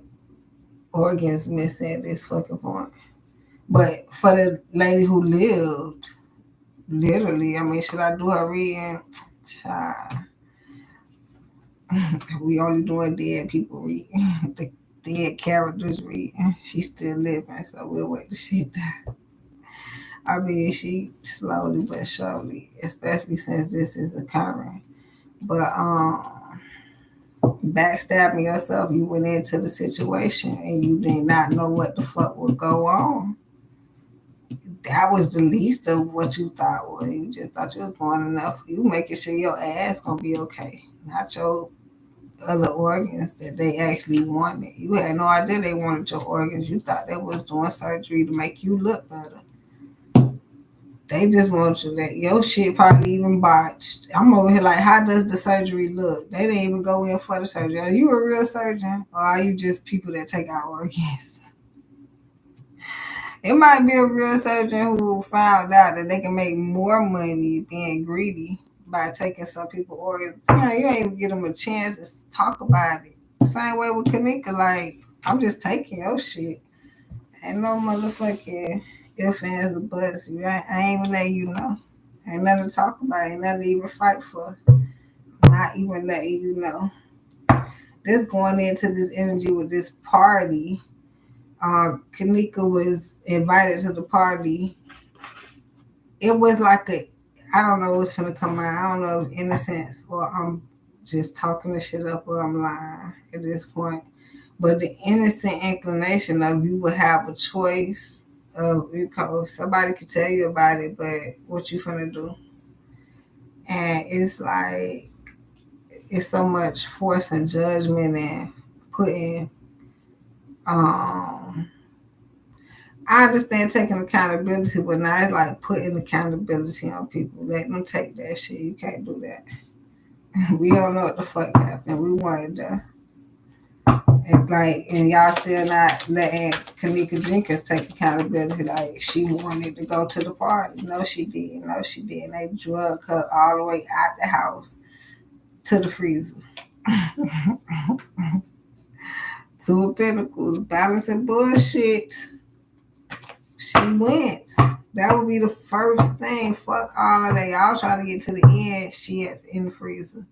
organs missing at this fucking point. But for the lady who lived, literally, I mean, should I do her reading? Child. We only doing dead people reading. The dead characters reading. She's still living, so we'll wait till she die. I mean, she slowly but surely, especially since this is occurring. But backstabbing yourself, you went into the situation and you did not know what the fuck would go on. That was the least of what you thought was. You just thought you was going enough. You making sure your ass gonna be okay, not your other organs that they actually wanted. You had no idea they wanted your organs. You thought they was doing surgery to make you look better. They just want you that your shit probably even botched. I'm over here like, how does the surgery look? They didn't even go in for the surgery. Are you a real surgeon, or are you just people that take out organs? It might be a real surgeon who found out that they can make more money being greedy by taking some people's organs. You ain't even give them a chance to talk about it. Same way with Kenneka, like, I'm just taking your shit. Ain't no motherfucking ifs, ands, or buts. I ain't even letting you know. Ain't nothing to talk about. Ain't nothing to even fight for. Not even letting you know. This going into this energy with this party. Kenneka was invited to the party. It was like I don't know what's gonna come out. I don't know if innocence or I'm just talking the shit up or I'm lying at this point. But the innocent inclination of you would have a choice of, somebody could tell you about it, but what you finna do? And it's like, it's so much force and judgment and putting, I understand taking accountability, but now it's like putting accountability on people. Let them take that shit. You can't do that. We don't know what the fuck happened. We wanted to. And y'all still not letting Kenneka Jenkins take accountability. Like, she wanted to go to the party. No, she didn't. No, she didn't. They drug her all the way out the house to the freezer. To a pinnacle. Balancing bullshit. She went. That would be the first thing. Fuck all that. Y'all trying to get to the end. She had in the freezer.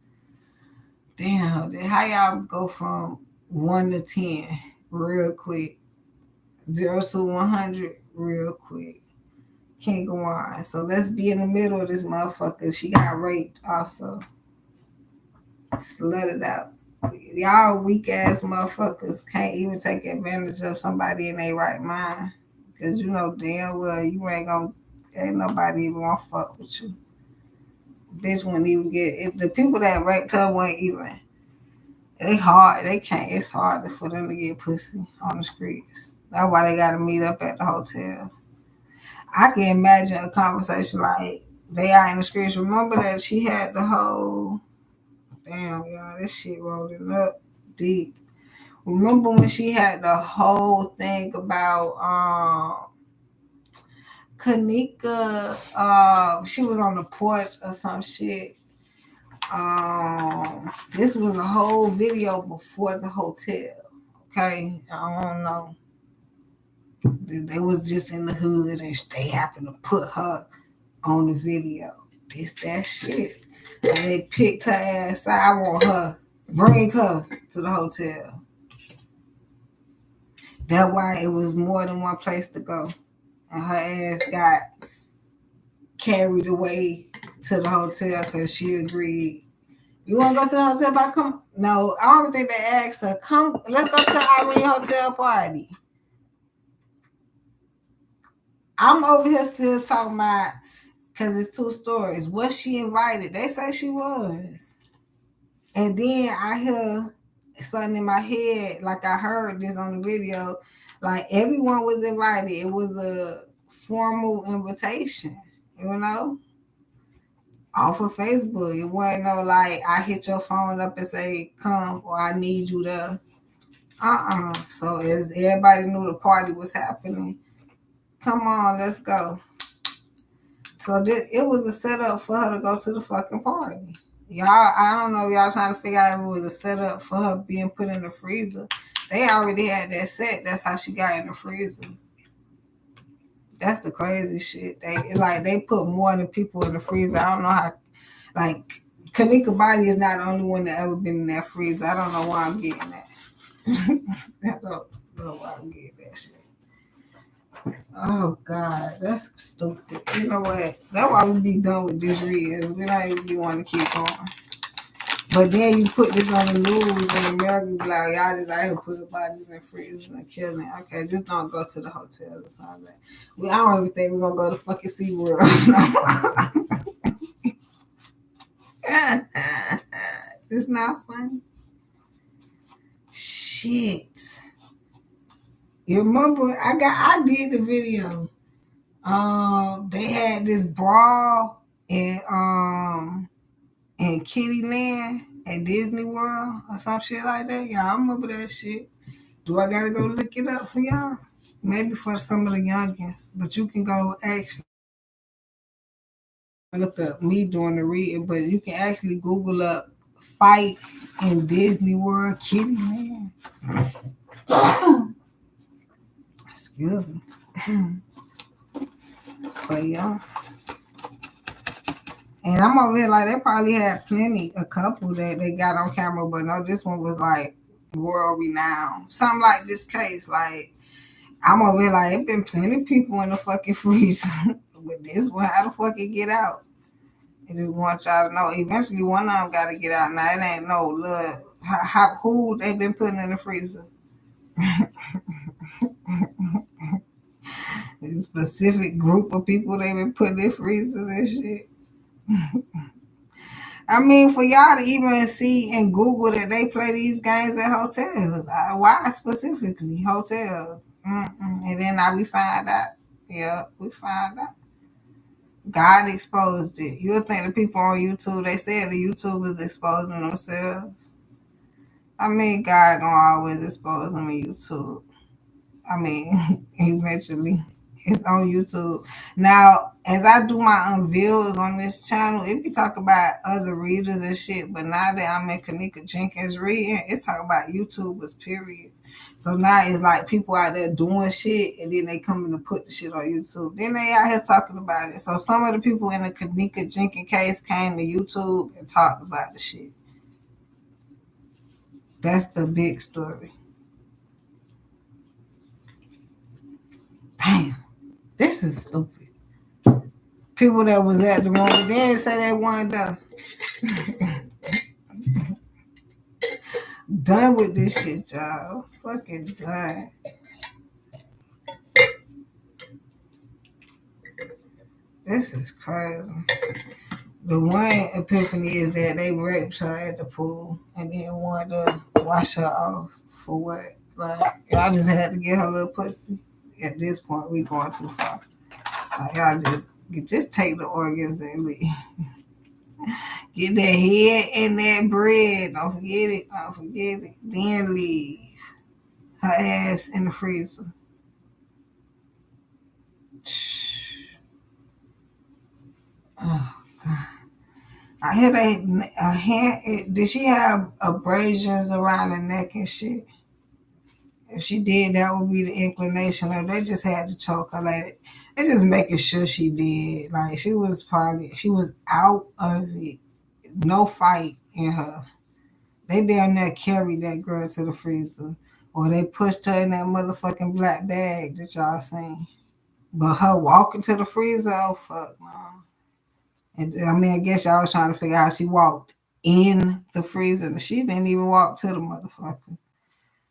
Damn. How y'all go from 1 to 10 real quick? 0 to 100 real quick. Can't go on. So let's be in the middle of this motherfucker. She got raped also. Slut it out. Y'all weak ass motherfuckers can't even take advantage of somebody in their right mind. Because you know damn well you ain't nobody even gonna fuck with you. Bitch wouldn't even if the people that raped her weren't even, they hard, they can't, it's hard for them to get pussy on the streets. That's why they gotta meet up at the hotel. I can imagine a conversation like they are in the streets. Remember that she had the whole, damn y'all, this shit rolling up deep. Remember when she had the whole thing about Kenneka, she was on the porch or some shit. This was a whole video before the hotel. Okay, I don't know. They was just in the hood and they happened to put her on the video. This, that shit. And they picked her ass out. I want her. Bring her to the hotel. That's why it was more than one place to go. And her ass got carried away to the hotel because she agreed. You want to go to the hotel by come? No, I don't think they asked her. Come, let's go to the Irene Hotel party. I'm over here still talking about, because it's two stories. Was she invited? They say she was. And then I hear something in my head, like I heard this on the video, like everyone was invited. It was a formal invitation, you know, off of Facebook. It wasn't no like I hit your phone up and say, come, or I need you to. So as everybody knew the party was happening, come on, let's go. So it was a setup for her to go to the fucking party. Y'all, I don't know if y'all trying to figure out if it was a setup for her being put in the freezer. They already had that set. That's how she got in the freezer. That's the crazy shit. They put more than people in the freezer. I don't know how. Like Kenneka body is not the only one that ever been in that freezer. I don't know why I'm getting that. I don't know why I'm getting that shit. Oh God, that's stupid. You know what? That's why we be done with this reading. We don't even be want to keep going. But then you put this on the news and America be like, y'all just out here putting bodies in freezers and killing. Okay, just don't go to the hotel or something. I don't even think we're gonna go to fucking SeaWorld. It's not funny. Shit. You remember I did the video. They had this brawl in Kittyland at Disney World or some shit like that. Y'all remember that shit? Do I gotta go look it up for y'all? Maybe for some of the youngins, but you can go actually look up me doing the reading, but you can actually Google up fight in Disney World Kittyland. Excuse me. But yeah. And I'm over here like they probably had a couple that they got on camera, but no, this one was like world renowned. Something like this case. Like I'm over here like it been plenty of people in the fucking freezer. With this one, how the fuck it get out? I just want y'all to know. Eventually one of them gotta get out. Now it ain't no look who they been putting in the freezer. A specific group of people they been putting in freezers and shit. I mean, for y'all to even see and Google that they play these games at hotels. Why specifically hotels? And then now we find out. Yeah, we find out. God exposed it. You would think the people on YouTube, they said the YouTubers exposing themselves. I mean, God gonna always expose them on YouTube. I mean, eventually. It's on YouTube. Now, as I do my unveils on this channel, it be talking about other readers and shit, but now that I'm in Kenneka Jenkins reading, it's talking about YouTubers, period. So now it's like people out there doing shit, and then they coming to put the shit on YouTube. Then they out here talking about it. So some of the people in the Kenneka Jenkins case came to YouTube and talked about the shit. That's the big story. Damn. This is stupid. People that was at the moment, they didn't say they weren't done. Done with this shit, y'all. Fucking done. This is crazy. The one epiphany is that they raped her at the pool and then wanted to wash her off for what? Like, y'all just had to get her little pussy. At this point, we going too far. Like, y'all just take the organs and leave. Get that head and that bread. Don't forget it. Don't forget it. Then leave her ass in the freezer. Oh God! I hear a hand. Did she have abrasions around the neck and shit? If she did, that would be the inclination. Or they just had to choke her. Like they just making sure she did. Like she was out of it. No fight in her. They down there carried that girl to the freezer. Or they pushed her in that motherfucking black bag that y'all seen. But her walking to the freezer, oh fuck, man. And I mean, I guess y'all was trying to figure out how she walked in the freezer. She didn't even walk to the motherfucker.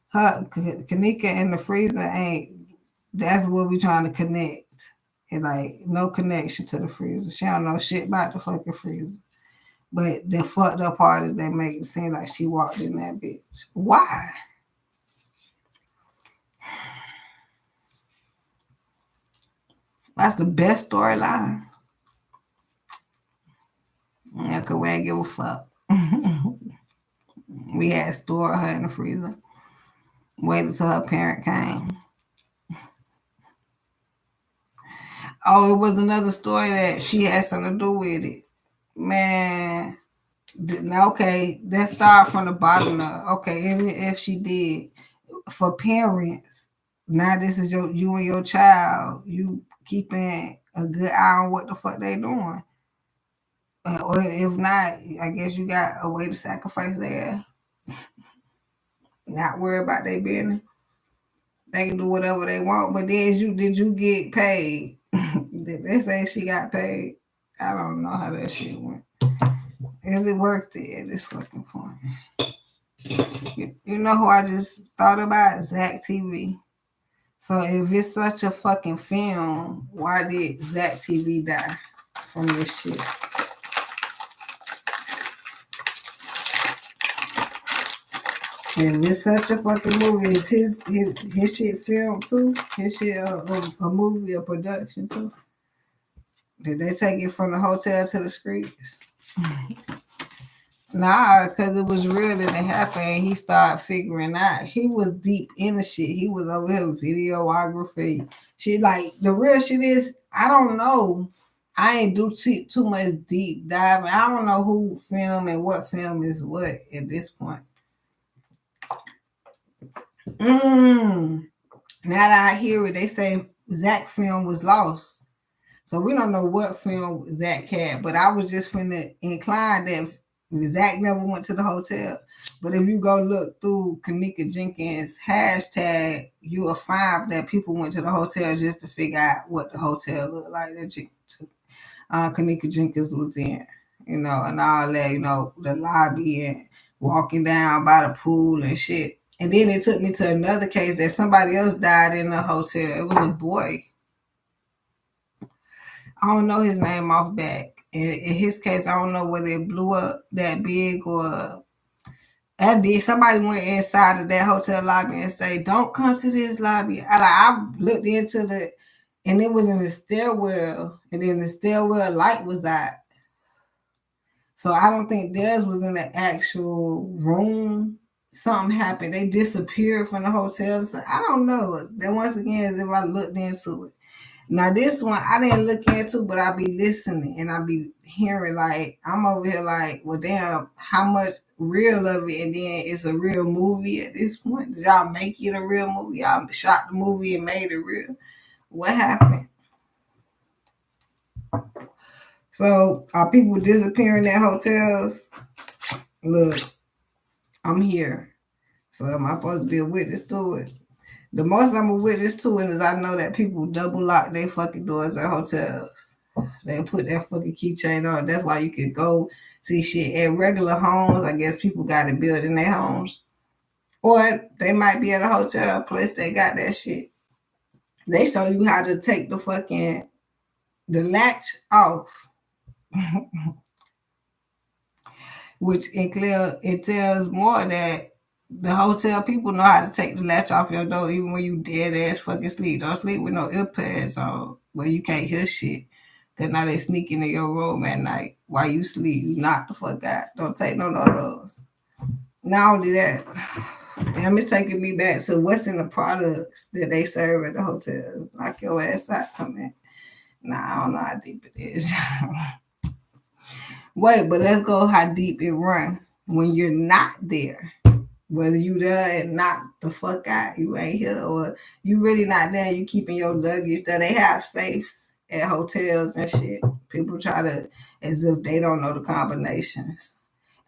Her Kenneka and the freezer that's what we trying to connect. And like no connection to the freezer. She don't know shit about the fucking freezer. But the fucked up part is they make it seem like she walked in that bitch. Why? That's the best storyline. Yeah, cause we ain't give a fuck. We had stored her in the freezer. Waited till her parent came. Oh, it was another story that she had something to do with it. Man, okay, let's start from the bottom up. Okay, even if she did, for parents, now this is you and your child. You keeping a good eye on what the fuck they doing. Or if not, I guess you got a way to sacrifice there. Not worry about their business. They can do whatever they want. But then did you get paid? Did they say she got paid? I don't know how that shit went. Is it worth it at this fucking point? You know who I just thought about? Zach TV. So if it's such a fucking film, why did Zach TV die from this shit? If it's such a fucking movie, is his shit filmed too? His shit a movie, a production too? Did they take it from the hotel to the streets? Nah, because it was real and it happened. He started figuring out. He was deep in the shit. He was over here with videography. Shit, like, the real shit is, I don't know. I ain't do too much deep diving. I don't know who film and what film is what at this point. Now that I hear it, they say Zach film was lost. So we don't know what film Zach had, but I was just finna incline that Zach never went to the hotel. But if you go look through Kenneka Jenkins hashtag, you will find that people went to the hotel just to figure out what the hotel looked like that Kenneka Jenkins was in, and all that, the lobby and walking down by the pool and shit. And then it took me to another case that somebody else died in a hotel. It was a boy. I don't know his name off back. In his case, I don't know whether it blew up that big or I did. Somebody went inside of that hotel lobby and say, "Don't come to this lobby." I looked into and it was in the stairwell, and then the stairwell light was out. So I don't think theirs was in the actual room. Something happened. They disappeared from the hotel. So I don't know. Then once again, as if I looked into it. Now this one I didn't look into, but I be listening and I be hearing, like, I'm over here like, well, damn, how much real of it, and then it's a real movie at this point. Did y'all make it a real movie? Y'all shot the movie and made it real? What happened? So are people disappearing at hotels? Look, I'm here. So am I supposed to be a witness to it? The most I'm a witness to it is I know that people double lock their fucking doors at hotels. They put that fucking keychain on. That's why you could go see shit at regular homes. I guess people got it built in their homes. Or they might be at a hotel place they got that shit. They show you how to take the latch off. Which it tells more that the hotel people know how to take the latch off your door even when you dead ass fucking sleep. Don't sleep with no earpads on where you can't hear shit. Cause now they sneak into your room at night while you sleep. You knock the fuck out. Don't take no notice. Not only that, damn, it's taking me back to what's in the products that they serve at the hotels. Knock your ass out, come in. Nah, I don't know how deep it is. Wait, but let's go how deep it run when you're not there. Whether you there and knock the fuck out, you ain't here, or you really not there, you keeping your luggage there. They have safes at hotels and shit. People try to, as if they don't know the combinations.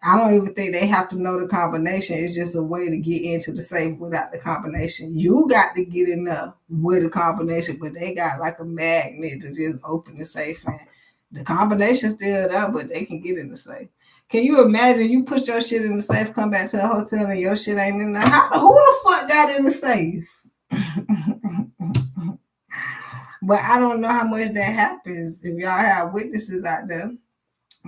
I don't even think they have to know the combination. It's just a way to get into the safe without the combination. You got to get in there with a combination, but they got like a magnet to just open the safe. And the combination's still there, but they can get in the safe. Can you imagine you put your shit in the safe, come back to the hotel, and your shit ain't in there? Who the fuck got in the safe? But I don't know how much that happens if y'all have witnesses out there.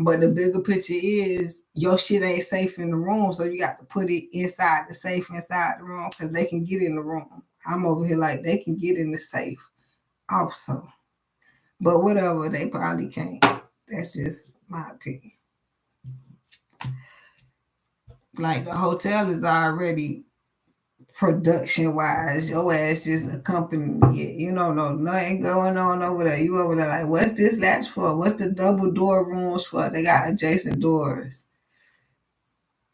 But the bigger picture is your shit ain't safe in the room, so you got to put it inside the safe inside the room because they can get in the room. I'm over here like they can get in the safe also. But whatever, they probably can't. That's just my opinion. Like the hotel is already production wise, your ass just accompanying it. You don't know nothing going on over there. You over there like, what's this latch for? What's the double door rooms for? They got adjacent doors.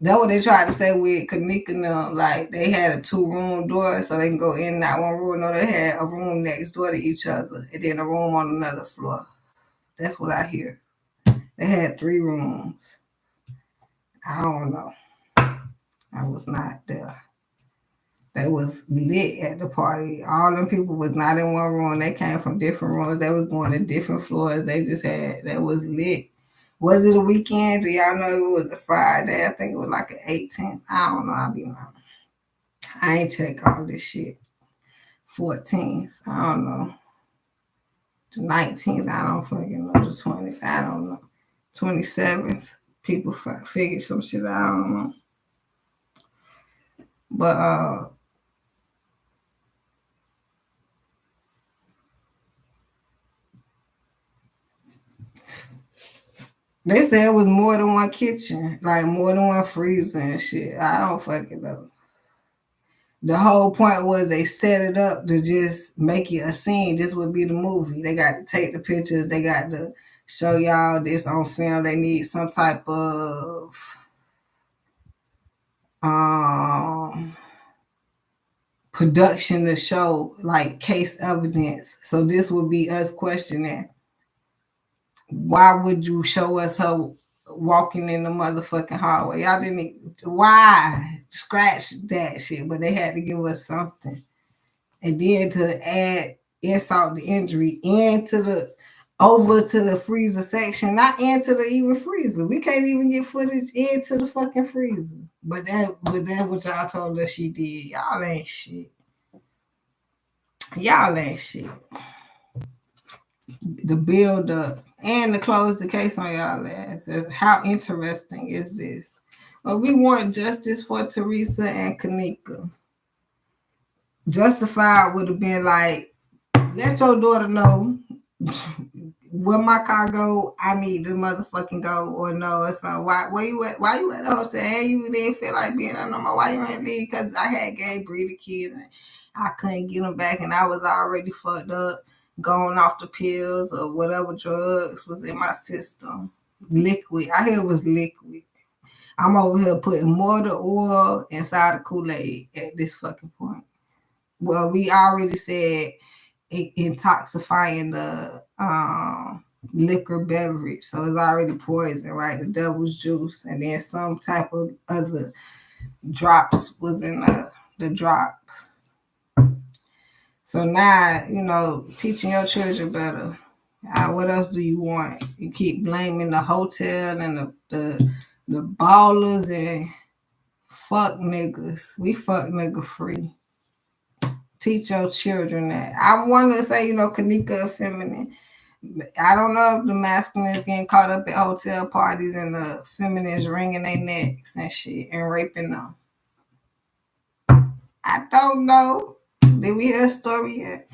That's what they tried to say with Kenneka. Like they had a 2-room door so they can go in and out one room. No, they had a room next door to each other and then a room on another floor. That's what I hear. They had 3 rooms. I don't know. I was not there. They was lit at the party. All them people was not in one room. They came from different rooms. They was going to different floors. They was lit. Was it a weekend? Do y'all know it was a Friday? I think it was like an 18th. I don't know. I'll be lying. I ain't check all this shit. 14th. I don't know. The 19th. I don't fucking know. The 20th. I don't know. 27th. People figured some shit. I don't know. But they said it was more than one kitchen, like more than one freezer and shit. I don't fucking know. The whole point was they set it up to just make it a scene. This would be the movie. They got to take the pictures. They got to show y'all this on film. They need some type of production to show like case evidence. So this would be us questioning, why would you show us her walking in the motherfucking hallway? Y'all didn't. Why? Scratch that shit, but they had to give us something. And then to add insult to injury over to the freezer section, not into the even freezer. We can't even get footage into the fucking freezer. But that's what y'all told us she did. Y'all ain't shit. Y'all ain't shit. The build up and to close the case on y'all ass. How interesting is this? Well, we want justice for Teresa and Kenneka. Justified would have been like, let your daughter know where my car go, I need to motherfucking go, or no, or something. Where you at? Why you at the hotel? And you didn't feel like being there no more. Why you ain't leave? Because I had gave Bree the kids and I couldn't get them back, and I was already fucked up, going off the pills or whatever drugs was in my system. Liquid. I hear it was liquid. I'm over here putting more of the oil inside the Kool-Aid at this fucking point. Well, we already said intoxifying the liquor beverage, so it's already poison, right? The devil's juice, and then some type of other drops was in the drop. So now, teaching your children better. What else do you want? You keep blaming the hotel and the ballers and fuck niggas. We fuck nigga free. Teach your children that. I want to say, Kenneka feminine. I don't know if the masculines getting caught up at hotel parties and the feminines wringing their necks and shit and raping them. I don't know. Did we hear a story yet?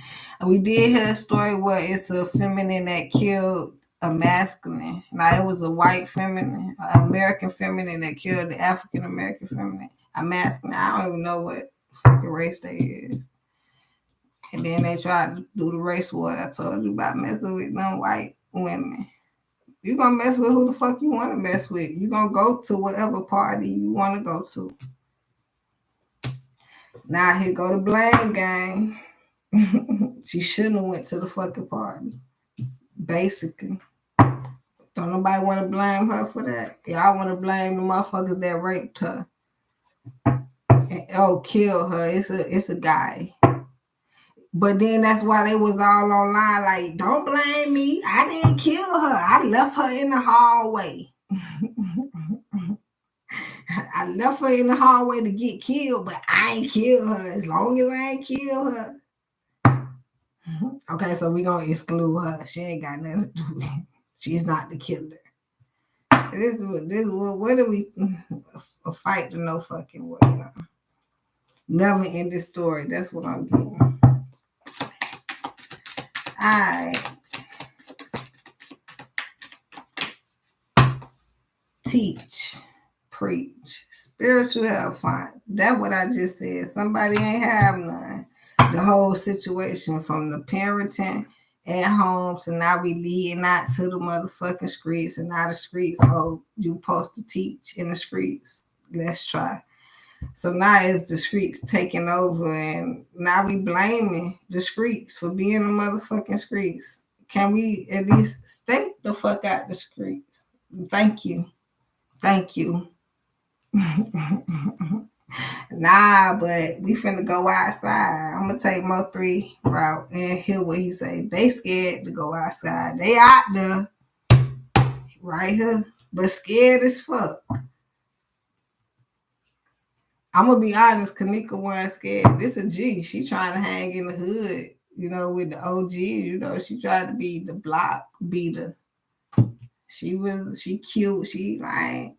We did hear a story where it's a feminine that killed a masculine. Now, it was a white feminine, American feminine that killed the African American feminine. A masculine. I don't even know what fucking race they is. And then they tried to do the race war I told you about, messing with non-white women. You gonna mess with who the fuck you want to mess with. You gonna go to whatever party you want to go to. Now here go the blame game. She shouldn't have went to the fucking party. Basically. Don't nobody want to blame her for that. Y'all want to blame the motherfuckers that raped her. And, kill her. It's a guy. But then that's why they was all online like, don't blame me. I didn't kill her. I left her in the hallway. I left her in the hallway to get killed, but I ain't kill her as long as I ain't kill her. Okay, so we gonna exclude her. She ain't got nothing to do with it. She's not the killer. What are we? A fight to no fucking way. Never end this story. That's what I'm getting. Alright. Teach, preach, spiritual health fine. That's what I just said. Somebody ain't have none. The whole situation from the parenting at home to now we leading out to the motherfucking streets, and now the streets, you supposed to teach in the streets. Let's try. So now it's the streets taking over, and now we blaming the streets for being the motherfucking streets. Can we at least stay the fuck out the streets? Thank you. Nah, but we finna go outside. I'm gonna take Mo 3 route and hear what he say. They scared to go outside. They out there, right here, but scared as fuck. I'm gonna be honest, Kenneka wasn't scared. This a G. She trying to hang in the hood, with the OG. She tried to be the block beater. She cute. She like,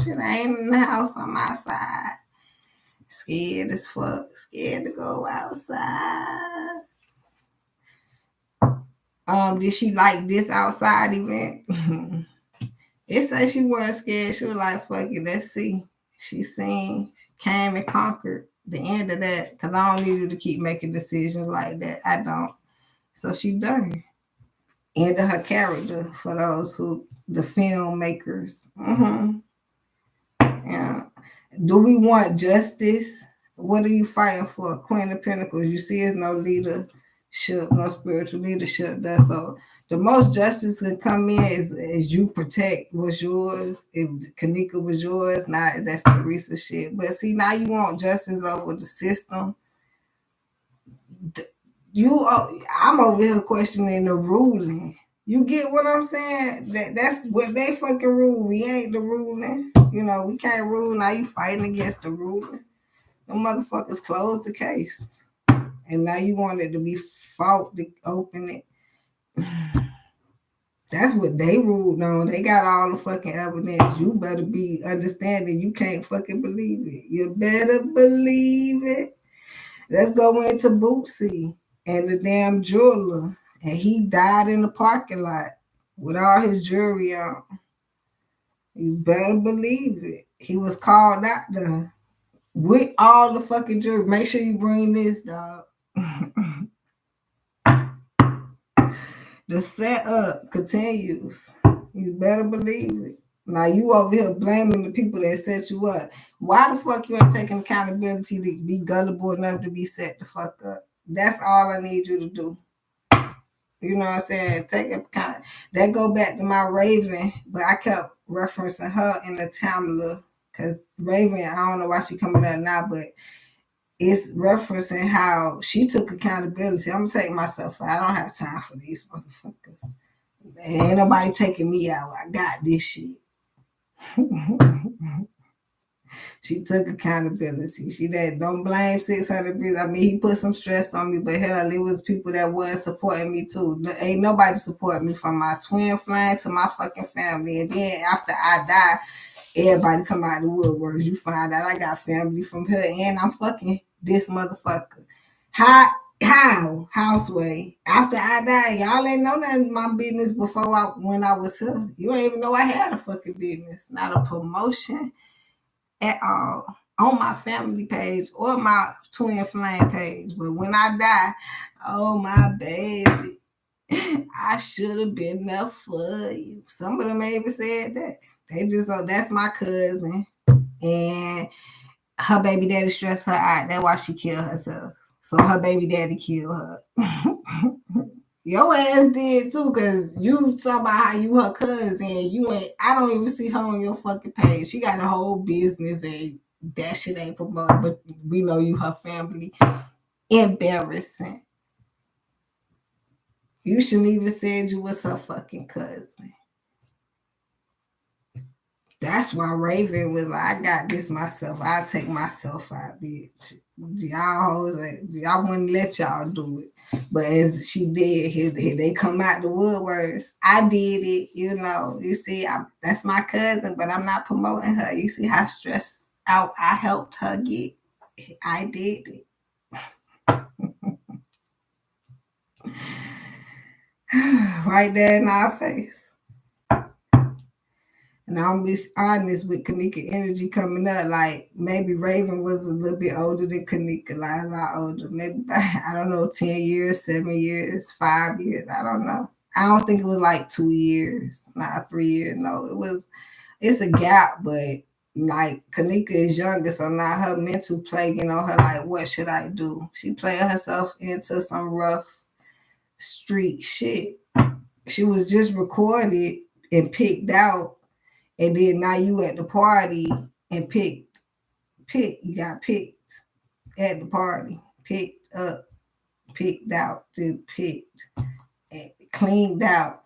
shit, I ain't in the house. I'm outside. Scared as fuck. Scared to go outside. Did she like this outside event? It said she wasn't scared. She was like, fuck it, let's see. She seen, came and conquered the end of that. Because I don't need you to keep making decisions like that. I don't. So she done. End of her character for those the filmmakers. Yeah. Do we want justice? What are you fighting for? Queen of Pentacles. You see, it's no leadership, no spiritual leadership there. So the most justice can come in is you protect what's yours. If Kenneka was yours, now that's Teresa shit. But see, now you want justice over the system. I'm over here questioning the ruling. You get what I'm saying? That's what they fucking rule. We ain't the ruling. We can't rule. Now you fighting against the ruling. The motherfuckers closed the case. And now you want it to be fought to open it. That's what they ruled on. They got all the fucking evidence. You better be understanding. You can't fucking believe it. You better believe it. Let's go into Bootsy and the damn jeweler. And he died in the parking lot with all his jewelry on. You better believe it. He was called out there with all the fucking jewelry. Make sure you bring this, dog. The setup continues. You better believe it. Now you over here blaming the people that set you up. Why the fuck you ain't taking accountability to be gullible enough to be set the fuck up? That's all I need you to do. You know what I'm saying? Take account. That go back to my Raven, but I kept referencing her in the Tamla because Raven, I don't know why she coming out now, but it's referencing how she took accountability. I'm gonna take myself out. I don't have time for these motherfuckers. Ain't nobody taking me out. I got this shit. She took accountability. She that don't blame 600 bills. I mean, he put some stress on me, but hell, it was people that wasn't supporting me too. Ain't nobody support me from my TwinFlame to my fucking family. And then after I die, everybody come out of the woodworks. You find out I got family from her and I'm fucking this motherfucker. How How? Houseway. After I died, y'all ain't know nothing of my business before when I was here. You ain't even know I had a fucking business. Not a promotion at all on my family page or my TwinFlame page. But when I die, oh my baby, I should have been there for you. Some of them even said that. They just, oh, that's my cousin. And her baby daddy stressed her out. That's why she killed herself. So her baby daddy killed her. Your ass did too, cause you talking about how you her cousin. You ain't. I don't even see her on your fucking page. She got a whole business and that shit ain't promoted. But we know you her family. Embarrassing. You shouldn't even said you was her fucking cousin. That's why Raven was like, I got this myself. I'll take myself out, bitch. Y'all wouldn't let y'all do it. But as she did, here they come out the woodworks. I did it, you know. You see, that's my cousin, but I'm not promoting her. You see how stressed out I helped her get. I did it. Right there in our face. And I'm be honest with Kenneka energy coming up. Like maybe Raven was a little bit older than Kenneka, like a lot older. Maybe by, I don't know, 10 years, 7 years, 5 years. I don't know. I don't think it was like 2 years, not 3 years. No, it's a gap, but like Kenneka is younger, so now her mental plaguing on her, like, what should I do? She playing herself into some rough street shit. She was just recorded and picked out. And then now you at the party and you got picked at the party, picked up, picked out, then picked, and cleaned out.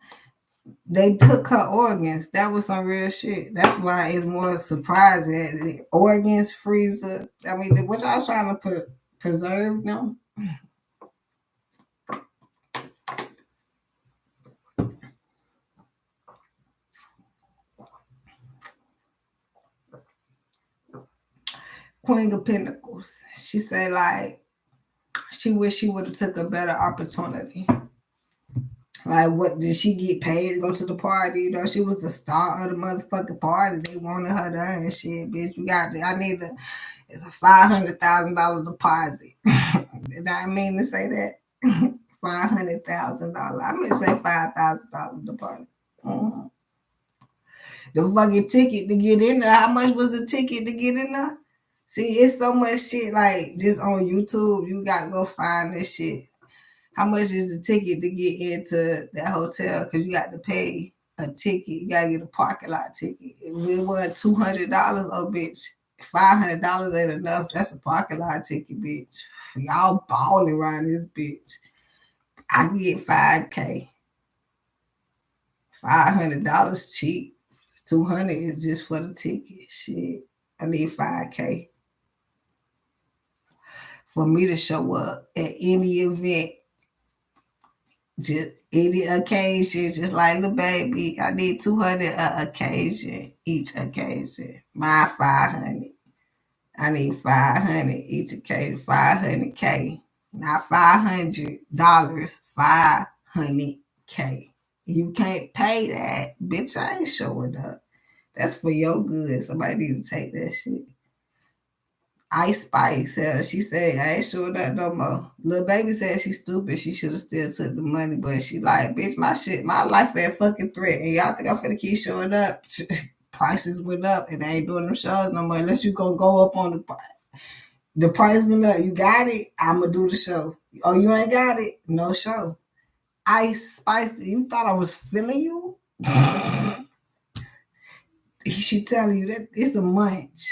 They took her organs. That was some real shit. That's why it's more surprising. Organs, freezer. I mean, what y'all trying to preserve them? Queen of Pentacles. She said, like, she wish she would have took a better opportunity. Like, what did she get paid to go to the party? You know, she was the star of the motherfucking party. They wanted her there and shit, bitch. It's a $500,000 deposit. Did I mean to say that? $500,000. I meant to say $5,000 deposit. Mm-hmm. The fucking ticket to get in there. How much was the ticket to get in there? See, it's so much shit like just on YouTube. You gotta go find this shit. How much is the ticket to get into that hotel? Because you got to pay a ticket. You got to get a parking lot ticket. If it was $200, oh, bitch, $500 ain't enough. That's a parking lot ticket, bitch. Y'all balling around this bitch. I can get $5K. $500 cheap. $200 is just for the ticket. Shit, I need $5K for me to show up at any event. Just any occasion, just like the baby. I need 200 occasion, each occasion. My 500. I need 500 each occasion, 500K. Not $500, 500K. You can't pay that, bitch. I ain't showing up. That's for your good. Somebody need to take that shit. Ice Spice, she said, I ain't sure that no more. Lil Baby said she's stupid. She should have still took the money, but she like, bitch, my life at fucking threat. And y'all think I'm finna keep showing up? Prices went up and I ain't doing them shows no more. Unless you gonna go up on the price went up. You got it? I'm gonna do the show. Oh, you ain't got it? No show. Ice Spice, you thought I was feeling you? She telling you that it's a munch.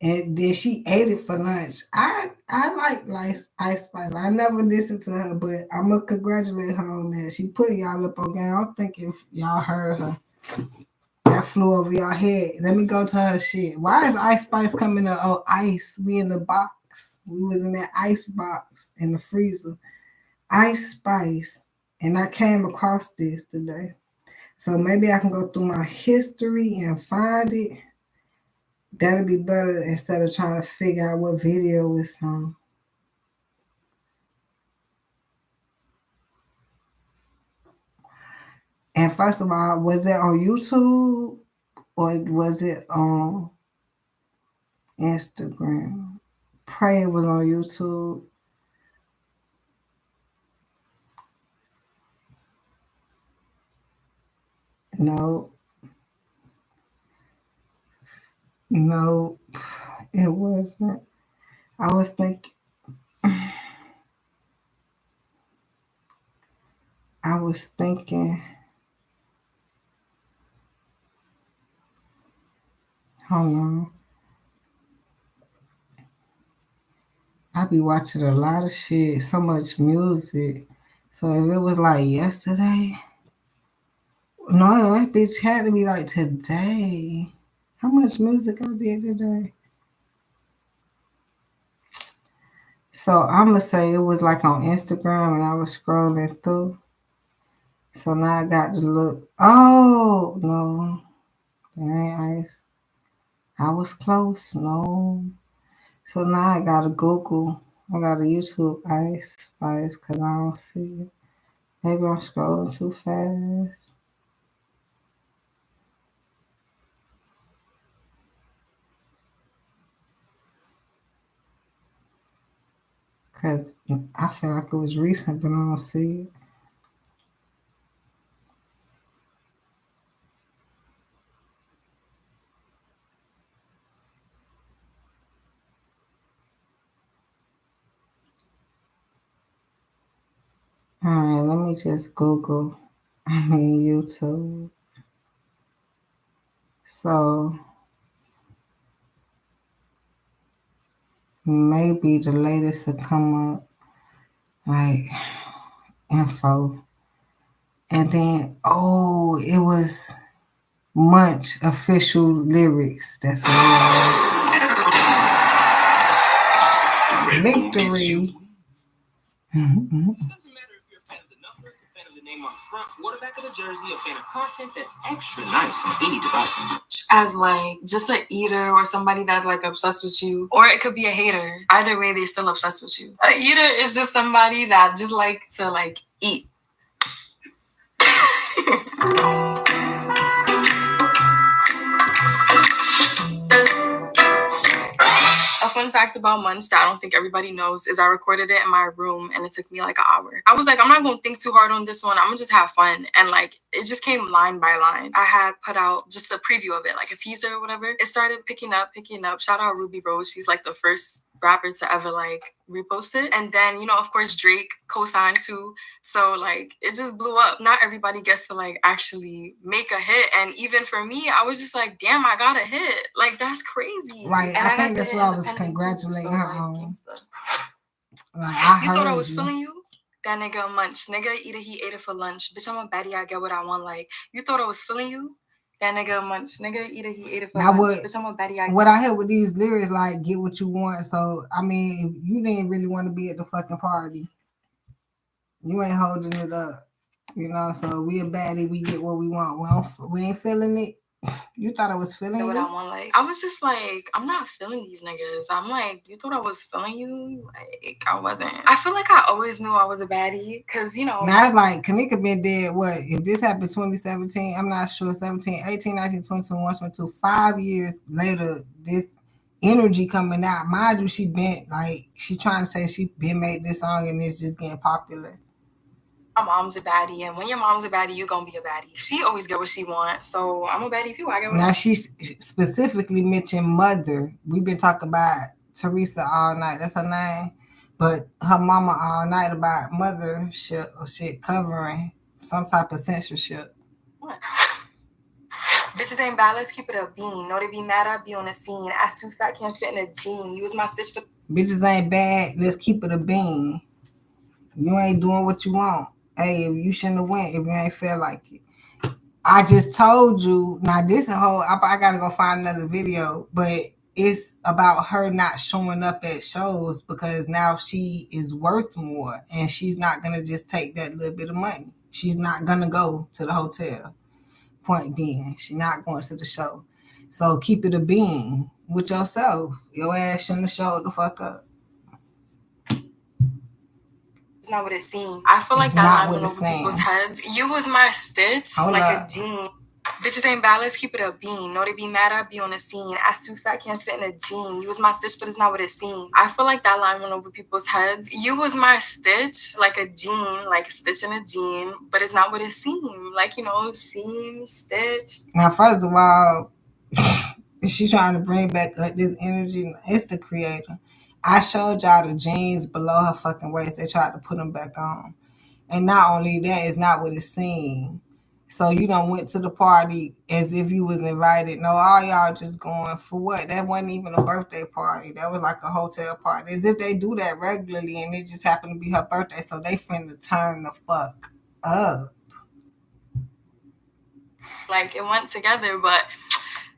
And then she ate it for lunch. I like Ice Spice. I never listened to her, but I'm going to congratulate her on that. She put y'all up on game. I'm thinking y'all heard her. That flew over y'all head. Let me go to her shit. Why is Ice Spice coming up? Oh, ice. We in the box. We was in that ice box in the freezer. Ice Spice. And I came across this today. So maybe I can go through my history and find it. That'd be better instead of trying to figure out what video it's on. And first of all, was it on YouTube or was it on Instagram? Pray it was on YouTube. No, it wasn't. I was thinking. Hold on. I be watching a lot of shit, so much music. So if it was like yesterday, no, that bitch had to be like today. How much music I did today? So I'm gonna say it was like on Instagram and I was scrolling through. So now I got to look. Oh no, that ain't Ice. I was close. No. So now I gotta Google. I gotta YouTube Ice Spice because I don't see it. Maybe I'm scrolling too fast. Because I feel like it was recent, but I don't see it. Alright, let me just Google. YouTube. So maybe the latest will come up, like info. And then, oh, it was Munch official lyrics. That's what it was. Victory. Doesn't matter if you're a fan of the numbers, a fan of the name on the front, or the back of the jersey, a fan of content that's extra nice on any device. As like just an eater or somebody that's like obsessed with you, or it could be a hater. Either way, they're still obsessed with you. A eater is just somebody that just like to like eat. A fun fact about Munch that I don't think everybody knows is I recorded it in my room and it took me like an hour. I was like, I'm not gonna think too hard on this one. I'm gonna just have fun. And like it just came line by line. I had put out just a preview of it, like a teaser or whatever. It started picking up. Shout out Ruby Rose. She's like the first rapper to ever like repost it. And then, you know, of course, Drake co-signed too. So like it just blew up. Not everybody gets to like actually make a hit. And even for me, I was just like, damn, I got a hit. Like that's crazy. Right. And I think that's what I was congratulating her on. Like, you thought I was feeling you? That nigga Munch. Nigga eat it, he ate it for lunch. Bitch, I'm a baddie, I get what I want. Like, you thought I was feeling you? That nigga Munch. Nigga eat it, he ate it for lunch. Bitch, I'm a baddie, what I heard with these lyrics, like, get what you want. So, I mean, you didn't really want to be at the fucking party. You ain't holding it up. You know, so we a baddie, we get what we want. We ain't feeling it. You thought I was feeling what you? I want, like, I was just like, I'm not feeling these niggas. I'm like, you thought I was feeling you? Like, I wasn't. I feel like I always knew I was a baddie because, you know. Now it's like, Kenneka been dead, what? If this happened 2017, I'm not sure, 17, 18, 19, 20, 21, 22, 5 years later, this energy coming out. Mind you, she been, like, she trying to say she been made this song and it's just getting popular. My mom's a baddie, and when your mom's a baddie, you gonna be a baddie. She always get what she wants, so I'm a baddie too. I get what now she specifically mentioned mother. We've been talking about Teresa all night. That's her name, but her mama all night about mothership or shit covering some type of censorship. What? Bitches ain't bad. Let's keep it a bean. Know they be mad. I be on the scene. Ass too fat, can't fit in a jean. Use my stitch for. Bitches ain't bad. Let's keep it a bean. You ain't doing what you want. Hey, you shouldn't have went if you ain't feel like it. I just told you. Now this a whole. I gotta go find another video, but it's about her not showing up at shows because now she is worth more, and she's not gonna just take that little bit of money. She's not gonna go to the hotel. Point being, she's not going to the show. So keep it a bean with yourself. Your ass shouldn't have showed the fuck up. not what it seemed. I feel like It's that not line what went it's over people's saying. heads. You was my stitch, Hold like up. a jean. Bitches ain't bad, let's keep it a bean. Know they be mad, I be on the scene. Ass too fat, can't fit in a jean. You was my stitch, but it's not what it seemed. I feel like that line went over people's heads. You was my stitch, like a jean, like a stitch in a jean, but it's not what it seemed. Like, you know, seam, stitch. Now, first of all, she's trying to bring back up this energy. It's the creator. I showed y'all the jeans below her fucking waist. They tried to put them back on. And not only that, it's not what it seemed. So you done went to the party as if you was invited. No, all y'all just going for what? That wasn't even a birthday party. That was like a hotel party. As if they do that regularly and it just happened to be her birthday. So they finna turn the fuck up. Like, it went together, but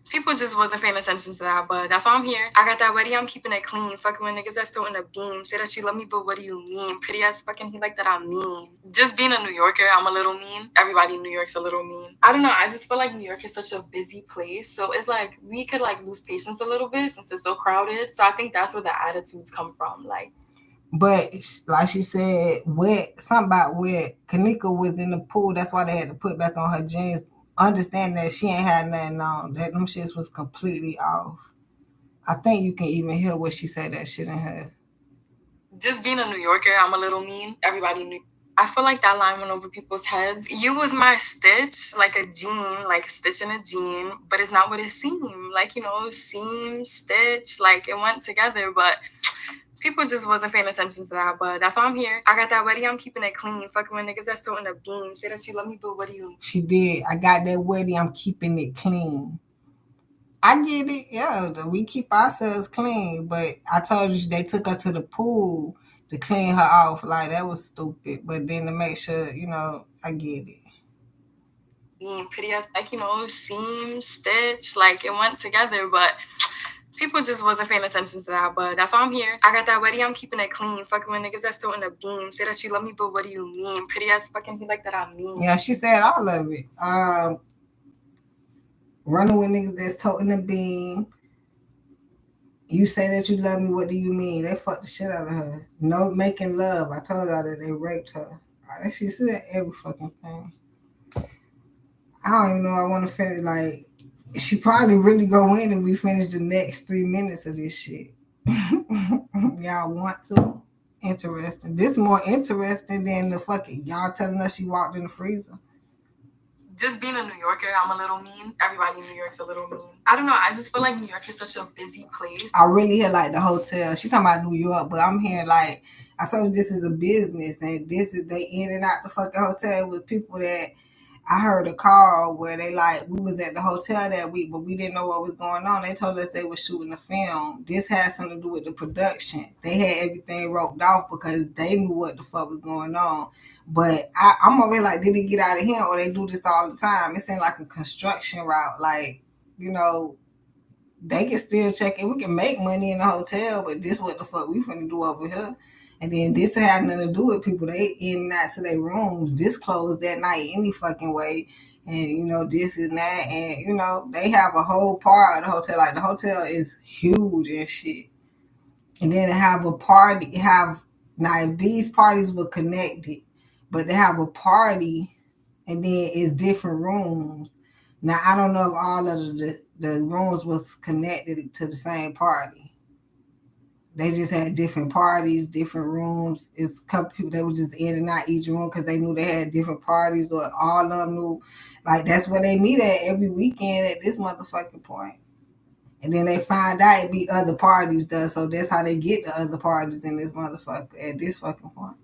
people just wasn't paying attention to that, but that's why I'm here. I got that ready, I'm keeping it clean. Fucking with niggas that's still in the beam. Say that you love me, but what do you mean? Pretty ass fucking he like that I'm mean. Just being a New Yorker, I'm a little mean. Everybody in New York's a little mean. I don't know, I just feel like New York is such a busy place. So it's like, we could like lose patience a little bit since it's so crowded. So I think that's where the attitudes come from. Like, but like she said, something about wet. Kenneka was in the pool. That's why they had to put back on her jeans. Understand that she ain't had nothing on. That them shits was completely off. I think you can even hear what she said that shit in her. Just being a New Yorker, I'm a little mean. Everybody knew. I feel like that line went over people's heads. You was my stitch, like a jean, like a stitch in a jean, but it's not what it seemed. Like, you know, seam, stitch, like it went together, but people just wasn't paying attention to that, but that's why I'm here. I got that ready, I'm keeping it clean. Fucking with niggas that's still in the beam. Say that you love me, but what do you... She did. I got that ready, I'm keeping it clean. I get it. Yeah, we keep ourselves clean, but I told you they took her to the pool to clean her off. Like, that was stupid. But then to make sure, you know, I get it. Being pretty as, like, you know, seam, stitch, like it went together, but people just wasn't paying attention to that, but that's why I'm here. I got that ready, I'm keeping it clean. Fucking with niggas that's still in the beam. Say that you love me, but what do you mean? Pretty ass fucking he like that I'm mean. Yeah, she said all of it. Running with niggas that's toting the beam. You say that you love me, what do you mean? They fucked the shit out of her. No making love. I told her that they raped her. She said every fucking thing. I don't even know. I want to finish. Like, she probably really go in and we finish the next 3 minutes of this shit. Y'all want to? Interesting. This is more interesting than the fucking y'all telling us she walked in the freezer. Just being a New Yorker, I'm a little mean. Everybody in New York's a little mean. I don't know. I just feel like New York is such a busy place. I really hear like the hotel. She talking about New York, but I'm hearing like, I told you this is a business and this is they in and out the fucking hotel with people that I heard a call where they like, we was at the hotel that week, but we didn't know what was going on. They told us they were shooting a film. This had something to do with the production. They had everything roped off because they knew what the fuck was going on. But I'm over here like, did they get out of here or they do this all the time? It seemed like a construction route. Like, you know, they can still check it. We can make money in the hotel, but this what the fuck we finna do over here. And then this had nothing to do with people. They in and out to their rooms. This closed that night any fucking way. And, you know, this and that. And, you know, they have a whole part of the hotel. Like, the hotel is huge and shit. And then they have a party. Now, these parties were connected. But they have a party. And then it's different rooms. Now, I don't know if all of the rooms was connected to the same party. They just had different parties, different rooms. It's a couple people that was just in and out each room because they knew they had different parties, or all of them knew. Like, that's where they meet at every weekend at this motherfucking point. And then they find out it be other parties done, so that's how they get the other parties in this motherfucker at this fucking point.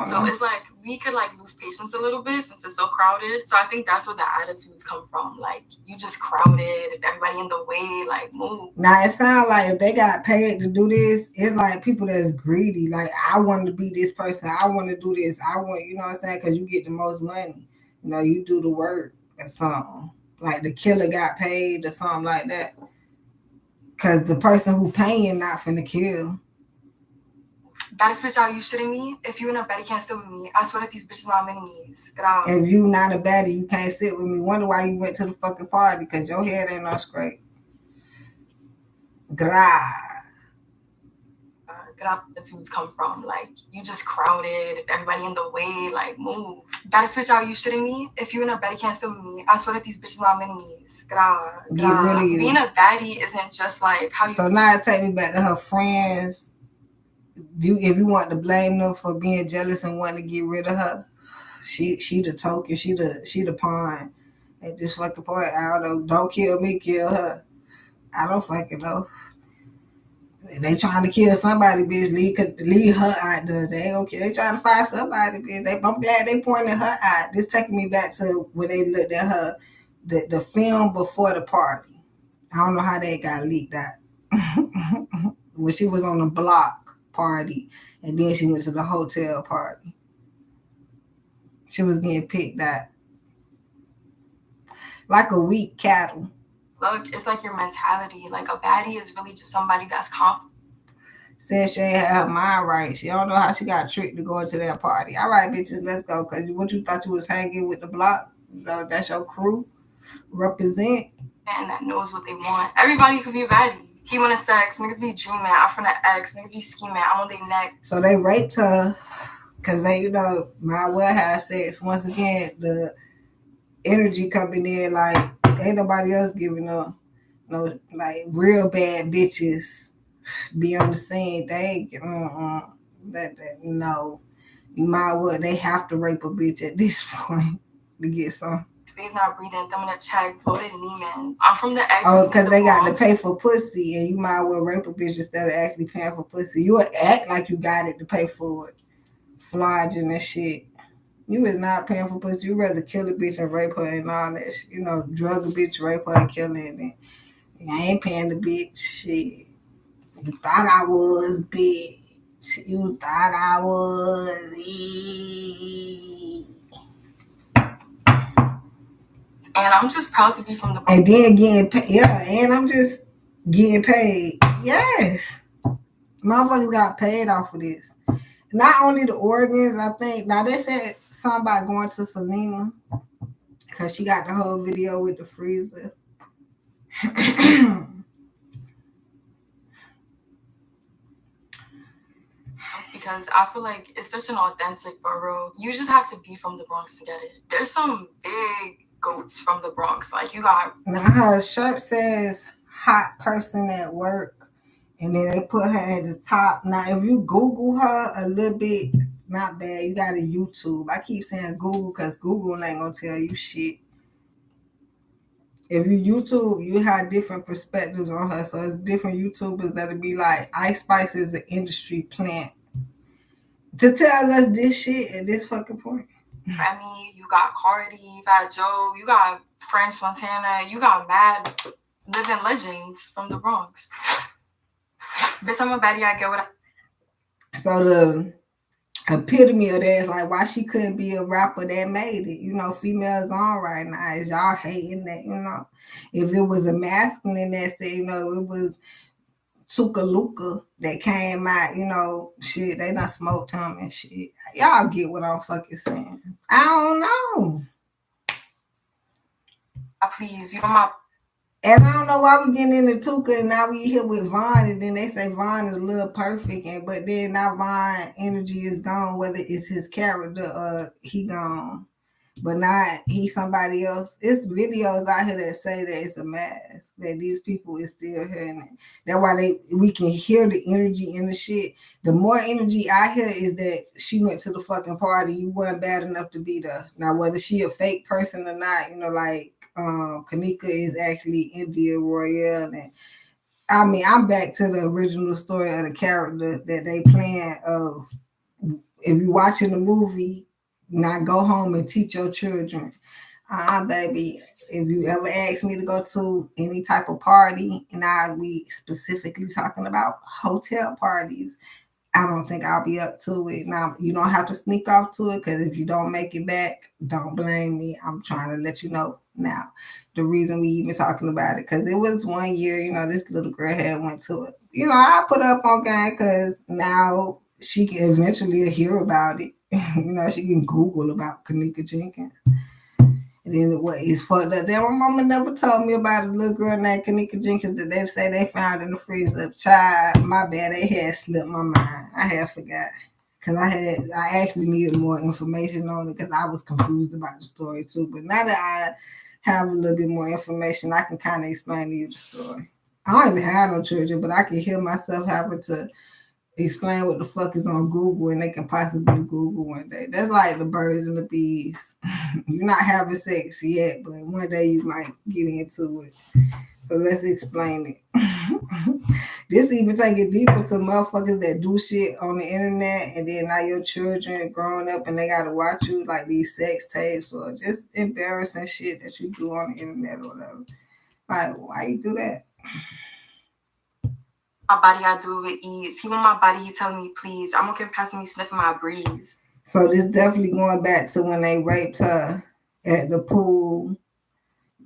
So it's like, we could like lose patience a little bit since it's so crowded. So I think that's where the attitudes come from. Like, you just crowded, everybody in the way, like, move. Now, it sounds like if they got paid to do this, it's like people that's greedy. Like, I want to be this person. I want to do this. I want, you know what I'm saying? Because you get the most money. You know, you do the work or something. Like, the killer got paid or something like that. Because the person who paying not finna kill. Baddest bitch out, you shitting me? If you in a baddie can't sit with me, I swear that these bitches not enemies. Get out. If you not a baddie, you can't sit with me. Wonder why you went to the fucking party, because your head ain't no straight. Gra. get out the twos come from. Like, you just crowded, everybody in the way, like, move. Baddest bitch out, you shitting me? If you and a baddie can't sit with me, I swear that these bitches my minions. Get rid of you. Being a baddie isn't just like how you... So now it take me back to her friends. If you want to blame them for being jealous and wanting to get rid of her, she the token, she the pawn at this fucking point. I don't know. Don't kill me, kill her. I don't fucking know. They trying to kill somebody, bitch. Leave her out there. They okay. They trying to find somebody, bitch. I'm glad they pointed her out. This taking me back to when they looked at her, the film before the party. I don't know how they got leaked out. When she was on the block party, and then she went to the hotel party. She was getting picked out like a weak cattle. Look, it's like your mentality. Like, a baddie is really just somebody that's confident. Said she ain't had her mind right. She don't know how she got tricked to go into that party. All right, bitches, let's go. Because what you thought you was hanging with the block? You know, that's your crew. Represent. And that knows what they want. Everybody could be a baddie. He wanna sex. Niggas be dreaming. I'm from the X. Niggas be scheming. I'm on their neck. So they raped her because they, you know, might well have sex. Once again, the energy coming in like ain't nobody else giving up. No, like real bad bitches be on the scene. They no. You might well, they have to rape a bitch at this point to get some. He's not breathing. Them in a check, bloated Neiman's. I'm from the X. Oh, because they got to pay for pussy, and you might well rape a bitch instead of actually paying for pussy. You would act like you got it to pay for it, flogging and shit. You is not paying for pussy. You rather kill a bitch and rape her and all that shit. You know, drug a bitch, rape her, and kill her. And I ain't paying the bitch shit. You thought I was, bitch. You thought I was. And I'm just proud to be from the... And then getting paid. Yeah, and I'm just getting paid. Yes. Motherfuckers got paid off of this. Not only the organs, I think. Now, they said something about going to Selena because she got the whole video with the freezer. Because I feel like it's such an authentic borough. You just have to be from the Bronx to get it. There's some big goats from the Bronx. Like, you got... Now, her shirt says hot person at work. And then they put her at the top. Now, if you Google her a little bit, not bad. You got a YouTube. I keep saying Google because Google ain't going to tell you shit. If you YouTube, you have different perspectives on her. So it's different YouTubers that'll be like, Ice Spice is an industry plant. To tell us this shit at this fucking point. Remy, you got Cardi, you got Joe, you got French Montana, you got mad living legends from the Bronx. Bitch, I'm a baddie, I get what I... So the epitome of that is like why she couldn't be a rapper that made it. You know, females on right now. Is y'all hating that, you know? If it was a masculine that said, you know, it was Tuka Luka that came out, you know, shit, they done smoked him and shit. Y'all get what I'm fucking saying. I don't know. Please, you know my... And I don't know why we getting into Tuka and now we here with Vaughn and then they say Vaughn is a little perfect but then now Vaughn energy is gone, whether it's his character or he gone. But not he somebody else. It's videos out here that say that it's a mask, that these people is still hearing it. That's why we can hear the energy in the shit. The more energy I hear is that she went to the fucking party. You weren't bad enough to be there. Now, whether she a fake person or not, you know, like Kenneka is actually India Royale. And I mean, I'm back to the original story of the character that they playing of if you're watching the movie, not go home and teach your children. Baby, if you ever ask me to go to any type of party, and I'll be specifically talking about hotel parties, I don't think I'll be up to it. Now, you don't have to sneak off to it, because if you don't make it back, don't blame me. I'm trying to let you know now the reason we even talking about it, because it was 1 year, you know, this little girl had went to it. You know, I put up on game because now she can eventually hear about it. You know, she can Google about Kenneka Jenkins. And And then what is fucked up there? My mama never told me about a little girl named Kenneka Jenkins that they say they found in the freezer. Child, my bad, they had slipped my mind. I had forgot. Cause I actually needed more information on it because I was confused about the story too. But now that I have a little bit more information, I can kind of explain to you the story. I don't even have no children, but I can hear myself having to explain what the fuck is on Google and they can possibly Google one day. That's like the birds and the bees. You're not having sex yet, but one day you might get into it. So let's explain it. This even take it deeper to motherfuckers that do shit on the internet and then now your children growing up and they gotta watch you like these sex tapes or just embarrassing shit that you do on the internet or whatever. Like, why you do that? My body, I do it with ease. He want my body, he telling me, please. I'm okay passing me sniffing my breeze. So this definitely going back to when they raped her at the pool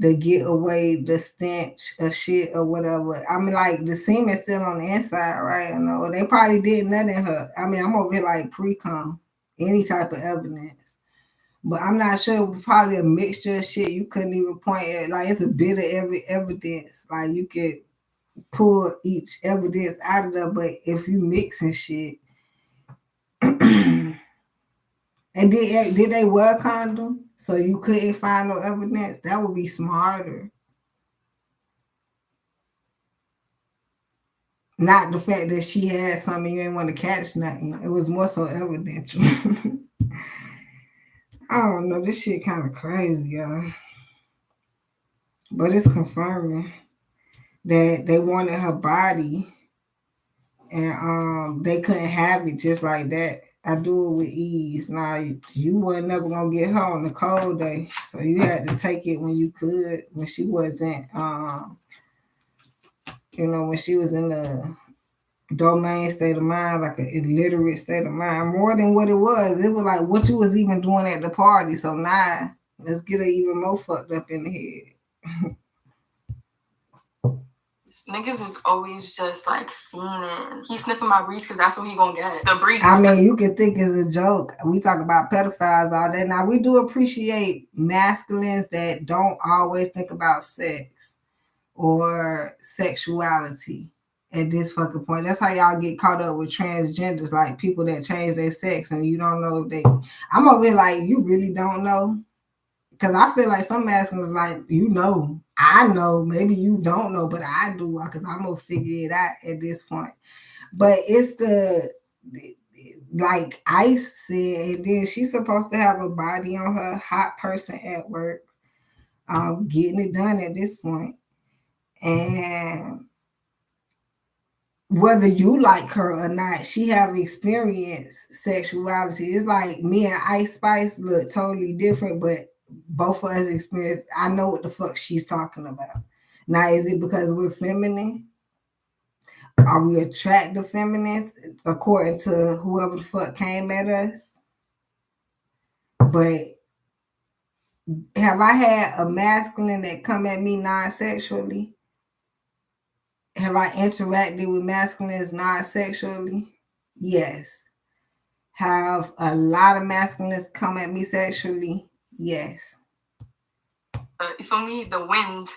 to get away the stench of shit or whatever. I mean, like, the semen still on the inside, right? I know they probably did nothing in her. I mean, I'm over here like pre-cum, any type of evidence. But I'm not sure. It was probably a mixture of shit. You couldn't even point at. Like, it's a bit of every evidence. Like, you could pull each evidence out of there. But if you mixing shit, and did they wear a condom so you couldn't find no evidence? That would be smarter. Not the fact that she had something you didn't want to catch nothing. It was more so evidential. I don't know. This shit kind of crazy, y'all. But it's confirming that they wanted her body and they couldn't have it just like that. I do it with ease. Now, you weren't never going to get her on the cold day. So you had to take it when you could, when she wasn't, when she was in the domain state of mind, like an illiterate state of mind, more than what it was. It was like what you was even doing at the party. So now, let's get her even more fucked up in the head. Niggas is always just like fiending. He sniffing my breeze because that's what he gonna get. The breeze. I mean, you can think it's a joke. We talk about pedophiles all day. Now, we do appreciate masculines that don't always think about sex or sexuality at this fucking point. That's how y'all get caught up with transgenders, like people that change their sex and you don't know if they... I'm over here like, you really don't know? Because I feel like some masculines like, I know, maybe you don't know, but I do, because I'm going to figure it out at this point. But it's like Ice said, and then she's supposed to have a body on her, hot person at work, getting it done at this point. And whether you like her or not, she have experienced sexuality. It's like me and Ice Spice look totally different, but both of us experience. I know what the fuck she's talking about. Now, is it because we're feminine? Are we attractive feminists according to whoever the fuck came at us? But have I had a masculine that come at me non-sexually? Have I interacted with masculines non-sexually? Yes. Have a lot of masculines come at me sexually? Yes. For me, the wind.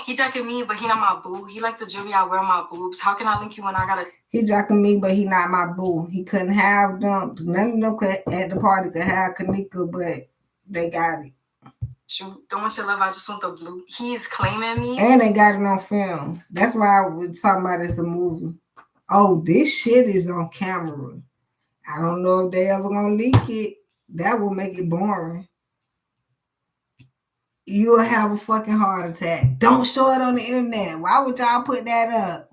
He jacking me, but he not my boo. He like the jewelry I wear on my boobs. How can I link you when I gotta... He jacking me, but he not my boo. He couldn't have them. None of them could, at the party could have Kenneka, but they got it. Shoot, don't want your love, I just want the blue. He's claiming me. And they got it on film. That's why I was talking about it's a movie. Oh, this shit is on camera. I don't know if they ever gonna leak it. That will make it boring. You'll have a fucking heart attack. Don't show it on the internet. Why would y'all put that up?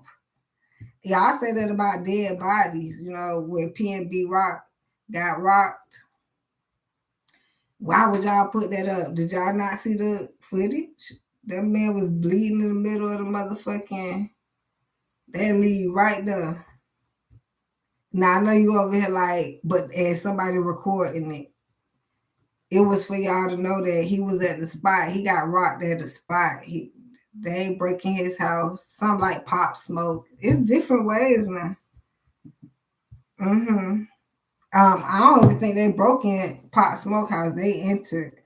Y'all say that about dead bodies, when P&B Rock got rocked. Why would y'all put that up? Did y'all not see the footage? That man was bleeding in the middle of the motherfucking... They leave right there. Now, I know you over here like, and somebody recording it. It was for y'all to know that he was at the spot. He got rocked at the spot. They ain't breaking his house. Something like Pop Smoke. It's different ways now. I don't even think they broke in Pop Smoke house. They entered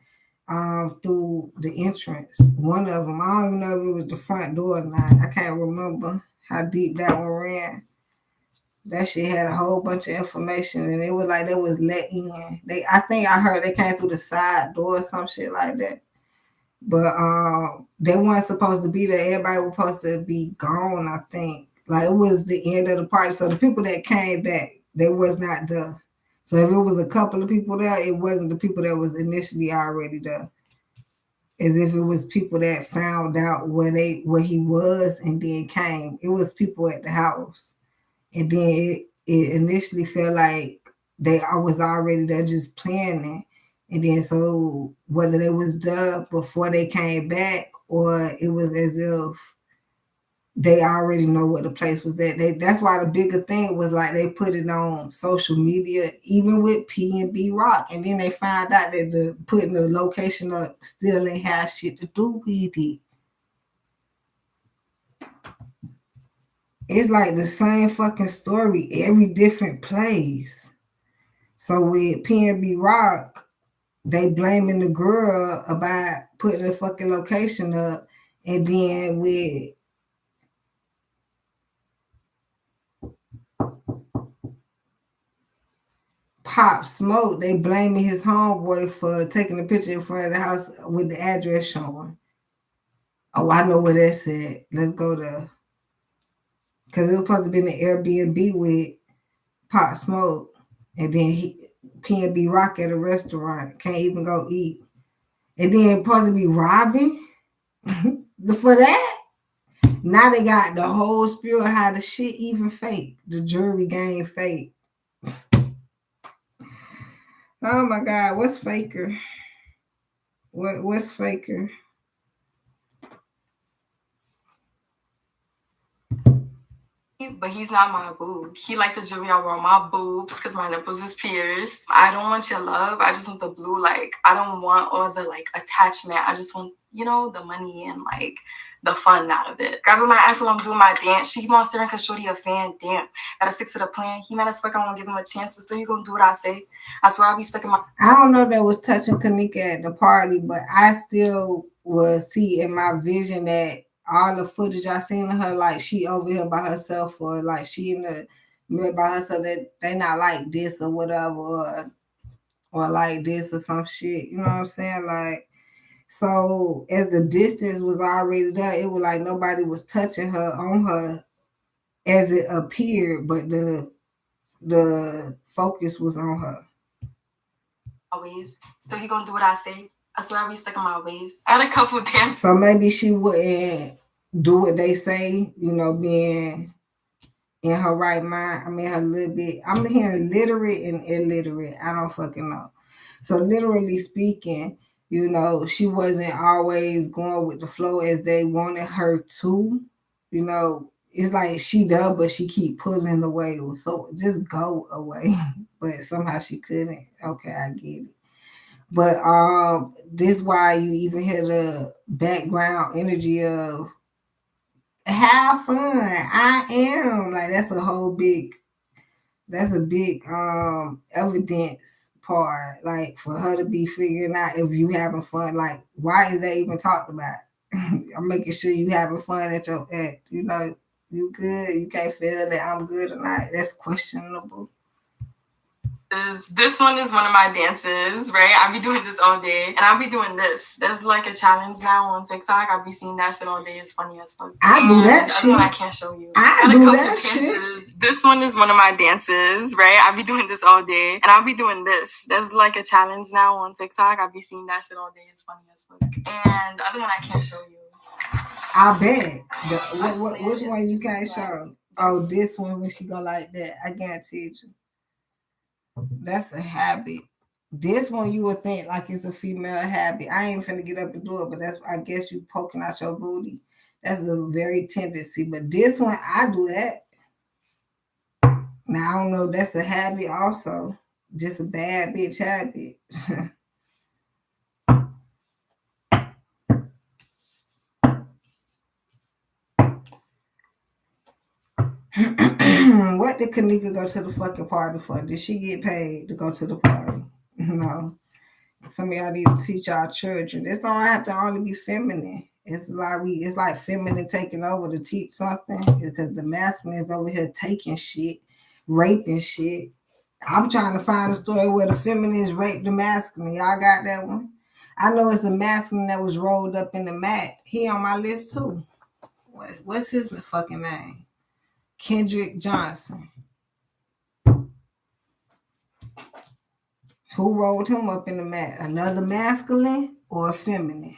through the entrance. One of them, I don't even know if it was the front door or not. I can't remember how deep that one ran. That shit had a whole bunch of information, and it was like they was let in. I think I heard they came through the side door or some shit like that. But they weren't supposed to be there. Everybody was supposed to be gone, I think. Like it was the end of the party. So the people that came back, they was not there. So if it was a couple of people there, it wasn't the people that was initially already there. As if it was people that found out where he was and then came. It was people at the house. And then it initially felt like I was already there just planning. And then so whether they was there before they came back or it was as if they already know what the place was at. That's why the bigger thing was like they put it on social media, even with P&B Rock. And then they found out that putting the location up still ain't have shit to do with it. It's like the same fucking story, every different place. So with P&B Rock, they blaming the girl about putting the fucking location up. And then with Pop Smoke, they blaming his homeboy for taking a picture in front of the house with the address showing. Oh, I know where that's at. Let's go there. Because it was supposed to be in the Airbnb with Pop Smoke. And then P&B Rock at a restaurant. Can't even go eat. And then supposed to be robbing for that. Now they got the whole spiel of how the shit even fake. The jury game fake. Oh my God, what's faker? What's faker? But he's not my boob. He like the jewelry I wear on my boobs because my nipples is pierced. I don't want your love. I just want the blue. Like, I don't want all the like attachment. I just want, the money and like the fun out of it. Grabbing my ass while I'm doing my dance. She keep on staring because shorty a fan. Damn. Gotta stick to the plan. He mad as fuck. I won't give him a chance, but still you gonna do what I say. I swear I'll be stuck in my... I don't know if that was touching Kenneka at the party, but I still will see in my vision that all the footage I seen of her, like she over here by herself, or like she in the mirror by herself, that they not like this or whatever, or like this or some shit. You know what I'm saying? Like, so as the distance was already there, it was like nobody was touching her on her as it appeared, but the focus was on her. Always. Still you gonna do what I say. I swear I'll be stuck in my ways. I had a couple of damn... So maybe she wouldn't do what they say, being in her right mind. I mean, her little bit. I'm hearing literate and illiterate. I don't fucking know. So literally speaking, she wasn't always going with the flow as they wanted her to. It's like she does, but she keep pulling away. So just go away. But somehow she couldn't. Okay, I get it. But this why you even hear the background energy of have fun. I am like that's a big evidence part. Like for her to be figuring out if you having fun. Like why is that even talked about? I'm making sure you having fun at you good. You can't feel that I'm good or not. That's questionable. This one is one of my dances, right? I be doing this all day, and I be doing this. There's like a challenge now on TikTok. I be seeing that shit all day. It's funny as fuck. I do that shit. I can't show you. I do that shit. This one is one of my dances, right? I be doing this all day, and I be doing this. There's like a challenge now on TikTok. I be seeing that shit all day. It's funny as fuck. And the other one I can't show you. I bet. Which one you can't show? Oh, this one when she go like that. I guarantee you. That's a habit. This one you would think like it's a female habit. I ain't finna get up and do it, but that's I guess you poking out your booty. That's a very tendency. But this one, I do that. Now I don't know if that's a habit also. Just a bad bitch habit. What did Kenneka go to the fucking party for? Did she get paid to go to the party? No. Some of y'all need to teach our children. This don't have to only be feminine. It's like feminine taking over to teach something because the masculine is over here taking shit, raping shit. I'm trying to find a story where the feminines raped the masculine. Y'all got that one? I know it's a masculine that was rolled up in the mat. He on my list too. What's his fucking name? Kendrick Johnson. Who rolled him up in the mat? Another masculine or a feminine?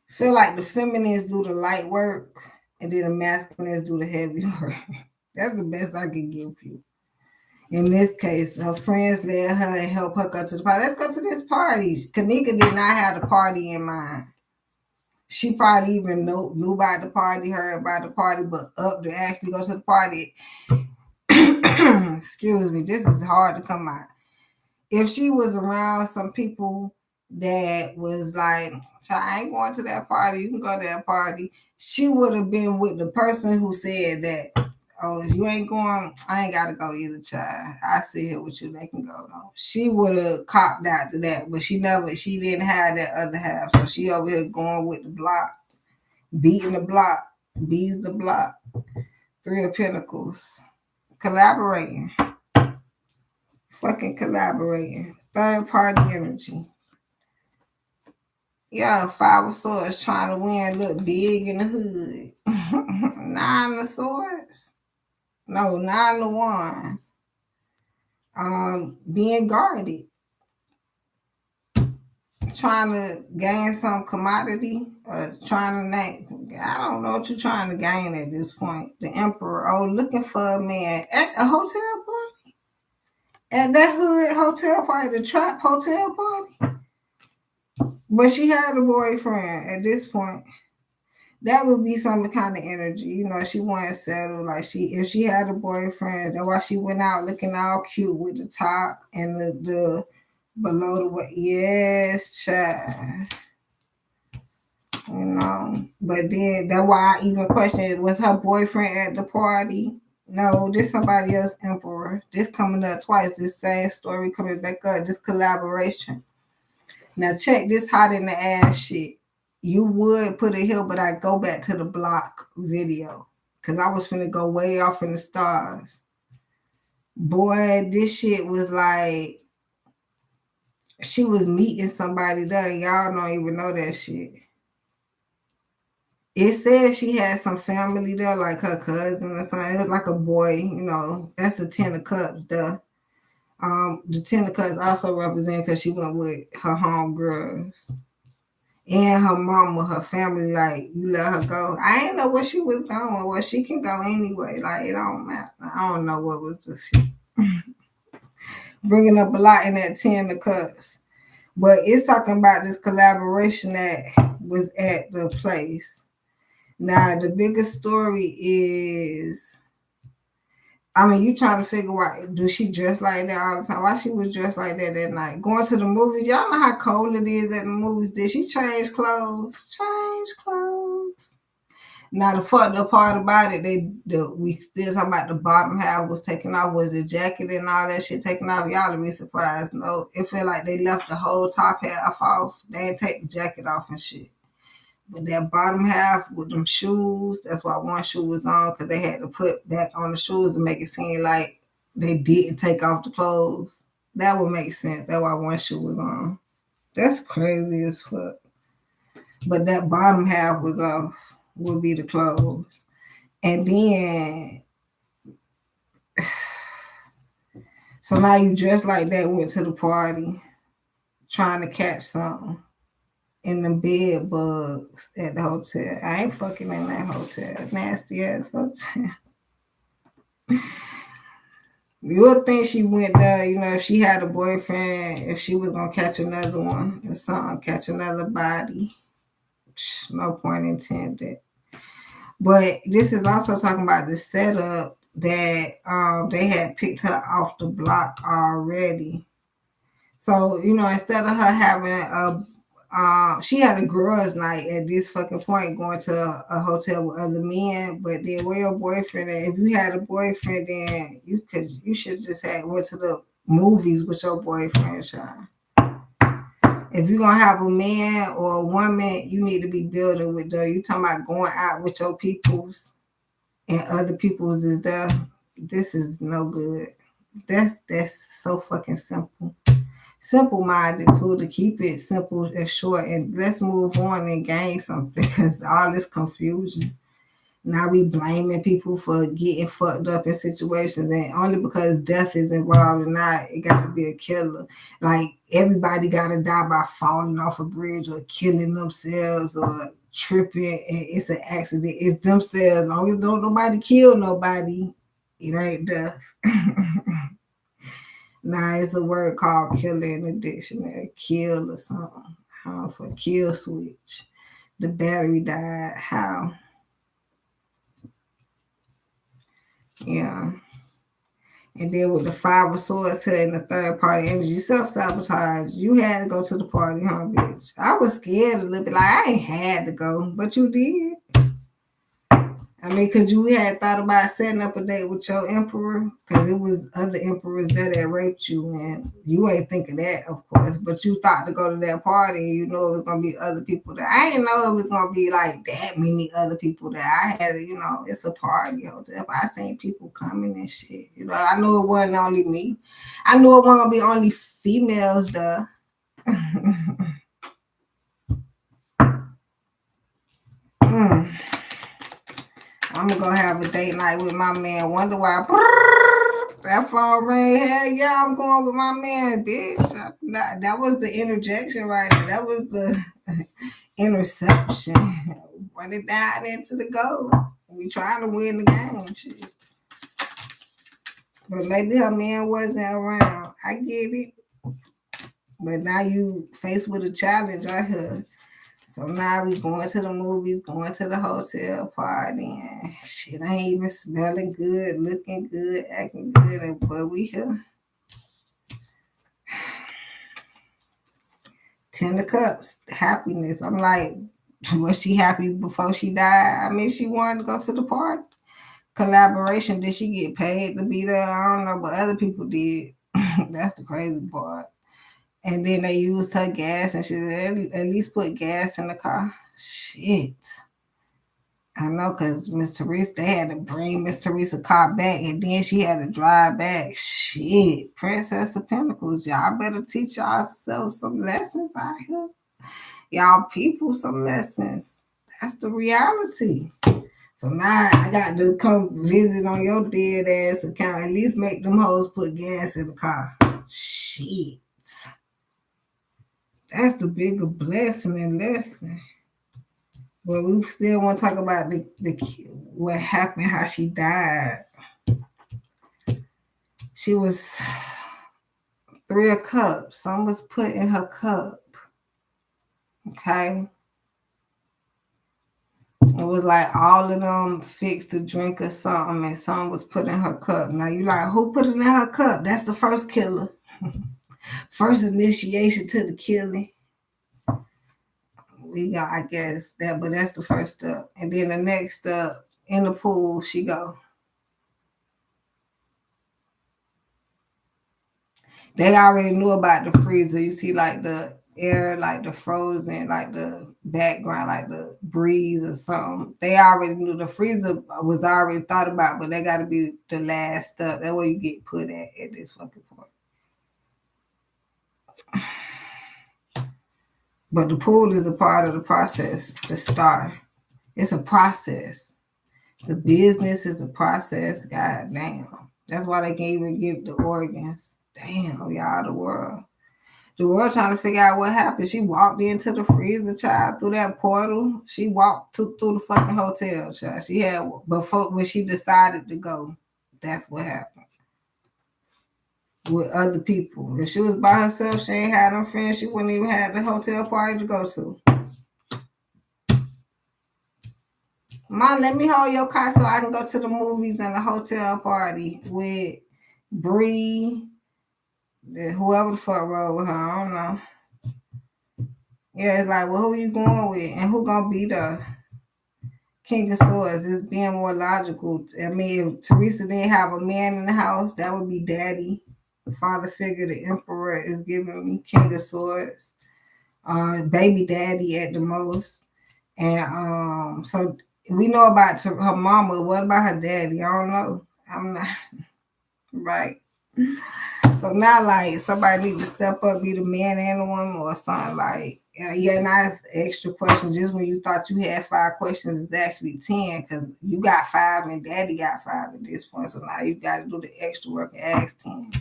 Feel like the feminines do the light work and then the masculines do the heavy work. That's the best I can give you. In this case, her friends led her and helped her go to the party. Let's go to this party. Kenneka did not have the party in mind. She probably even knew about the party, heard about the party, but up to actually go to the party. Excuse me, this is hard to come out. If she was around some people that was like, I ain't going to that party, you can go to that party, she would have been with the person who said that, oh, if you ain't going, I ain't got to go either, child. I sit here with you, they can go though. She would have copped out to that, but she didn't have that other half. So she over here going with the block, beating the block, bees the block, 3 of Pentacles, collaborating. Fucking collaborating. Third party energy. Yeah, 5 of Swords trying to win, look big in the hood. 9 of Swords. No, 9 of Wands. Being guarded. Trying to gain some commodity. Trying to I don't know what you're trying to gain at this point. The Emperor. Oh, looking for a man at a hotel party. At that hood hotel party, the trap hotel party. But she had a boyfriend at this point. That would be some kind of energy. You know, she wasn't settled. Like if she had a boyfriend, that's why she went out looking all cute with the top and the below the waist. Yes, child. You know. But then that's why I even questioned, was her boyfriend at the party? No, this somebody else, Emperor. This coming up twice. This same story coming back up. This collaboration. Now check this hot in the ass shit. You would put it here, but I go back to the block video. Because I was finna go way off in the stars. Boy, this shit was like, she was meeting somebody there. Y'all don't even know that shit. It said she had some family there, like her cousin or something. It was like a boy, you know. That's a 10 of Cups, though. The 10 of Cups also represent because she went with her homegirls. And her mama, her family, like, you let her go. I didn't know where she was going. Well, she can go anyway. Like, it don't matter. I don't know what was the shit. Bringing up a lot in that 10 of Cups. But it's talking about this collaboration that was at the place. Now, the biggest story is, I mean, you trying to figure out, do she dress like that all the time? Why she was dressed like that night? Going to the movies, y'all know how cold it is at the movies. Did she change clothes? Change clothes. Now, the fucked up part about it, we still talking about the bottom half was taken off. Was the jacket and all that shit taken off? Y'all will be surprised. No, it feel like they left the whole top half off. They didn't take the jacket off and shit. But that bottom half with them shoes, that's why one shoe was on, because they had to put back on the shoes and make it seem like they didn't take off the clothes. That would make sense. That's why one shoe was on. That's crazy as fuck. But that bottom half was off, would be the clothes. And then, so now you dressed like that, went to the party, trying to catch something. In the bed bugs at the hotel. I ain't fucking in that hotel. Nasty ass hotel. You would think she went there, you know, if she had a boyfriend, if she was gonna catch another one or something, catch another body. No point intended. But this is also talking about the setup that they had picked her off the block already. So, instead of her having she had a girls' night at this fucking point, going to a hotel with other men. But then, where your boyfriend at? If you had a boyfriend, then you should just went to the movies with your boyfriend, child. If you're gonna have a man or a woman, you need to be building with them. You talking about going out with your peoples and other peoples is there. This is no good. That's so fucking simple. Simple-minded too, to keep it simple and short, and let's move on and gain something, because all this confusion. Now we blaming people for getting fucked up in situations, and only because death is involved and not it got to be a killer. Like everybody got to die by falling off a bridge or killing themselves or tripping, and it's an accident. It's themselves. As long as don't nobody kill nobody, it ain't death. Nah, it's a word called killer in the dictionary. Kill or something. For kill switch. The battery died. How? Yeah. And then with the 5 of swords here and the third party energy, self-sabotage. You had to go to the party, huh, bitch? I was scared a little bit. Like, I ain't had to go, but you did. I mean, because you had thought about setting up a date with your emperor, because it was other emperors there that raped you, and you ain't thinking that, of course, but you thought to go to that party, and you know it was going to be other people there. I didn't know it was going to be like that many other people there. I had, it's a party hotel. I seen people coming and shit. I knew it wasn't only me. I knew it wasn't going to be only females there. I'm gonna go have a date night with my man. Wonder why that phone ring. Hell yeah, I'm going with my man, bitch. That was the interjection right there. That was the interception. Run it down into the goal. We trying to win the game, shit. But maybe her man wasn't around. I get it. But now you faced with a challenge out here. So now we going to the movies, going to the hotel party, and shit ain't even smelling good, looking good, acting good, but we here. 10 of Cups, happiness. I'm like, was she happy before she died? I mean, she wanted to go to the party. Collaboration, did she get paid to be there? I don't know, but other people did. That's the crazy part. And then they used her gas and shit. At least put gas in the car. Shit. I know, because Miss Teresa, they had to bring Miss Teresa's car back, and then she had to drive back. Shit. Princess of Pentacles. Y'all better teach yourself some lessons out here. Y'all people some lessons. That's the reality. So now I got to come visit on your dead ass account. At least make them hoes put gas in the car. Shit. That's the bigger blessing and lesson. But we still want to talk about the what happened, how she died. She was 3 of Cups. Some was put in her cup. Okay. It was like all of them fixed to drink or something, and some was put in her cup. Now you like, who put it in her cup? That's the first killer. First initiation to the killing. We got, I guess, that, but that's the first step. And then the next step, in the pool, she go. They already knew about the freezer. You see, like the air, like the frozen, like the background, like the breeze or something. They already knew the freezer was already thought about, but they got to be the last step. That's where you get put at this fucking point. But the pool is a part of the process to start. It's a process. The business is a process. God damn. That's why they can't even get the organs. Damn, y'all, the world. The world trying to figure out what happened. She walked into the freezer, child, through that portal. She walked through the fucking hotel, child. She had, before when she decided to go, that's what happened. With other people. If she was by herself, she ain't had no friends, she wouldn't even have the hotel party to go to. Mom, let me hold your car so I can go to the movies and the hotel party with Bree, Whoever the fuck rode with her, I don't know. Yeah, it's like, well, who you going with? And who gonna be the King of Swords? It's being more logical. I mean, if Teresa didn't have a man in the house, that would be daddy. The father figure, the emperor, is giving me King of Swords. Baby daddy at the most. And so we know about her mama. What about her daddy? I don't know. I'm not right. So now, like, somebody need to step up, be the man and the woman, or something like. Yeah, now it's extra questions. Just when you thought you had 5 questions, it's actually 10 because you got 5 and daddy got 5 at this point. So now you got to do the extra work and ask 10.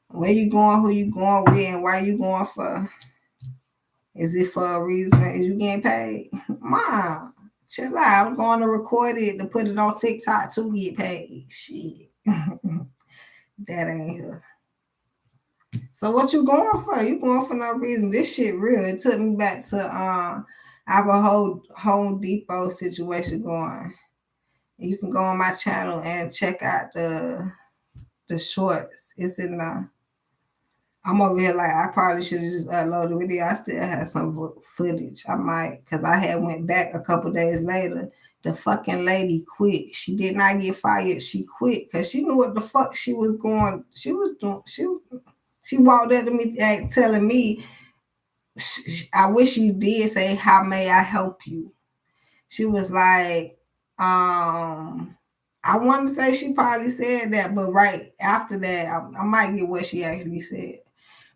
Where you going? Who you going with? And why you going for? Is it for a reason? Is you getting paid? Mom, chill out. I'm going to record it to put it on TikTok to get paid. Shit. That ain't her. So what you going for? You going for no reason. This shit real. It took me back to I have a whole Home Depot situation going. And you can go on my channel and check out the shorts. It's in I'm over here like I probably should have just uploaded the video. I still have some footage. I might, because I had went back a couple days later. The fucking lady quit. She did not get fired. She quit because she knew what the fuck she was going. She was doing. She walked up to me telling me, I wish you did say, how may I help you? She was like, I want to say she probably said that, but right after that, I might get what she actually said.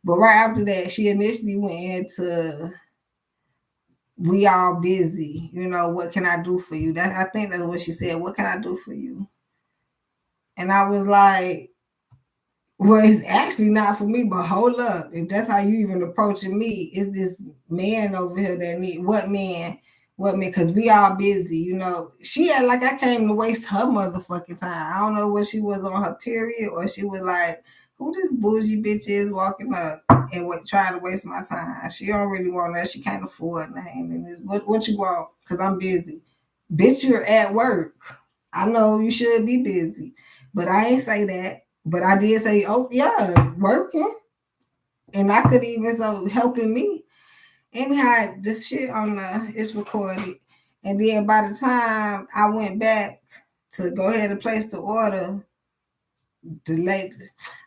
But right after that, she initially went into, we all busy. You know, what can I do for you? I think that's what she said. What can I do for you? And I was like, well, it's actually not for me, but hold up. If that's how you even approaching me, is this man over here that need, what man? Because we all busy, you know. She had like I came to waste her motherfucking time. I don't know what she was on her period, or she was like, who this bougie bitch is walking up and trying to waste my time. She don't really want that. She can't afford nothing. And it's, what you want? Because I'm busy. Bitch, you're at work. I know you should be busy, but I ain't say that. But I did say, oh, yeah, working. And I could even, so helping me. Anyhow, this shit it's recorded. And then by the time I went back to go ahead and place the order, the lady,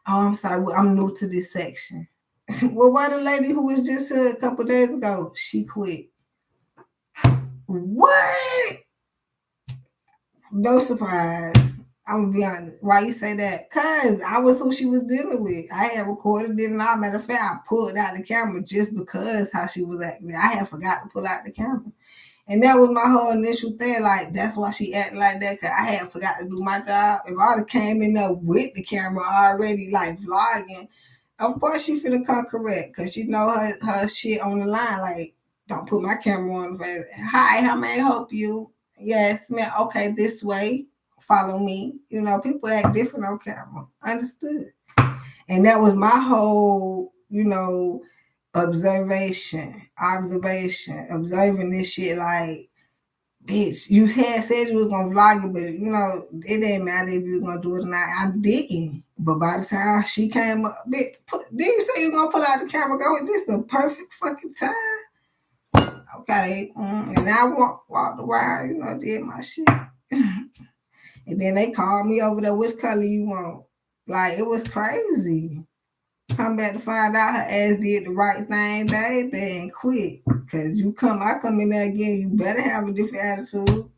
I'm sorry, I'm new to this section. Well, why the lady who was just here a couple days ago, she quit. What? No surprise. I'm gonna be honest. Why you say that? Cause I was who she was dealing with. I had recorded it and all. Matter of fact, I pulled out the camera just because how she was acting. I had forgot to pull out the camera. And that was my whole initial thing. Like, that's why she acted like that. Cause I had forgot to do my job. If I would have came in there with the camera already, like vlogging, of course she finna come correct. Cause she know her shit on the line. Like, don't put my camera on the face. Hi, how may I help you? Yes, man. Okay, this way. Follow me. You know, people act different on camera. Understood. And that was my whole, you know, observing this shit like, bitch, you had said you was gonna vlog it, but you know, it didn't matter if you was gonna do it or not. I didn't. But by the time she came up, bitch, didn't you say you was gonna pull out the camera? Go, this is the perfect fucking time. Okay. And I walked around, you know, did my shit. And then they called me over there, which color you want? Like, it was crazy. Come back to find out her ass did the right thing, baby, and quit. Because I come in there again, you better have a different attitude.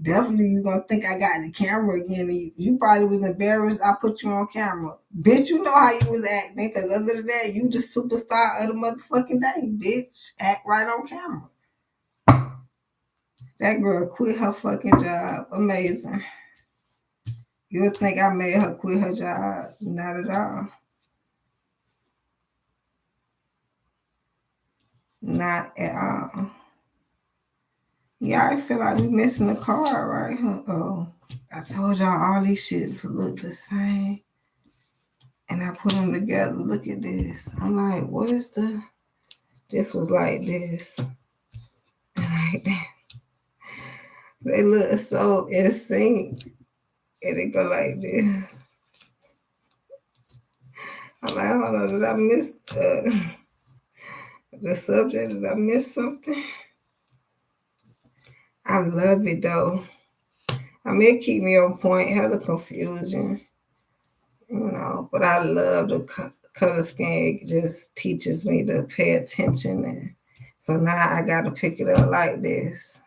Definitely you gonna think I got the camera again. And you probably was embarrassed I put you on camera. Bitch, you know how you was acting. Because other than that, you the superstar of the motherfucking day, bitch. Act right on camera. That girl quit her fucking job. Amazing. You would think I made her quit her job. Not at all. Not at all. Yeah, I feel like we missing a card right here. Oh, I told y'all all these shits look the same. And I put them together. Look at this. I'm like, what is this was like this. Like that. They look so in sync. And it go like this. I'm like, hold on, did I miss the subject? Did I miss something? I love it though. I mean, it keep me on point, hella confusion, but I love the color scheme. It just teaches me to pay attention. And so now I got to pick it up like this.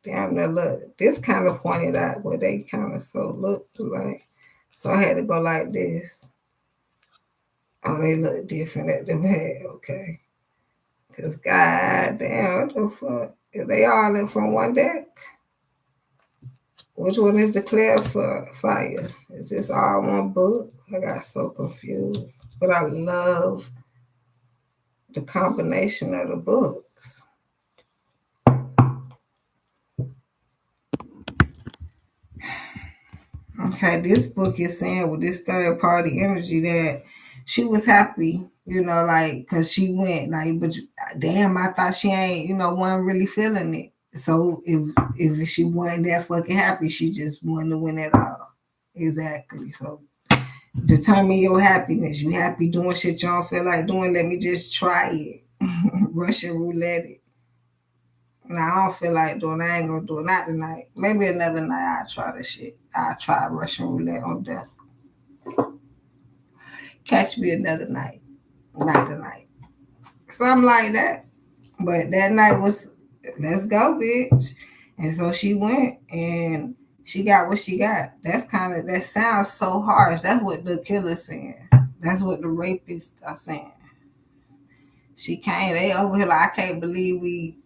Damn, now look, this kind of pointed out, but they kind of so look like. So I had to go like this. Oh, they look different at the back. Okay. Because goddamn, what the fuck? If they all in from one deck, which one is declared for fire? Is this all one book? I got so confused. But I love the combination of the books. Okay, this book is saying with this third party energy that she was happy, because she went, but damn, I thought she ain't, wasn't really feeling it. So if she wasn't that fucking happy, she just wanted to win it all. Exactly. So determine your happiness. You happy doing shit you don't feel like doing? Let me just try it. Russian roulette it. Now I don't feel like doing. I ain't gonna do it. Not tonight. Maybe another night I'll try this shit. I'll try Russian roulette on death. Catch me another night. Not tonight. Something like that. But that night was, let's go, bitch. And so she went and she got what she got. That sounds so harsh. That's what the killer's saying. That's what the rapists are saying. She came, they over here like, I can't believe we,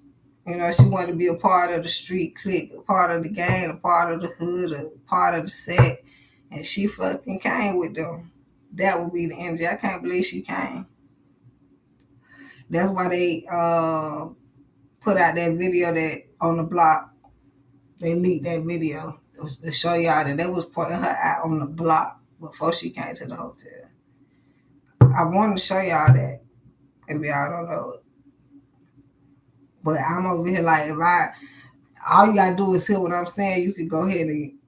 she wanted to be a part of the street clique, a part of the gang, a part of the hood, a part of the set. And she fucking came with them. That would be the energy. I can't believe she came. That's why they put out that video that on the block. They leaked that video to show y'all that they was putting her out on the block before she came to the hotel. I wanted to show y'all that if y'all don't know it. But I'm over here like, all you gotta do is hear what I'm saying. You could go ahead and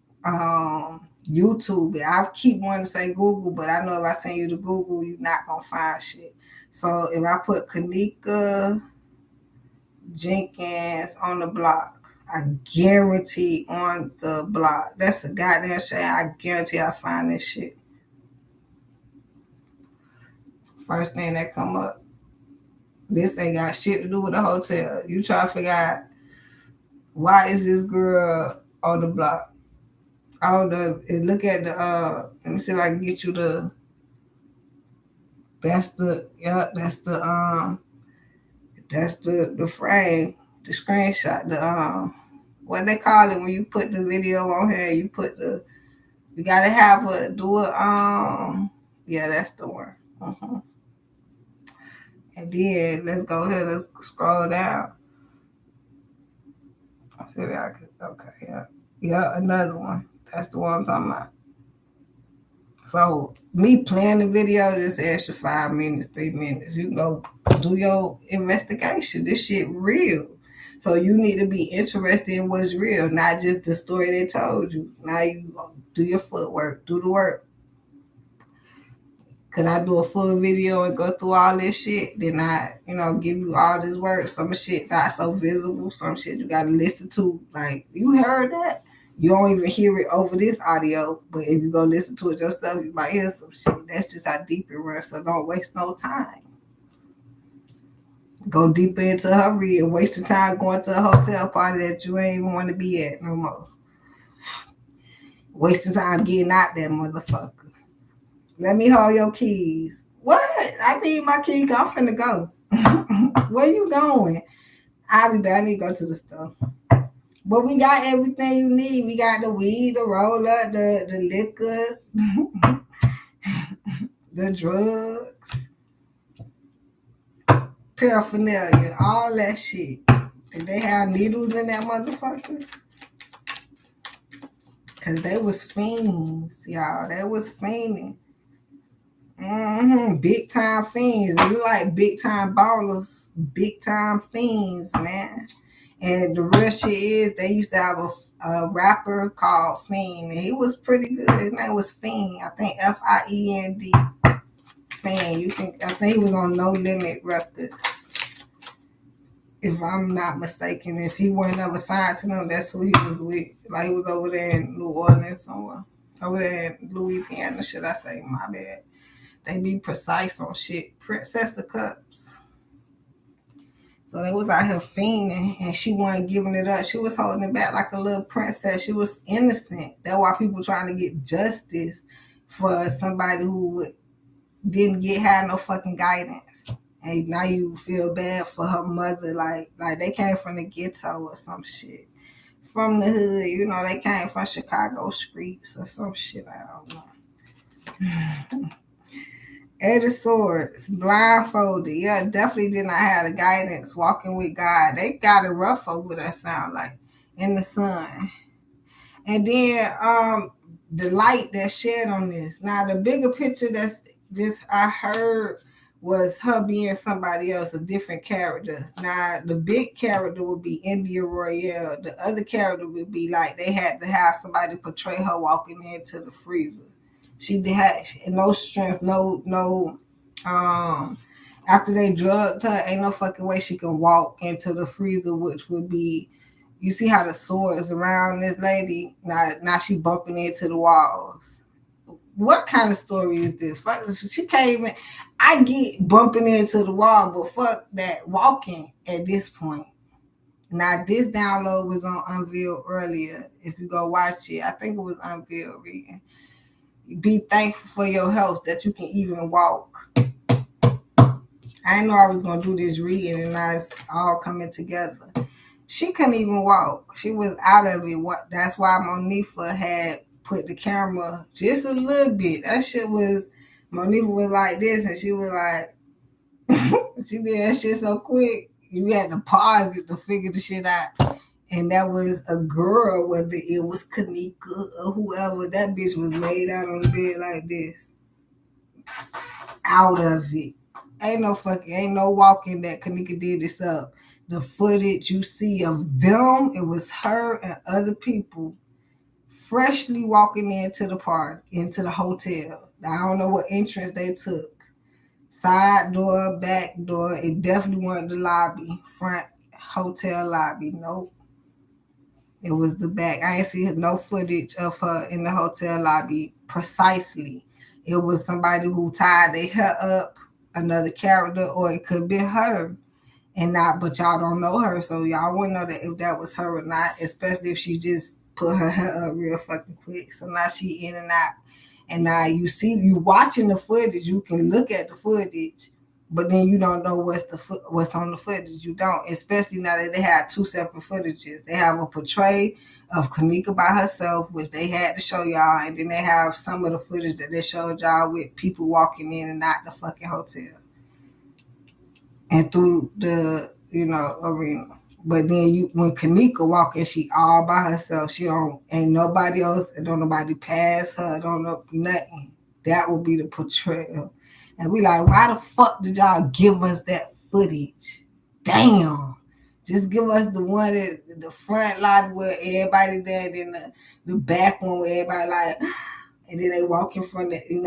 YouTube it. I keep wanting to say Google, but I know if I send you to Google, you're not gonna find shit. So if I put Kenneka Jenkins on the block, I guarantee on the block. That's a goddamn shame. I guarantee I find this shit. First thing that come up. This ain't got shit to do with the hotel. You try to figure out why is this girl on the block? Look at the let me see if I can get you that's the frame, the screenshot, what they call it when you put the video on here, you gotta have that's the one. Uh-huh. And then let's go ahead, let's scroll down. Okay, yeah, another one. That's the one I'm talking about. So me playing the video, just extra 5 minutes, 3 minutes. You can go do your investigation. This shit real. So you need to be interested in what's real, not just the story they told you. Now you do your footwork, do the work. Could I do a full video and go through all this shit? Then I, give you all this work. Some shit not so visible. Some shit you gotta listen to. Like, you heard that? You don't even hear it over this audio. But if you go listen to it yourself, you might hear some shit. That's just how deep it runs. So don't waste no time. Go deeper into her read. Wasting time going to a hotel party that you ain't even want to be at no more. Wasting time getting out that motherfucker. Let me hold your keys. What? I need my keys. I'm finna go. Where you going? I'll be back. I need to go to the store. But we got everything you need. We got the weed, the roller, the liquor, the drugs, paraphernalia, all that shit. Did they have needles in that motherfucker? Because they was fiends, y'all. They was fiending. Big time fiends. They look like big time ballers. Big time fiends, man. And the real shit is they used to have a rapper called Fiend. And he was pretty good. His name was Fiend. I think Fiend. fan. I think he was on No Limit Records, if I'm not mistaken. If he wasn't ever signed to them, that's who he was with. Like, he was over there in New Orleans somewhere. Over there in Louisiana, should I say? My bad. They be precise on shit. Princess of Cups. So they was out here fiending, and she wasn't giving it up. She was holding it back like a little princess. She was innocent. That's why people trying to get justice for somebody who didn't have no fucking guidance. And now you feel bad for her mother, like they came from the ghetto or some shit. From the hood, you know, they came from Chicago streets or some shit, I don't know. Eddie Swords, blindfolded. Yeah, definitely did not have the guidance, walking with God. They got it rough over there, sound like, in the sun. And then the light that shed on this. Now, the bigger picture that's just I heard was her being somebody else, a different character. Now, the big character would be India Royale. The other character would be like they had to have somebody portray her walking into the freezer. She had no strength, no. After they drugged her, ain't no fucking way she can walk into the freezer, which would be, you see how the sword is around this lady? Now she bumping into the walls. What kind of story is this? She can't even. I get bumping into the wall, but fuck that walking at this point. Now, this download was on Unveiled earlier. If you go watch it, I think it was Unveiled reading. Be thankful for your health that you can even walk. I didn't know I was going to do this reading, and now it's all coming together. She couldn't even walk. She was out of it. That's why Monifa had put the camera just a little bit. That shit was, Monifa was like this, and she was like, she did that shit so quick, you had to pause it to figure the shit out. And that was a girl, whether it was Kenneka or whoever, that bitch was laid out on the bed like this. Out of it. Ain't no walking that Kenneka did this up. The footage you see of them, it was her and other people freshly walking into the park, into the hotel. I don't know what entrance they took. Side door, back door. It definitely wasn't the lobby, front hotel lobby. Nope. It was the back. I ain't see no footage of her in the hotel lobby precisely. It was somebody who tied their hair up, another character, or it could be her. But y'all don't know her, so y'all wouldn't know that if that was her or not, especially if she just put her hair up real fucking quick. So now she in and out. And now you watching the footage, you can look at the footage, but then you don't know what's on the footage. You don't, especially now that they have two separate footages. They have a portray of Kenneka by herself, which they had to show y'all, and then they have some of the footage that they showed y'all with people walking in and out the fucking hotel and through the arena. But then when Kenneka walking, she all by herself. She ain't nobody else, and don't nobody pass her, don't know nothing. That would be the portrayal. And we like, why the fuck did y'all give us that footage? Damn. Just give us the one at the front lobby where everybody there, then the back one where everybody like, and then they walk in front of, they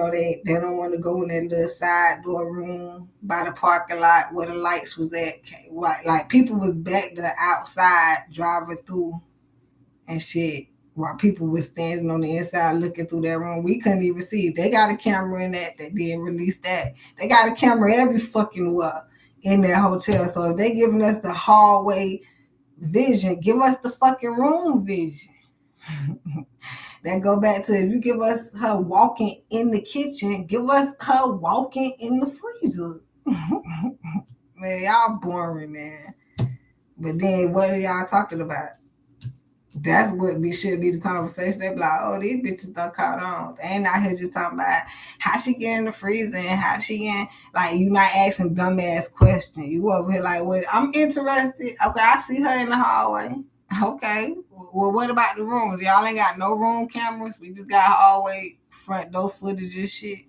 don't want to go in that little side door room by the parking lot where the lights was at. Like people was back there outside driving through and shit while people was standing on the inside looking through that room. We couldn't even see it. They got a camera in that. They didn't release that. They got a camera every fucking while in that hotel. So if they giving us the hallway vision, give us the fucking room vision. That go back to, if you give us her walking in the kitchen, give us her walking in the freezer. Man, y'all boring, man. But then what are y'all talking about? That's what should be the conversation. They be like, oh, these bitches done caught on. They ain't out here just talking about how she get in the freezer and how she in. Like, you not asking dumbass questions. You over here like, well, I'm interested. Okay, I see her in the hallway. Okay. Well, what about the rooms? Y'all ain't got no room cameras. We just got hallway front door footage and shit.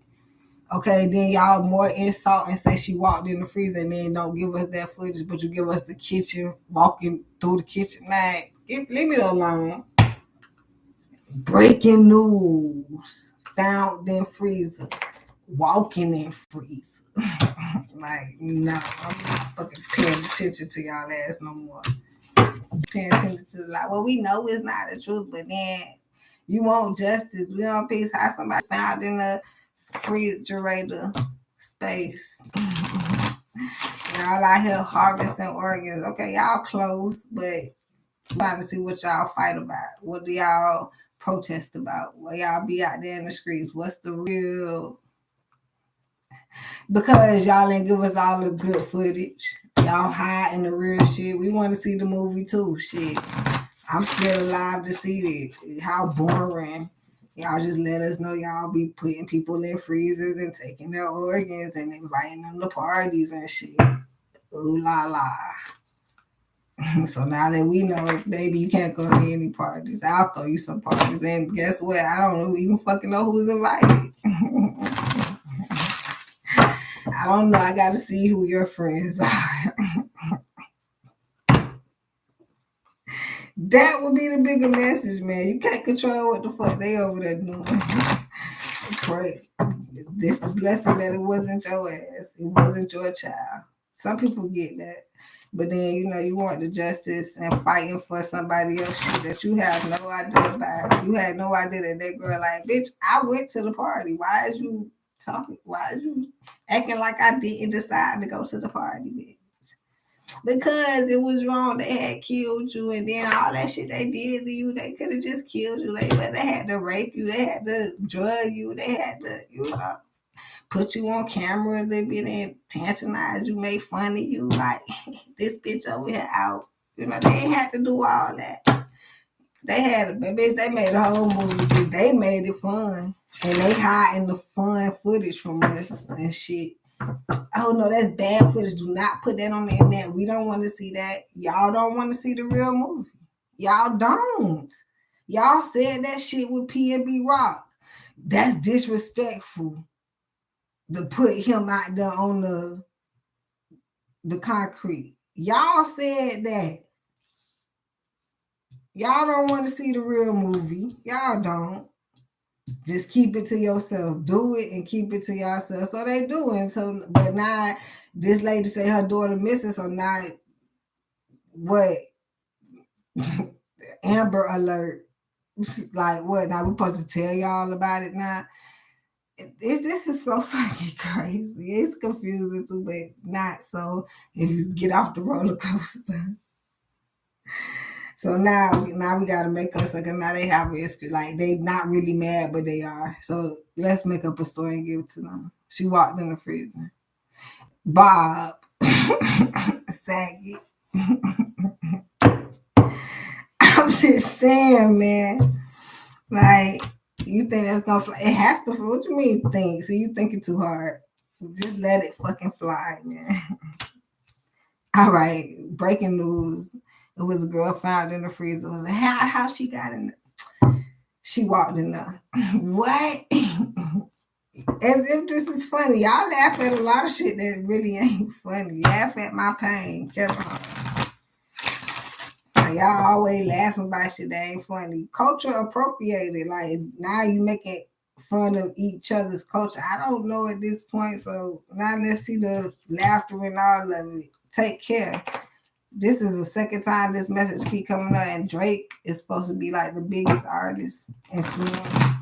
Okay, then y'all more insult and say she walked in the freezer and then don't give us that footage, but you give us the kitchen, walking through the kitchen. Man, leave me alone. Breaking news. Found in freezer. walking in freezer. Like, no, I'm not fucking paying attention to y'all ass no more. Paying attention to like, well, we know it's not the truth, but then you want justice. We don't piece how somebody found in a refrigerator space. Y'all out here harvesting organs. Okay, y'all close, but trying to see what y'all fight about. What do y'all protest about? What y'all be out there in the streets? What's the real? Because y'all ain't give us all the good footage. Y'all hiding the real shit. We want to see the movie too. Shit. I'm still alive to see it. How boring. Y'all just let us know y'all be putting people in freezers and taking their organs and inviting them to parties and shit. Ooh la la. So now that we know, baby, you can't go to any parties. I'll throw you some parties. And guess what? I don't even fucking know who's invited. I don't know. I got to see who your friends are. That would be the bigger message, man. You can't control what the fuck they over there doing. Pray. This the blessing that it wasn't your ass. It wasn't your child. Some people get that. But then, you know, you want the justice and fighting for somebody else shit that you have no idea about. You had no idea that girl like, bitch, I went to the party. Why is you talking? Why is you acting like I didn't decide to go to the party, bitch? Because it was wrong. They had killed you, and then all that shit they did to you, they could have just killed you. They had to rape you. They had to drug you. They had to, you know, put you on camera a little bit and tantalize you, make fun of you. Like, this bitch over here out. You know, they ain't had to do all that. They had, bitch, they made a whole movie. They made it fun. And they hiding the fun footage from us and shit. Oh no, that's bad footage. Do not put that on the internet. We don't want to see that. Y'all don't want to see the real movie. Y'all don't. Y'all said that shit with P&B Rock. That's disrespectful to put him out there on the concrete. Y'all said that. Y'all don't want to see the real movie. Y'all don't. Just keep it to yourself. Do it and keep it to yourself. So they doing. So, but now this lady say her daughter missing. So now, what? Amber alert. Like what? Now we supposed to tell y'all about it now? This is so fucking crazy. It's confusing too, but not so. If you get off the roller coaster. So now we gotta make us like now they have a history. Like they not really mad, but they are. So let's make up a story and give it to them. She walked in the freezer. Bob Saget. I'm just saying, man. Like, you think that's gonna fly? It has to fly. What you mean think? See, you thinking too hard. Just let it fucking fly, man. All right, breaking news. It was a girl found in the freezer. How she got in there? She walked in there. What? As if this is funny. Y'all laugh at a lot of shit that really ain't funny. Laugh at my pain. Y'all always laughing about shit that ain't funny. Culture appropriated. Like, now you making fun of each other's culture. I don't know at this point. So now let's see the laughter and all of it. Take care. This is the second time this message keep coming up, and Drake is supposed to be like the biggest artist influence.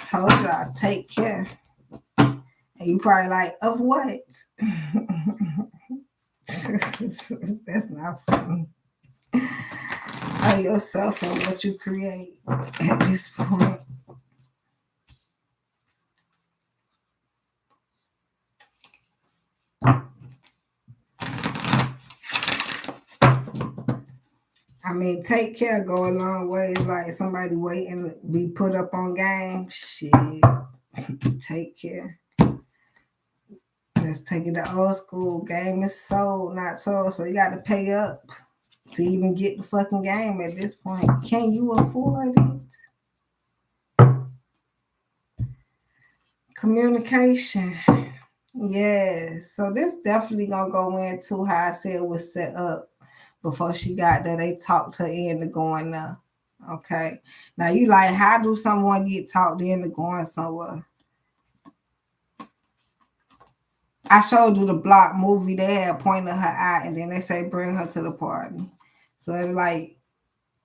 Told y'all, take care. And you probably like, of what? That's not funny. Of yourself and what you create at this point. I mean, take care go a long way. It's like somebody waiting to be put up on game. Shit. Take care. Let's take it to old school. Game is sold, not sold. So you got to pay up to even get the fucking game at this point. Can you afford it? Communication. Yes. So this definitely going to go into how I said it was set up. Before she got there, they talked her into going there. Okay. Now you like, how do someone get talked into going somewhere? I showed you the Block movie. They had pointed her out, and then they say bring her to the party. So it's like,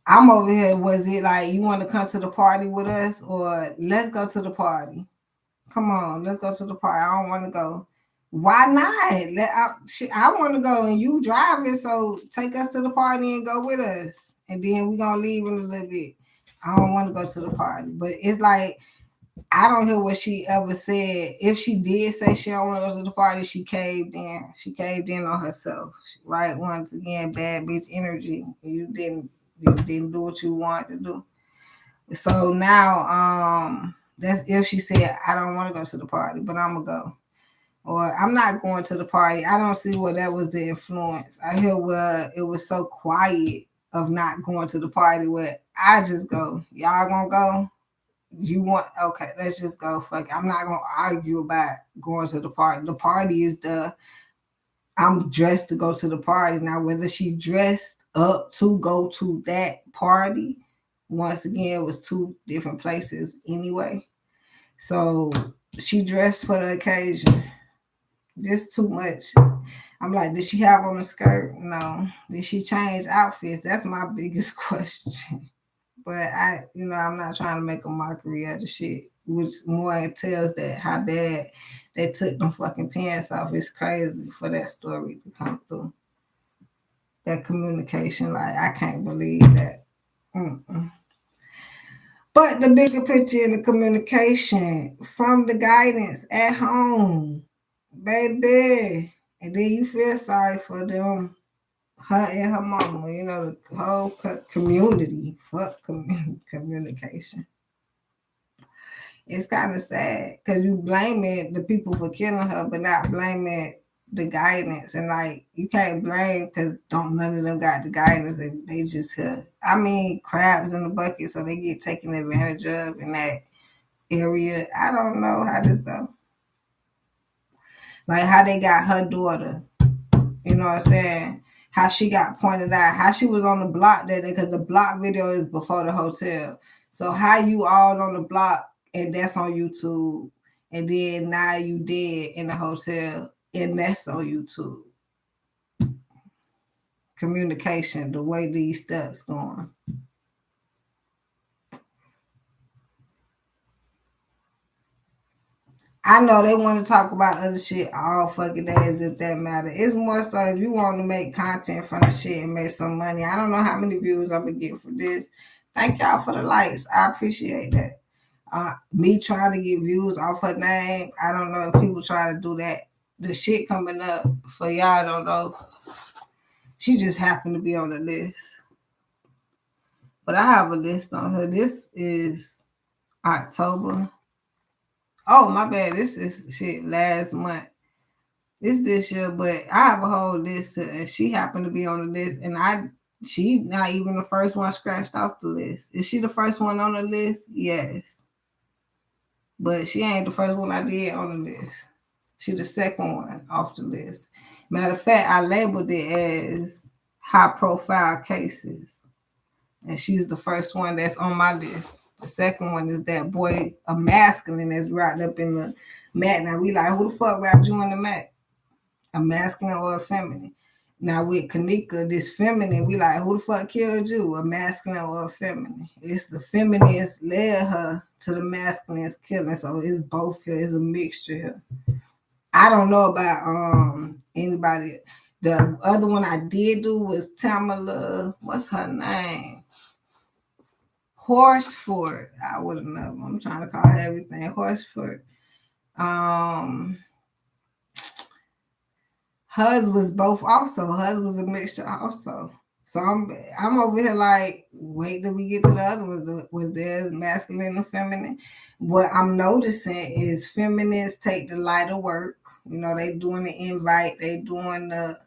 I'm over here. Was it like you want to come to the party with us, or let's go to the party? Come on, let's go to the party. I don't want to go. Why not? I want to go, and you driving, so take us to the party and go with us, and then we're gonna leave in a little bit. I don't want to go to the party, but it's like, I don't hear what she ever said. If she did say she don't want to go to the party, she caved in. She caved in on herself, right? Once again, bad bitch energy. You didn't do what you wanted to do. So now, that's if she said, I don't want to go to the party, but I'm gonna go. Or I'm not going to the party. I don't see what that was the influence. I hear where it was so quiet of not going to the party where I just go. Y'all gonna go? You want, okay, let's just go. Fuck it. I'm not gonna argue about going to the party. The party is I'm dressed to go to the party. Now, whether she dressed up to go to that party, once again, it was two different places anyway. So she dressed for the occasion. Just too much. I'm like, did she have on a skirt? No. Did she change outfits? That's my biggest question. But I'm not trying to make a mockery of the shit, which more tells that how bad they took them fucking pants off. It's crazy for that story to come through. That communication, like, I can't believe that. But the bigger picture in the communication from the guidance at home, baby, and then you feel sorry for them. Her and her mama, the whole community. Fuck communication. It's kind of sad because you blaming the people for killing her, but not blaming the guidance. And like, you can't blame because none of them got the guidance and they just here. I mean, crabs in the bucket, so they get taken advantage of in that area. I don't know how this go. Like how they got her daughter. You know what I'm saying? How she got pointed out, how she was on the block that day, because the block video is before the hotel. So how you all on the block and that's on YouTube, and then now you dead in the hotel and that's on YouTube. Communication, the way these steps going. I know they want to talk about other shit all fucking days if that matter. It's more so if you want to make content from the shit and make some money. I don't know how many views I'm going to get for this. Thank y'all for the likes. I appreciate that. Me trying to get views off her name, I don't know if people try to do that. The shit coming up for y'all don't know. She just happened to be on the list. But I have a list on her. This is October. Oh, my bad. This is shit last month. It's this year, but I have a whole list, and she happened to be on the list, and she not even the first one scratched off the list. Is she the first one on the list? Yes. But she ain't the first one I did on the list. She the second one off the list. Matter of fact, I labeled it as high profile cases. And she's the first one that's on my list. The second one is that boy, a masculine that's wrapped up in the mat. Now we like, who the fuck wrapped you in the mat? A masculine or a feminine? Now with Kenneka, this feminine, we like, who the fuck killed you? A masculine or a feminine? It's the feminines led her to the masculines killing. So it's both here. It's a mixture here. I don't know about anybody. The other one I did do was Tamala. What's her name? Horsford. I wouldn't know. I'm trying to call her everything. Horsford. Hers was both also. Hers was a mixture also. So I'm over here like, wait till we get to the other ones. Was there masculine or feminine? What I'm noticing is feminists take the lighter work. They doing the invite. They doing the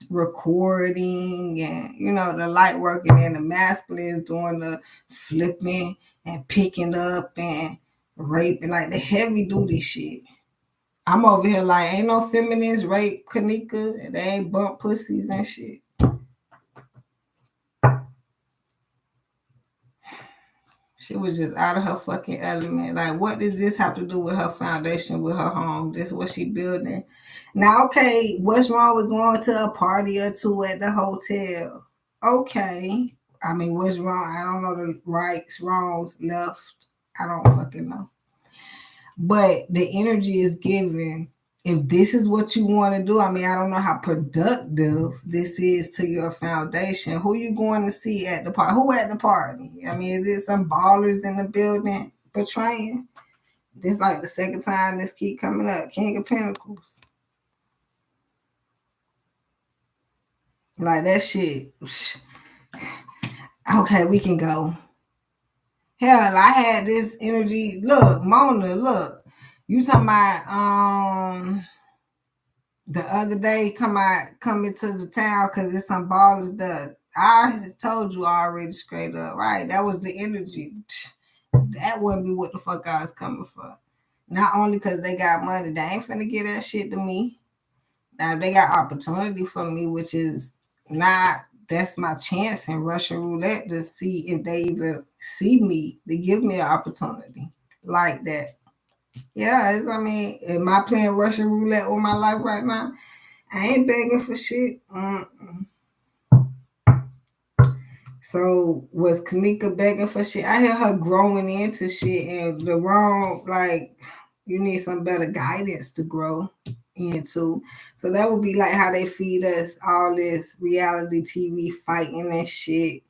recording and the light work, and then the masculine is doing the flipping and picking up and raping, like the heavy duty shit. I'm over here like, ain't no feminists rape Kenneka, and they ain't bump pussies and shit. She was just out of her fucking element. Like, what does this have to do with her foundation, with her home? This is what she building. Now, okay, what's wrong with going to a party or two at the hotel? Okay. I mean, what's wrong? I don't know the rights, wrongs, left. I don't fucking know. But the energy is given. If this is what you want to do, I mean, I don't know how productive this is to your foundation. Who you going to see at the party? Who at the party? I mean, is it some ballers in the building portraying? This like the second time this keep coming up. King of Pentacles. Like that shit. Okay, we can go. Hell, I had this energy. Look, Mona, look. You talking about the other day, talking about coming to the town because it's some ballers that I told you already straight up, right? That was the energy. That wouldn't be what the fuck I was coming for. Not only because they got money, they ain't finna get that shit to me. Now, they got opportunity for me, which is not, that's my chance in Russian roulette to see if they even see me, to give me an opportunity like that. Yeah, I mean, am I playing Russian roulette with my life right now? I ain't begging for shit. So was Kenneka begging for shit? I hear her growing into shit and the wrong, like, you need some better guidance to grow into. So that would be like how they feed us all this reality TV fighting and shit.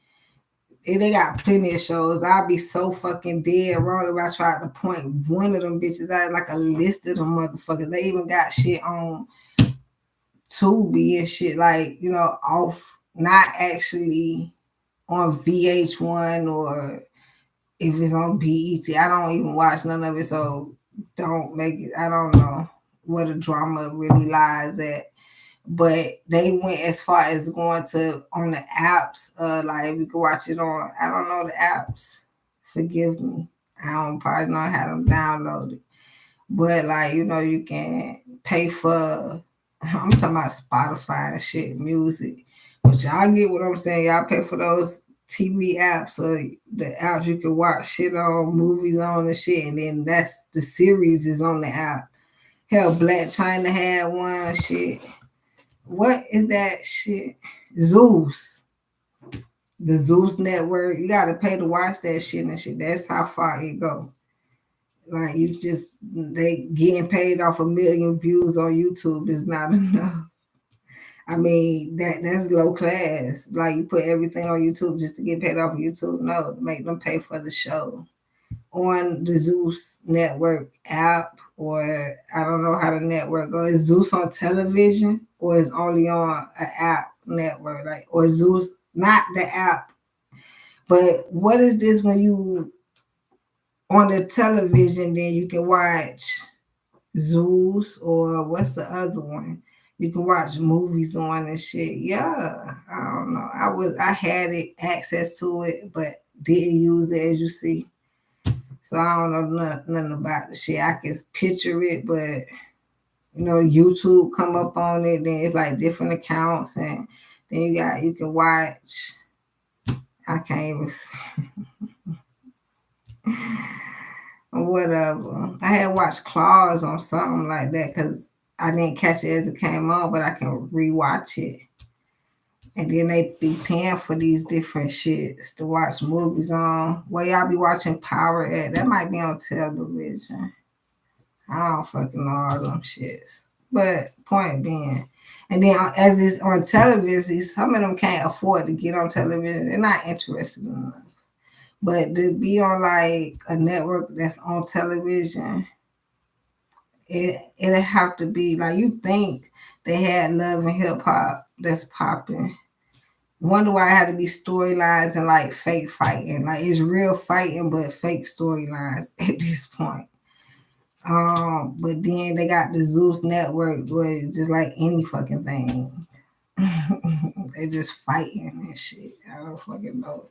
And they got plenty of shows. I'd be so fucking dead wrong if I tried to point one of them bitches out, like a list of them motherfuckers. They even got shit on Tubi and shit, like, you know, off, not actually on VH1 or if it's on BET. I don't even watch none of it, so don't make it, I don't know where the drama really lies at. But they went as far as going to on the apps, like we could watch it on, I don't know the apps. Forgive me. I don't probably know how to download it. But like, you know, you can pay for, I'm talking about Spotify and shit, music. But y'all get what I'm saying. Y'all pay for those TV apps or the apps you can watch shit on, movies on and shit. And then that's the series is on the app. Hell, Black China had one and shit. What is that shit? Zeus. The Zeus network. You gotta pay to watch that shit and shit. That's how far it go. Like you just, they getting paid off 1 million views on YouTube is not enough. I mean, that's low class. Like you put everything on YouTube just to get paid off of YouTube. No, make them pay for the show on the Zeus network app, or I don't know how the network goes. Is Zeus on television or is only on an app network? Like, or Zeus, not the app. But what is this when you on the television, then you can watch Zeus or what's the other one? You can watch movies on and shit. Yeah, I don't know. I had it access to it, but didn't use it, as you see. So I don't know nothing about the shit. I can picture it, but you know, YouTube come up on it, then it's like different accounts, and then you can watch. I can't even. Whatever. I had watched Claws on something like that because I didn't catch it as it came on, but I can rewatch it. And then they be paying for these different shits to watch movies on. Where y'all be watching Power at? That might be on television. I don't fucking know all them shits. But point being, and then as it's on television, some of them can't afford to get on television. They're not interested enough. But to be on like a network that's on television, it'll have to be like, you think they had Love and Hip Hop that's popping. Wonder why it had to be storylines and like fake fighting. Like it's real fighting, but fake storylines at this point. But then they got the Zeus network where it's just like any fucking thing. They just fighting and shit. I don't fucking know.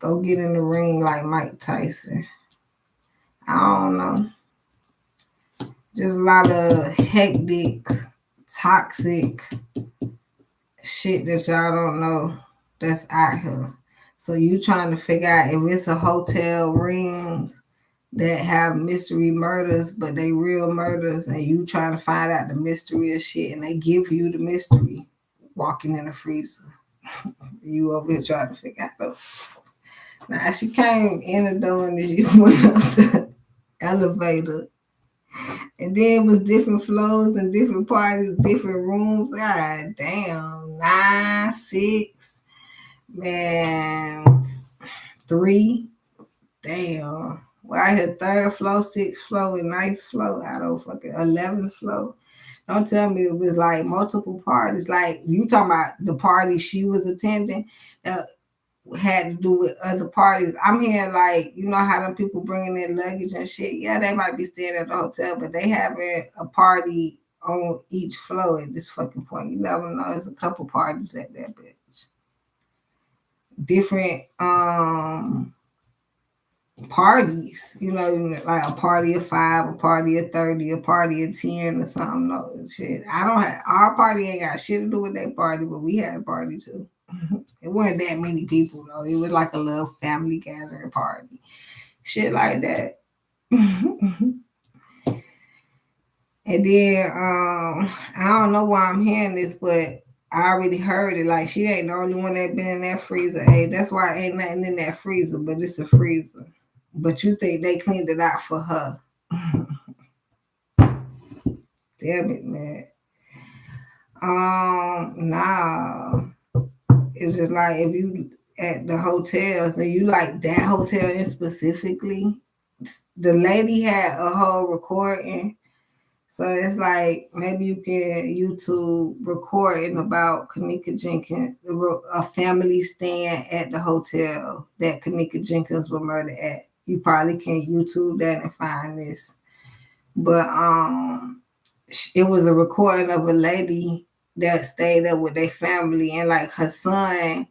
Go get in the ring like Mike Tyson. I don't know. Just a lot of hectic, toxic shit that y'all don't know that's out here. So you trying to figure out if it's a hotel ring that have mystery murders, but they real murders, and you trying to find out the mystery of shit, and they give you the mystery walking in the freezer. You over here trying to figure out. Now she came in the door and she went up the elevator. And then it was different floors and different parties, different rooms. God damn. 9, 6, man, 3. Damn. Well, I had 3rd floor, 6th floor, and 9th floor. I don't fucking 11th floor. Don't tell me it was like multiple parties. Like you talking about the party she was attending that had to do with other parties. I'm hearing like, you know how them people bringing in luggage and shit. Yeah, they might be staying at the hotel, but they having a party on each floor at this fucking point. You never know. There's a couple parties at that bitch. Different parties, you know, like a party of 5, a party of 30, a party of 10 or something. No shit. I don't have, our party ain't got shit to do with that party, but we had a party too. It wasn't that many people though. It was like a little family gathering party. Shit like that. And then I don't know why I'm hearing this, but I already heard it. Like she ain't the only one that been in that freezer. Hey, that's why ain't nothing in that freezer, but it's a freezer. But you think they cleaned it out for her. Damn it, man. Nah. It's just like if you at the hotels and you like that hotel in specifically, the lady had a whole recording. So it's like maybe you can YouTube recording about Kenneka Jenkins, a family staying at the hotel that Kenneka Jenkins was murdered at. You probably can YouTube that and find this. But it was a recording of a lady that stayed up with their family, and like her son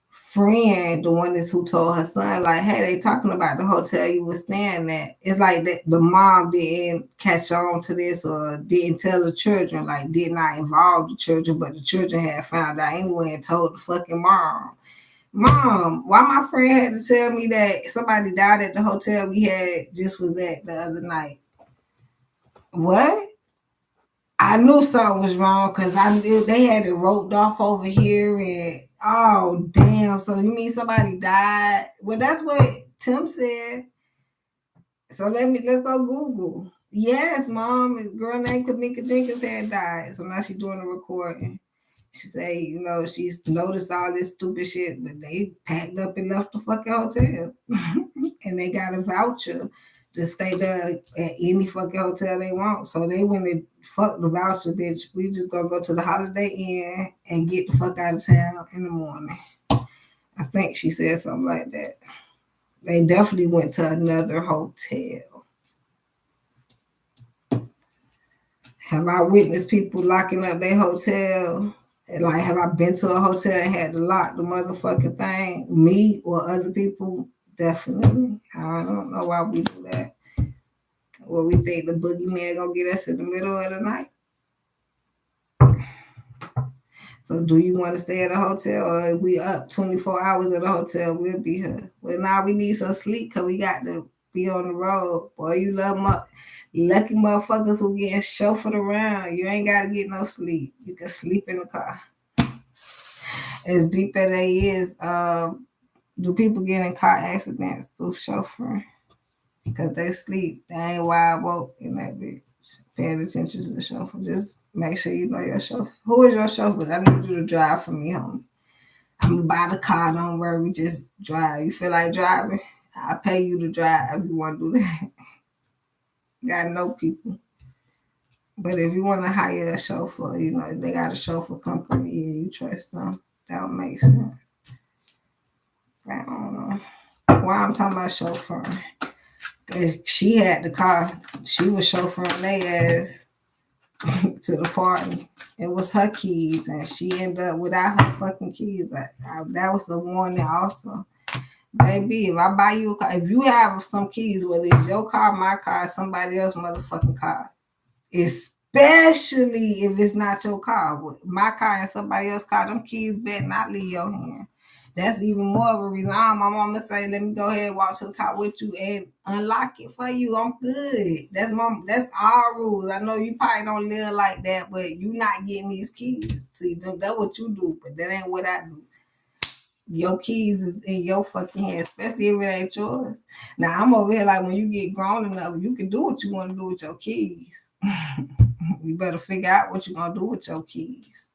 friend, the one is who told her son, like, hey, they talking about the hotel you were staying at. It's like that the mom didn't catch on to this or didn't tell the children, like did not involve the children, but the children had found out anyway and told the fucking mom, why my friend had to tell me that somebody died at the hotel we had just was at the other night? What? I knew something was wrong because I knew they had it roped off over here and oh damn. So you mean somebody died? Well, that's what Tim said. So let's go Google. Yes, mom, a girl named Kenneka Jenkins had died. So now she's doing a recording. She say, you know, she's noticed all this stupid shit, but they packed up and left the fucking hotel. And they got a voucher to stay there at any fucking hotel they want. So they went and fucked the voucher, bitch. We just gonna go to the Holiday Inn and get the fuck out of town in the morning. I think she said something like that. They definitely went to another hotel. Have I witnessed people locking up their hotel? Like, have I been to a hotel and had to lock the motherfucking thing? Me or other people? Definitely. I don't know why we do that. Well, we think the boogeyman gonna get us in the middle of the night. So do you want to stay at a hotel, or if we up 24 hours at a hotel, we'll be here. Well, now we need some sleep because we got to be on the road. Boy, you lucky motherfuckers who getting chauffeured around. You ain't got to get no sleep. You can sleep in the car. As deep as they is, do people get in car accidents through chauffeuring? Because they sleep. They ain't wide woke in that bitch. Paying attention to the chauffeur. Just make sure you know your chauffeur. Who is your chauffeur? I need you to drive for me home. I'm going to buy the car. Don't worry. Just drive. You feel like driving? I'll pay you to drive if you want to do that. Got to know people. But if you want to hire a chauffeur, you know, they got a chauffeur company and you trust them. That would make sense. I don't know why I'm talking about chauffeuring. She had the car. She was chauffeuring their ass to the party. It was her keys, and she ended up without her fucking keys. That was the warning also. Baby, if I buy you a car, if you have some keys, whether it's your car, my car, somebody else's motherfucking car, especially if it's not your car, my car and somebody else's car, them keys better not leave your hand. That's even more of a reason. My mama say, let me go ahead and walk to the car with you and unlock it for you. I'm good. That's our rules. I know you probably don't live like that, but you not getting these keys. See, that's what you do, but that ain't what I do. Your keys is in your fucking hand, especially if it ain't yours. Now, I'm over here like when you get grown enough, you can do what you want to do with your keys. You better figure out what you're going to do with your keys.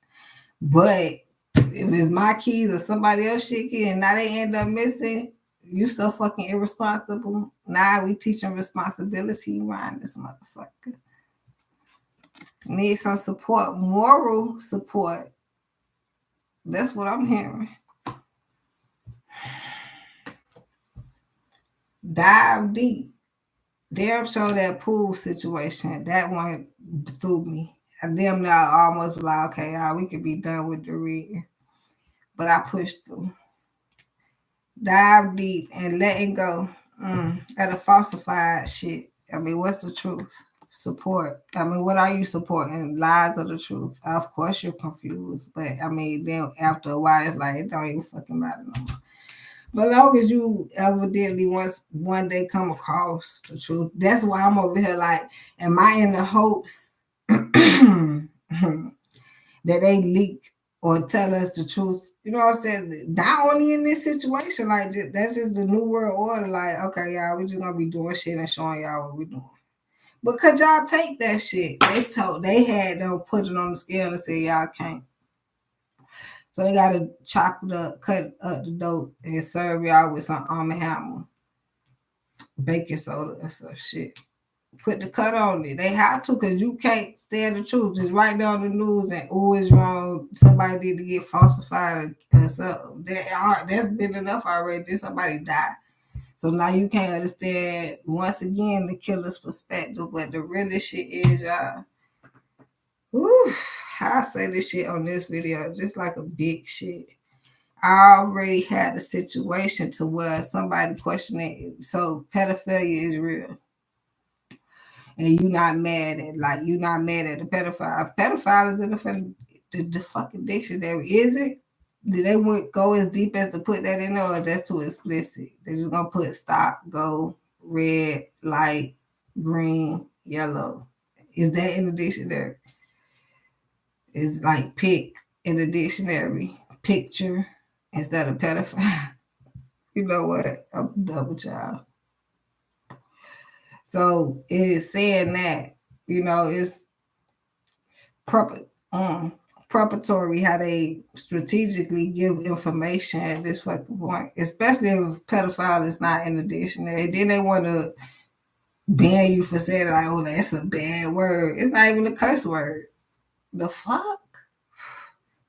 But if it's my keys or somebody else's shit key and now they end up missing, you so fucking irresponsible. Now we teaching responsibility around this motherfucker. Need some support, moral support. That's what I'm hearing. Dive deep. Damn sure that pool situation, that one threw me. I damn now almost was like, okay, we could be done with the reading. But I pushed through. Dive deep and letting go at a falsified shit. I mean, what's the truth? Support. I mean, what are you supporting? Lies or the truth? Of course you're confused. But I mean, then after a while, it's like, it don't even fucking matter no more. But long as you evidently one day come across the truth, that's why I'm over here like, am I in the hopes that they leak or tell us the truth? You know what I'm saying? Not only in this situation, like that's just the new world order. Like, okay, y'all, we just gonna be doing shit and showing y'all what we doing. But could y'all take that shit? They had them put it on the scale and say y'all can't. So they gotta chop it up, cut up the dope, and serve y'all with some Arm & Hammer, baking soda and stuff shit. Put the cut on it. They have to, because you can't stand the truth. Just write down the news and it's wrong. Somebody need to get falsified or something. That's been enough already. Did somebody die? So now you can't understand, once again, the killer's perspective. But the realest shit is, y'all. Whew, I say this shit on this video, just like a big shit. I already had a situation to where somebody questioning, so pedophilia is real. And you're not mad at the pedophile. Pedophile is in the fucking dictionary. Is it? Did they go as deep as to put that in there, or that's too explicit? They're just gonna put stop, go, red, light, green, yellow. Is that in the dictionary? It's like pick in the dictionary, picture instead of pedophile. You know what? I'm done with y'all. So it's saying that, it's preparatory how they strategically give information at this fucking point, especially if pedophile is not in the dictionary. Then they want to ban you for saying like, oh, that's a bad word. It's not even a curse word. The fuck?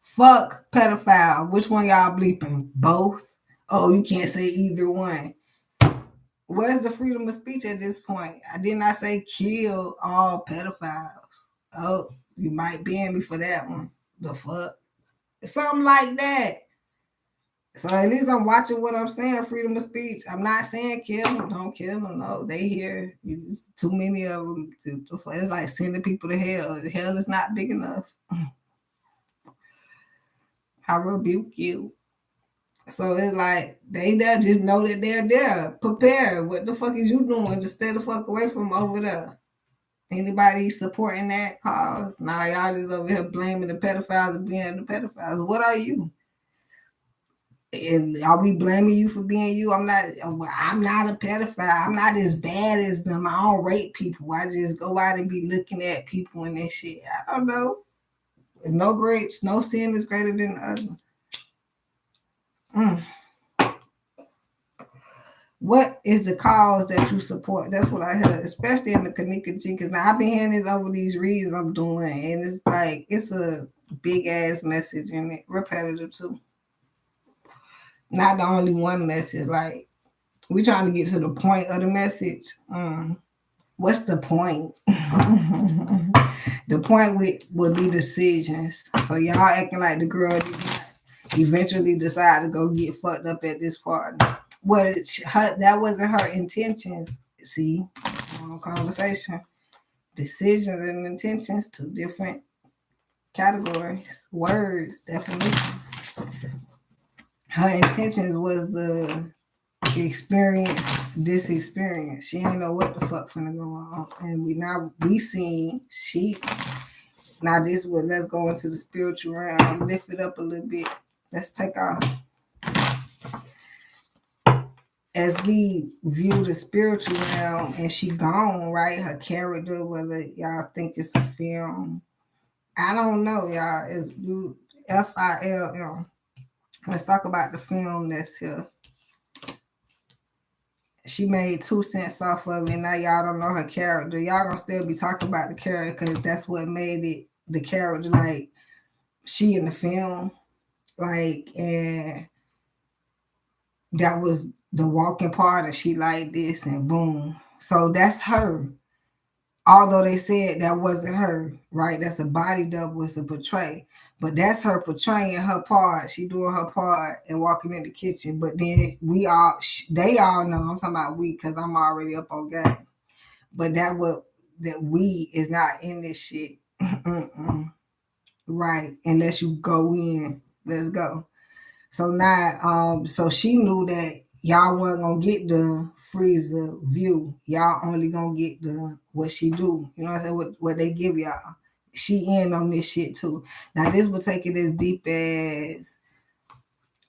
Fuck pedophile. Which one y'all bleeping? Both? Oh, you can't say either one. Where's the freedom of speech at this point? I did not say kill all pedophiles. Oh, you might ban me for that one. The fuck? Something like that. So at least I'm watching what I'm saying, freedom of speech. I'm not saying kill them, don't kill them. No, they here. Too many of them. It's like sending people to hell. Hell is not big enough. I rebuke you. So it's like they there, just know that they're there. Prepare. What the fuck is you doing? Just stay the fuck away from over there. Anybody supporting that cause? Nah, y'all just over here blaming the pedophiles and being the pedophiles. What are you? And are we blaming you for being you? I'm not a pedophile. I'm not as bad as them. I don't rape people. I just go out and be looking at people and that shit. I don't know. No sin is greater than the other. What is the cause that you support? That's what I heard, especially in the Kenneka Jenkins. Now, I've been hearing this over these reads I'm doing, and it's like, it's a big-ass message in it, repetitive too. Not the only one message. Like, we're trying to get to the point of the message. What's the point? The point would be decisions. So y'all acting like the girl did not eventually decide to go get fucked up at this party. That wasn't her intentions. See, conversation. Decisions and intentions, two different categories. Words, definitions. her intentions was the experience this experience. She ain't know what the fuck finna go on. And we seen she now this was let's go into the spiritual realm, lift it up a little bit. Let's take off. As we view the spiritual realm and she gone, right? Her character, whether y'all think it's a film. I don't know, y'all. It's FILM. Let's talk about the film that's here. She made 2 cents off of it. Now y'all don't know her character. Y'all gonna still be talking about the character because that's what made it the character. Like she in the film, like, and that was the walking part, and she like this, and boom. So that's her. Although they said that wasn't her, right? That's a body double, it's a portray. But that's her portraying her part. She doing her part and walking in the kitchen. But then they all know. I'm talking about we because I'm already up on game. But that we is not in this shit. Right. Unless you go in. Let's go. So now, so she knew that y'all wasn't gonna get the freezer view. Y'all only gonna get the what she do. You know what I'm saying? What they give y'all. She in on this shit too. Now this will take it as deep as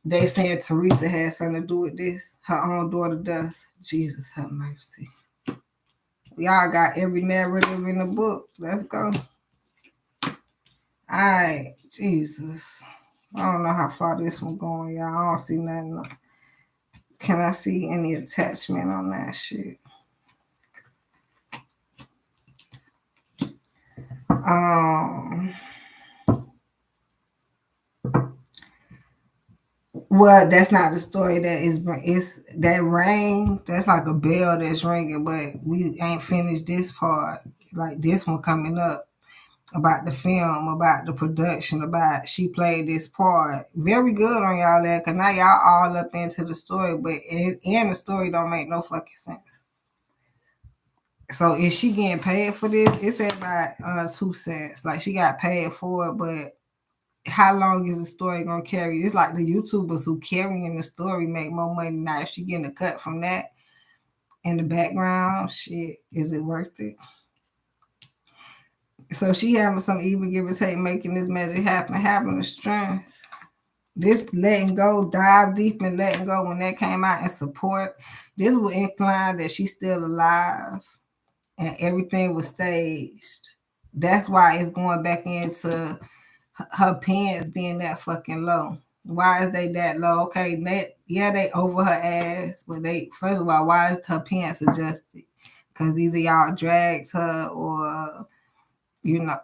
they saying Teresa had something to do with this. Her own daughter does. Jesus have mercy. Y'all got every narrative in the book. Let's go. All right, Jesus. I don't know how far this one going, y'all. I don't see nothing. Can I see any attachment on that shit? Well, that's not the story that it's that ring. That's like a bell that's ringing, but we ain't finished this part. Like this one coming up about the film, about the production, about she played this part. Very good on y'all there, cause now y'all all up into the story, but and the story don't make no fucking sense. So is she getting paid for this? It's at about 2 cents. Like she got paid for it, but how long is the story gonna carry? It's like the YouTubers who carrying the story make more money now. If she getting a cut from that in the background, shit, is it worth it? So she having some even give or take, making this magic happen, having the strength. This letting go, dive deep and letting go when that came out and support. This will incline that she's still alive and everything was staged. That's why it's going back into her pants being that fucking low. Why is they that low? Okay, they over her ass, but they first of all, why is her pants adjusted? Because either y'all dragged her or I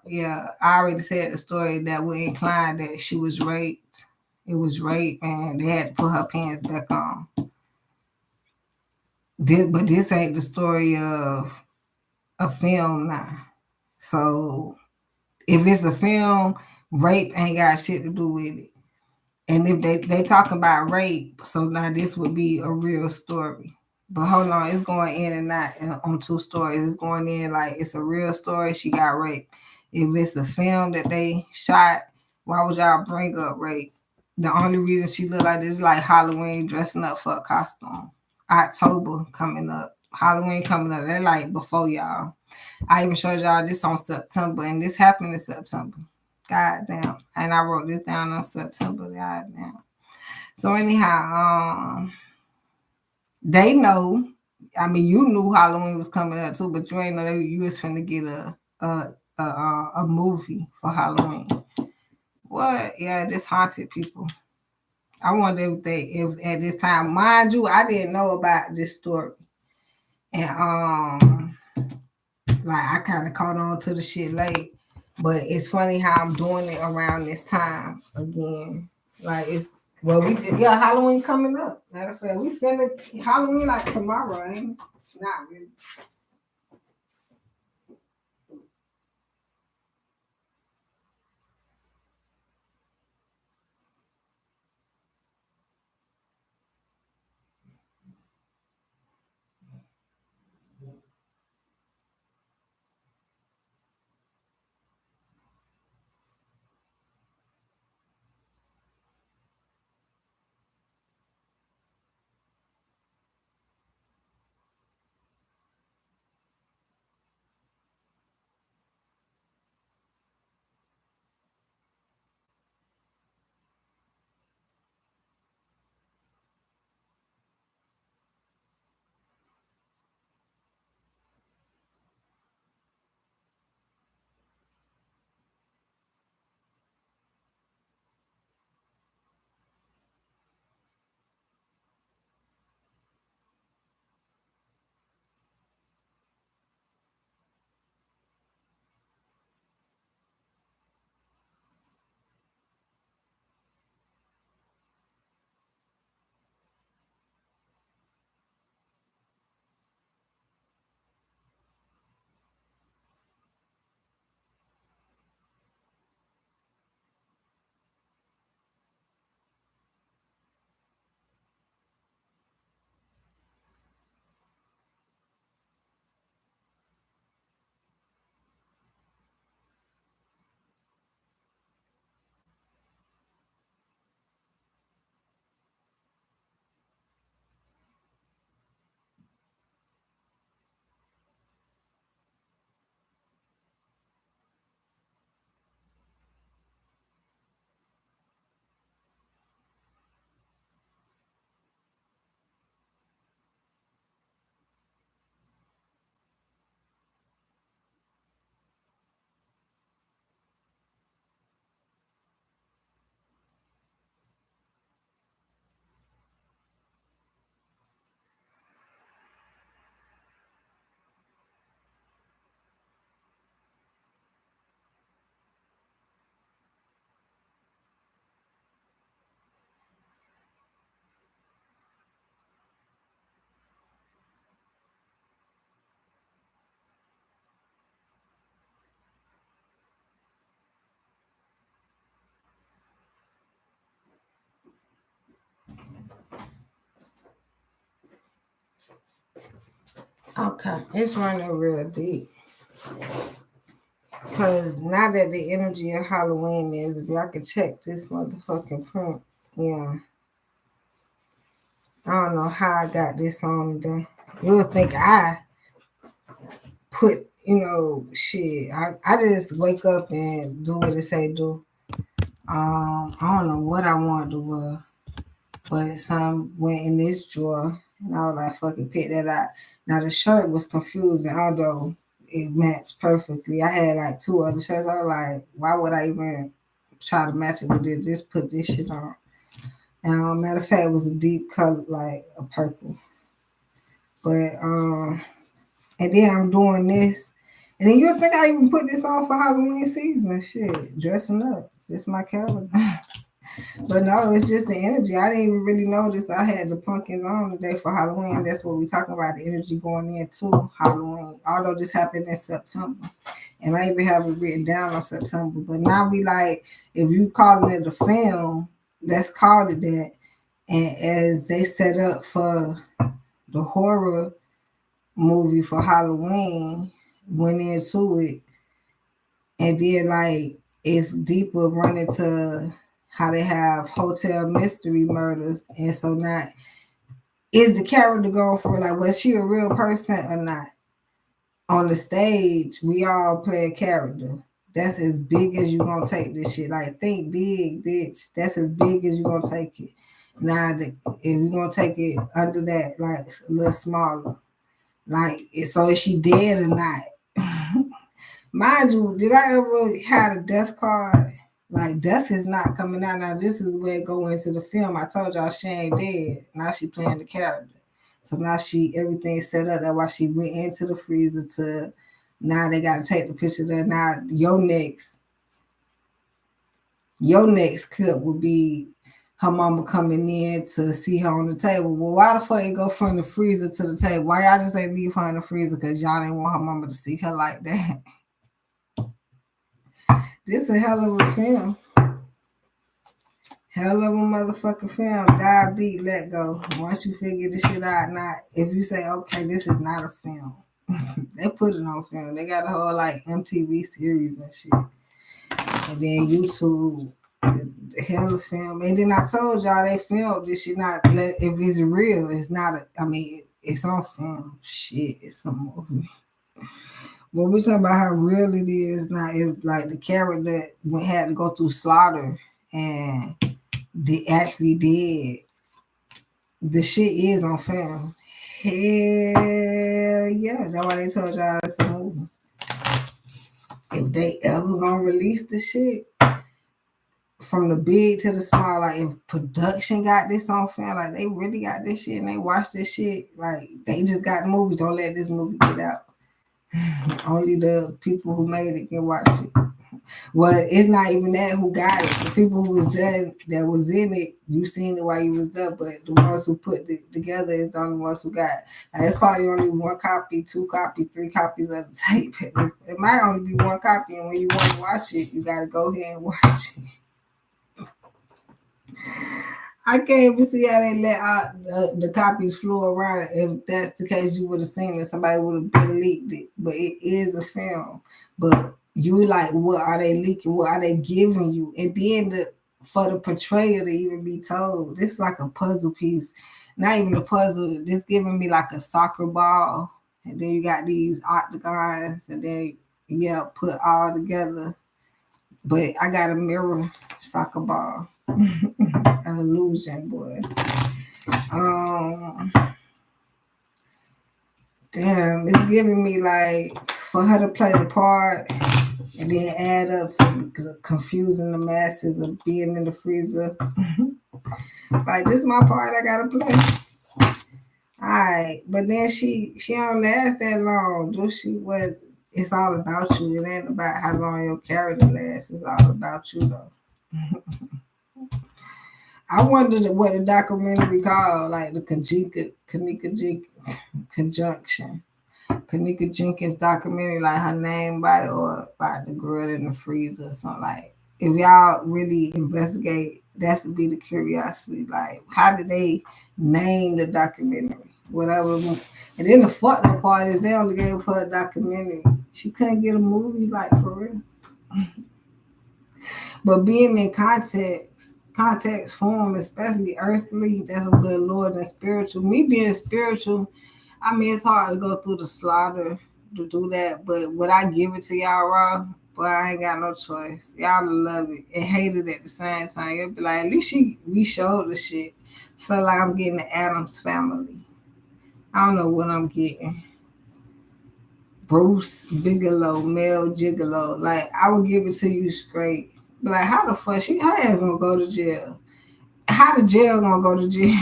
already said the story that would incline that she was raped. It was rape, and they had to put her pants back on. But this ain't the story of a film now. So if it's a film, rape ain't got shit to do with it. And if they talking about rape, so now this would be a real story. But hold on, it's going in and out on 2 stories. It's going in like it's a real story. She got raped. If it's a film that they shot, why would y'all bring up rape? The only reason she look like this is like Halloween dressing up for a costume. October coming up. Halloween coming up. They're like before y'all. I even showed y'all this on September, and this happened in September. God damn. And I wrote this down on September. God damn. So anyhow, they know. I mean, you knew Halloween was coming up too, but you ain't know that you was finna get a movie for Halloween. What? Yeah, this haunted people. I wonder if at this time, mind you, I didn't know about this story, and like I kind of caught on to the shit late. But it's funny how I'm doing it around this time again. Like it's we just Halloween coming up. Matter of fact, we finna Halloween like tomorrow, ain't it? Not really. Okay, it's running real deep. Because now that the energy of Halloween is, if y'all can check this motherfucking print, yeah. I don't know how I got this on today. You'll think I put, shit. I just wake up and do what it say do. I don't know what I want to wear, but some went in this drawer, and I was like, fucking pick that out. Now the shirt was confusing, although it matched perfectly. I had like 2 other shirts. I was like, why would I even try to match it with this? Just put this shit on. Matter of fact, it was a deep color, like a purple. But and then I'm doing this, and then you'll think I even put this on for Halloween season. Shit, dressing up. This is my calendar. But no, it's just the energy. I didn't even really notice I had the pumpkins on today for Halloween. That's what we're talking about, the energy going into Halloween. Although this happened in September. And I even have it written down on September. But now we like, if you calling it a film, let's call it that. And as they set up for the horror movie for Halloween, went into it. And then like it's deeper running to how they have hotel mystery murders. And so now, is the character going for like, was she a real person or not? On the stage, we all play a character. That's as big as you gonna take this shit. Like, think big, bitch. That's as big as you gonna take it. Now, if you gonna take it under that, like a little smaller, like, so is she dead or not? Mind you, did I ever have a death card? Like, death is not coming out. Now, this is where it go into the film. I told y'all she ain't dead. Now she playing the character. So now everything's set up. That's why she went into the freezer to, now they got to take the picture there. Now, your next clip will be her mama coming in to see her on the table. Well, why the fuck it go from the freezer to the table? Why y'all just ain't leave her in the freezer? Because y'all didn't want her mama to see her like that. This a hell of a film. Hell of a motherfucking film. Dive deep, let go. Once you figure this shit out, now, if you say, okay, this is not a film, they put it on film. They got a whole, like, MTV series and shit. And then YouTube, the hell of film. And then I told y'all they filmed this shit. Not, if it's real, it's not, it's on film. Shit, it's a movie. But we're talking about how real it is now. If like the character had to go through slaughter and they actually did, the shit is on film. Hell yeah, that's why they told y'all it's a movie. If they ever gonna release the shit from the big to the small, like if production got this on film, like they really got this shit and they watch this shit, like they just got the movies. Don't let this movie get out. Only the people who made it can watch it. Well, it's not even that who got it. The people who was there, that was in it, you seen it while you was there, but the ones who put it together is the only ones who got it. Now, it's probably only 1 copy, 2 copies, 3 copies of the tape. It might only be 1 copy, and when you want to watch it, you got to go ahead and watch it. I can't even see how they let out the copies flow around. If that's the case, you would have seen it. Somebody would have been leaked it. But it is a film. But you like, what are they leaking? What are they giving you? And then for the portrayal to even be told, this is like a puzzle piece. Not even a puzzle. This giving me like a soccer ball. And then you got these octagons. And then, put all together. But I got a mirror soccer ball. An illusion, boy. Damn, it's giving me like for her to play the part and then add up to confusing the masses of being in the freezer. Like, this is my part I gotta play. Alright, but then she don't last that long, do she? What? It's all about you. It ain't about how long your character lasts. It's all about you, though. I wondered what the documentary called, like the Kenneka Jenkins documentary, like her name by it, or by the girl in the freezer or something. Like, if y'all really investigate, that's to be the curiosity. Like, how did they name the documentary? Whatever. And then the fucked up part is they only gave her a documentary. She couldn't get a movie, like, for real. But being in context form, especially earthly, that's a little lower than spiritual. Me being spiritual, I mean, it's hard to go through the slaughter to do that. But would I give it to y'all raw? But I ain't got no choice. Y'all love it and hate it at the same time. You'll be like, at least we showed the shit. Feel like I'm getting the Addams family. I don't know what I'm getting. Bruce Bigelow, Mel Gigolo. Like, I would give it to you straight. Like, how the fuck her ass gonna go to jail? How the jail gonna go to jail?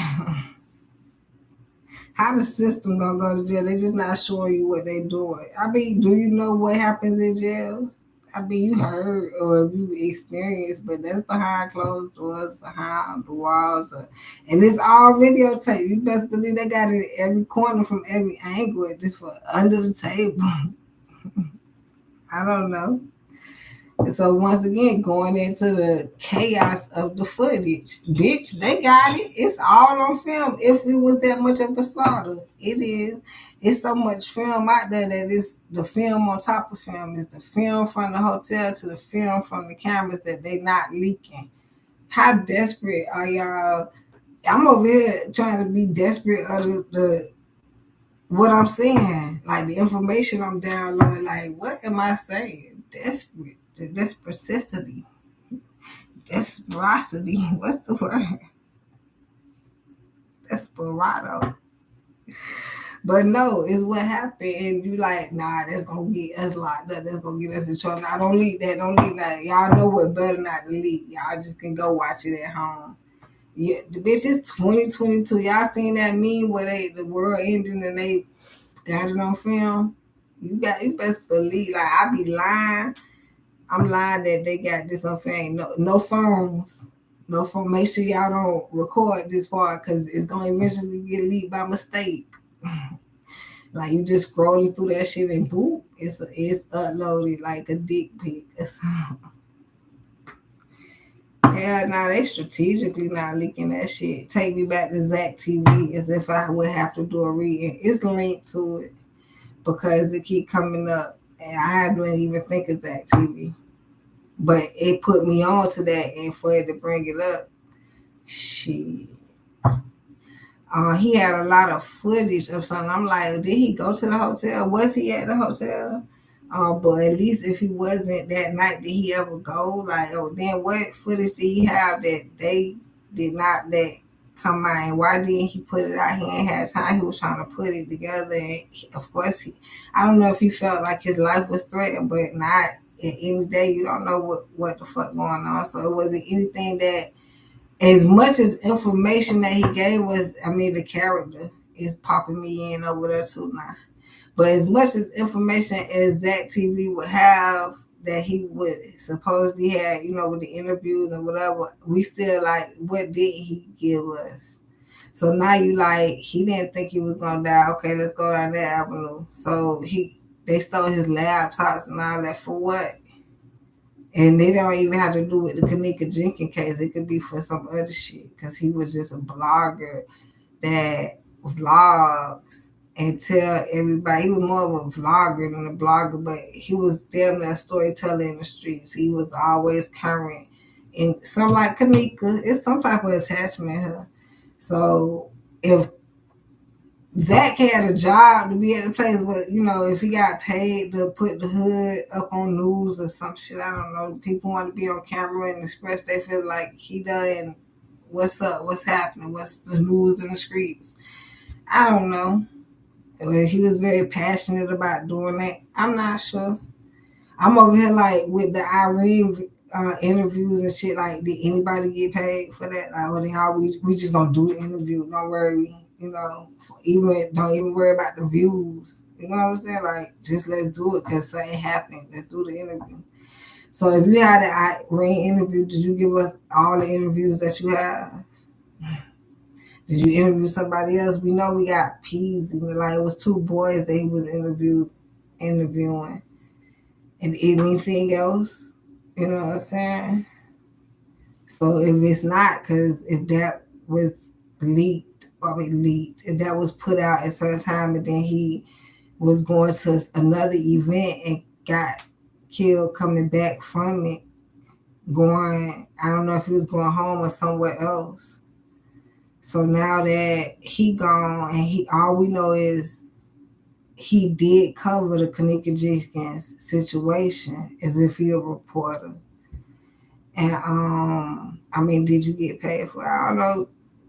How the system gonna go to jail? They just not showing you what they doing. I mean, do you know what happens in jails? I mean, you heard or you experienced, but that's behind closed doors, behind the walls, and it's all videotape. You best believe they got it in every corner from every angle, just for under the table. I don't know. So once again, going into the chaos of the footage, bitch, they got it. It's all on film. If it was that much of a slaughter, it is. It's so much film out there that it's the film on top of film. It's the film from the hotel to the film from the cameras that they not leaking. How desperate are y'all? I'm over here trying to be desperate of the what I'm saying, like the information I'm downloading. Like, what am I saying? Desperate. The desperacity. Desperosity. What's the word? Desperado. But no, it's what happened. And you like, nah, that's going to get us locked up. That's going to get us in trouble. Nah, don't leak that. Don't leak that. Y'all know what better not to leak. Y'all just can go watch it at home. Yeah, the bitch is 2022. Y'all seen that meme where the world ending and they got it on film? You best believe, like, I be lying. I'm lying that they got this on film. No phones. No phone. Make sure y'all don't record this part because it's going to eventually get leaked by mistake. Like, you just scrolling through that shit and boop, it's uploaded like a dick pic. Yeah, now they strategically not leaking that shit. Take me back to Zach TV as if I would have to do a reading. It's linked to it because it keep coming up. And I didn't even think of Zach TV. But it put me on to that, and for it to bring it up, shit. He had a lot of footage of something. I'm like, did he go to the hotel? Was he at the hotel? But at least if he wasn't that night, did he ever go? Like, then what footage did he have that they did not let come out? And why didn't he put it out? He ain't had time. He was trying to put it together. And of course, I don't know if he felt like his life was threatened, but not at any day. You don't know what the fuck going on. So it wasn't anything that, as much as information that he gave us, I mean, the character is popping me in over there too now. But as much as information as Zach TV would have that he would supposedly have, with the interviews and whatever, we still like, what did he give us? So now you like, he didn't think he was gonna die. Okay, let's go down that avenue. So they stole his laptops and all that for what? And they don't even have to do with the Kenneka Jenkins case. It could be for some other shit because he was just a blogger that vlogs and tell everybody. He was more of a vlogger than a blogger, but he was damn near a storyteller in the streets. He was always current. And some like Kenneka, it's some type of attachment here. So if Zach had a job to be at the place, but if he got paid to put the hood up on news or some shit, I don't know. People want to be on camera and express they feel like he done. What's up? What's happening? What's the news in the streets? I don't know. He was very passionate about doing that. I'm not sure. I'm over here like with the Irene interviews and shit. Like, did anybody get paid for that? Like, we just gonna do the interview? Don't worry. Don't even worry about the views. You know what I'm saying? Like, just let's do it because something happened. Let's do the interview. So if you had an Irene interview, did you give us all the interviews that you have? Did you interview somebody else? We know we got Peas. Like, it was 2 boys that he was interviewing. And anything else? You know what I'm saying? So if it's not, because if that was leaked, if that was put out at a certain time and then he was going to another event and got killed coming back from it, I don't know if he was going home or somewhere else. So now that he gone and all we know is he did cover the Kenneka Jenkins situation as if he a reporter. And I mean, did you get paid for, I don't know,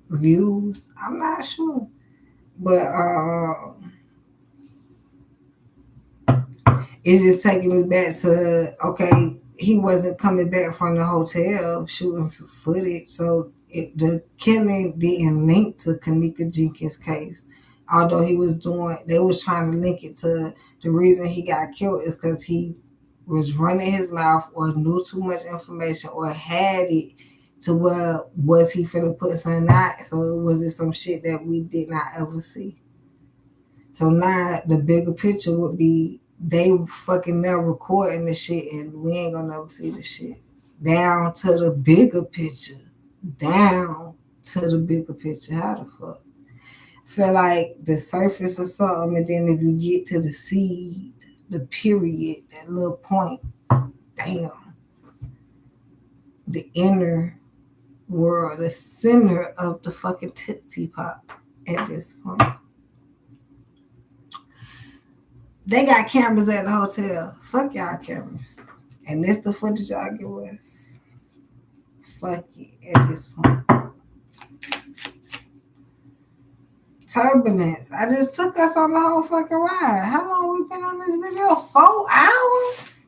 views? I'm not sure. But it's just taking me back to, okay, he wasn't coming back from the hotel shooting footage, so the killing didn't link to Kenneka Jenkins' case. Although they was trying to link it to the reason he got killed is because he was running his mouth or knew too much information or had it to where was he finna put something out, so was it some shit that we did not ever see. So now the bigger picture would be they fucking now recording the shit and we ain't gonna never see the shit. Down to the bigger picture. Down to the bigger picture. How the fuck? Feel like the surface or something, and then if you get to the seed, the period, that little point, damn. The inner world, the center of the fucking Tootsie Pop at this point. They got cameras at the hotel. Fuck y'all cameras. And this the footage y'all give us. Fuck it at this point. Turbulence. I just took us on the whole fucking ride. How long we been on this video? 4 hours?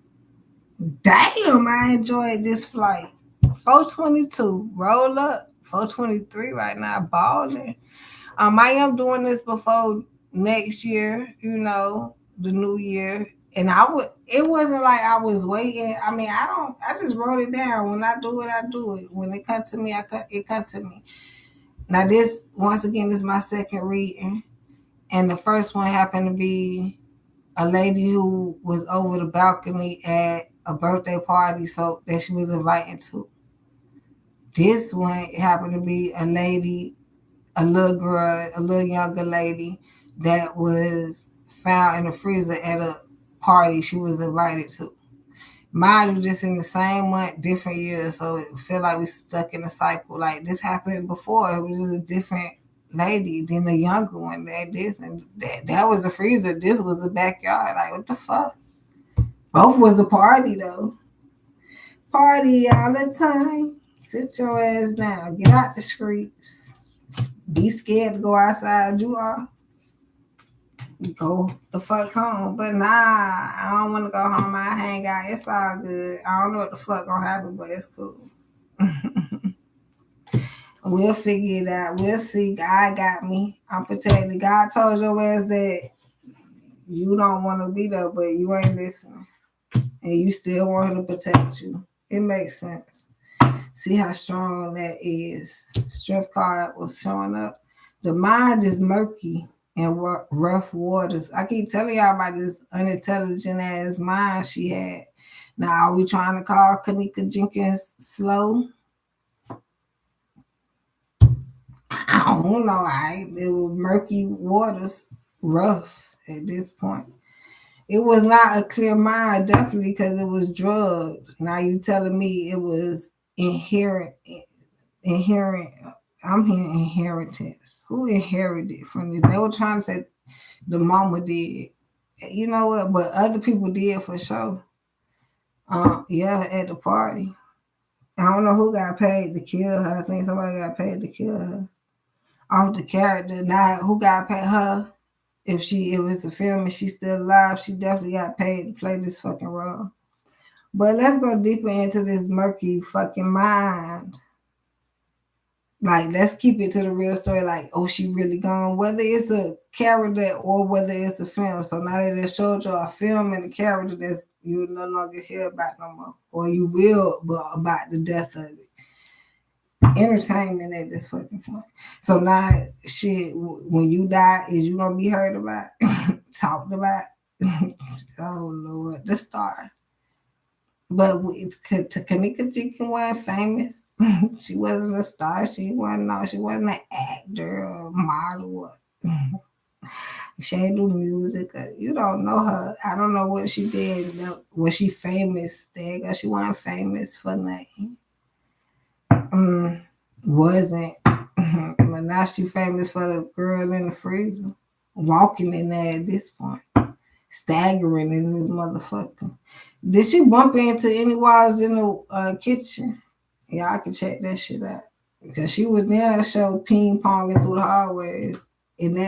Damn, I enjoyed this flight. 422. Roll up. 423 right now. Balling. I am doing this before next year, the new year. And it wasn't like I was waiting. I mean, I just wrote it down. When I do it, I do it. When it comes to me, it comes to me. Now this, once again, is my second reading. And the first one happened to be a lady who was over the balcony at a birthday party so that she was invited to. This one happened to be a lady, a little girl, a little younger lady that was found in the freezer at a party she was invited to. Mine was just in the same month, different years, so it feel like we stuck in a cycle. Like this happened before, it was just a different lady than the younger one that this, and that was a freezer. This was a backyard. Like what the fuck? Both was a party though. Party all the time. Sit your ass down. Get out the streets. Be scared to go outside. You are. Go the fuck home. But nah, I don't want to go home. I hang out. It's all good. I don't know what the fuck gonna happen, but it's cool. We'll figure it out. We'll see. God got me. I'm protected. God told your ass that you don't want to be there, but you ain't listening. And you still want her to protect you. It makes sense. See how strong that is. Strength card was showing up. The mind is murky and rough waters. I keep telling y'all about this unintelligent ass mind she had. Now, are we trying to call Kenneka Jenkins slow? I don't know. It was murky waters, rough at this point. It was not a clear mind, definitely, because it was drugs. Now you telling me it was inherent. I'm hearing inheritance. Who inherited from this? They were trying to say the mama did. You know what? But other people did for sure. Yeah, at the party. I don't know who got paid to kill her. I think somebody got paid to kill her. Off the character. Now, who got paid her? If it's a film and she's still alive, she definitely got paid to play this fucking role. But let's go deeper into this murky fucking mind. Like, let's keep it to the real story. Like, oh, she really gone. Whether it's a character or whether it's a film. So now that they showed you a film and a character that you will no longer hear about no more. Or you will, but about the death of it. Entertainment at this fucking point. So now, shit, when you die, is you gonna be heard about, talked about? Oh Lord, the star. But Kenneka Jenkins wasn't famous. She wasn't a star. She wasn't an actor or model. She ain't do music. You don't know her. I don't know what she did. Was she famous? There, she wasn't famous for nothing. Wasn't. But now she famous for the girl in the freezer, walking in there at this point, staggering in this motherfucker. Did she bump into any wives in the kitchen? Y'all can check that shit out because she was there, show ping ponging through the hallways in that.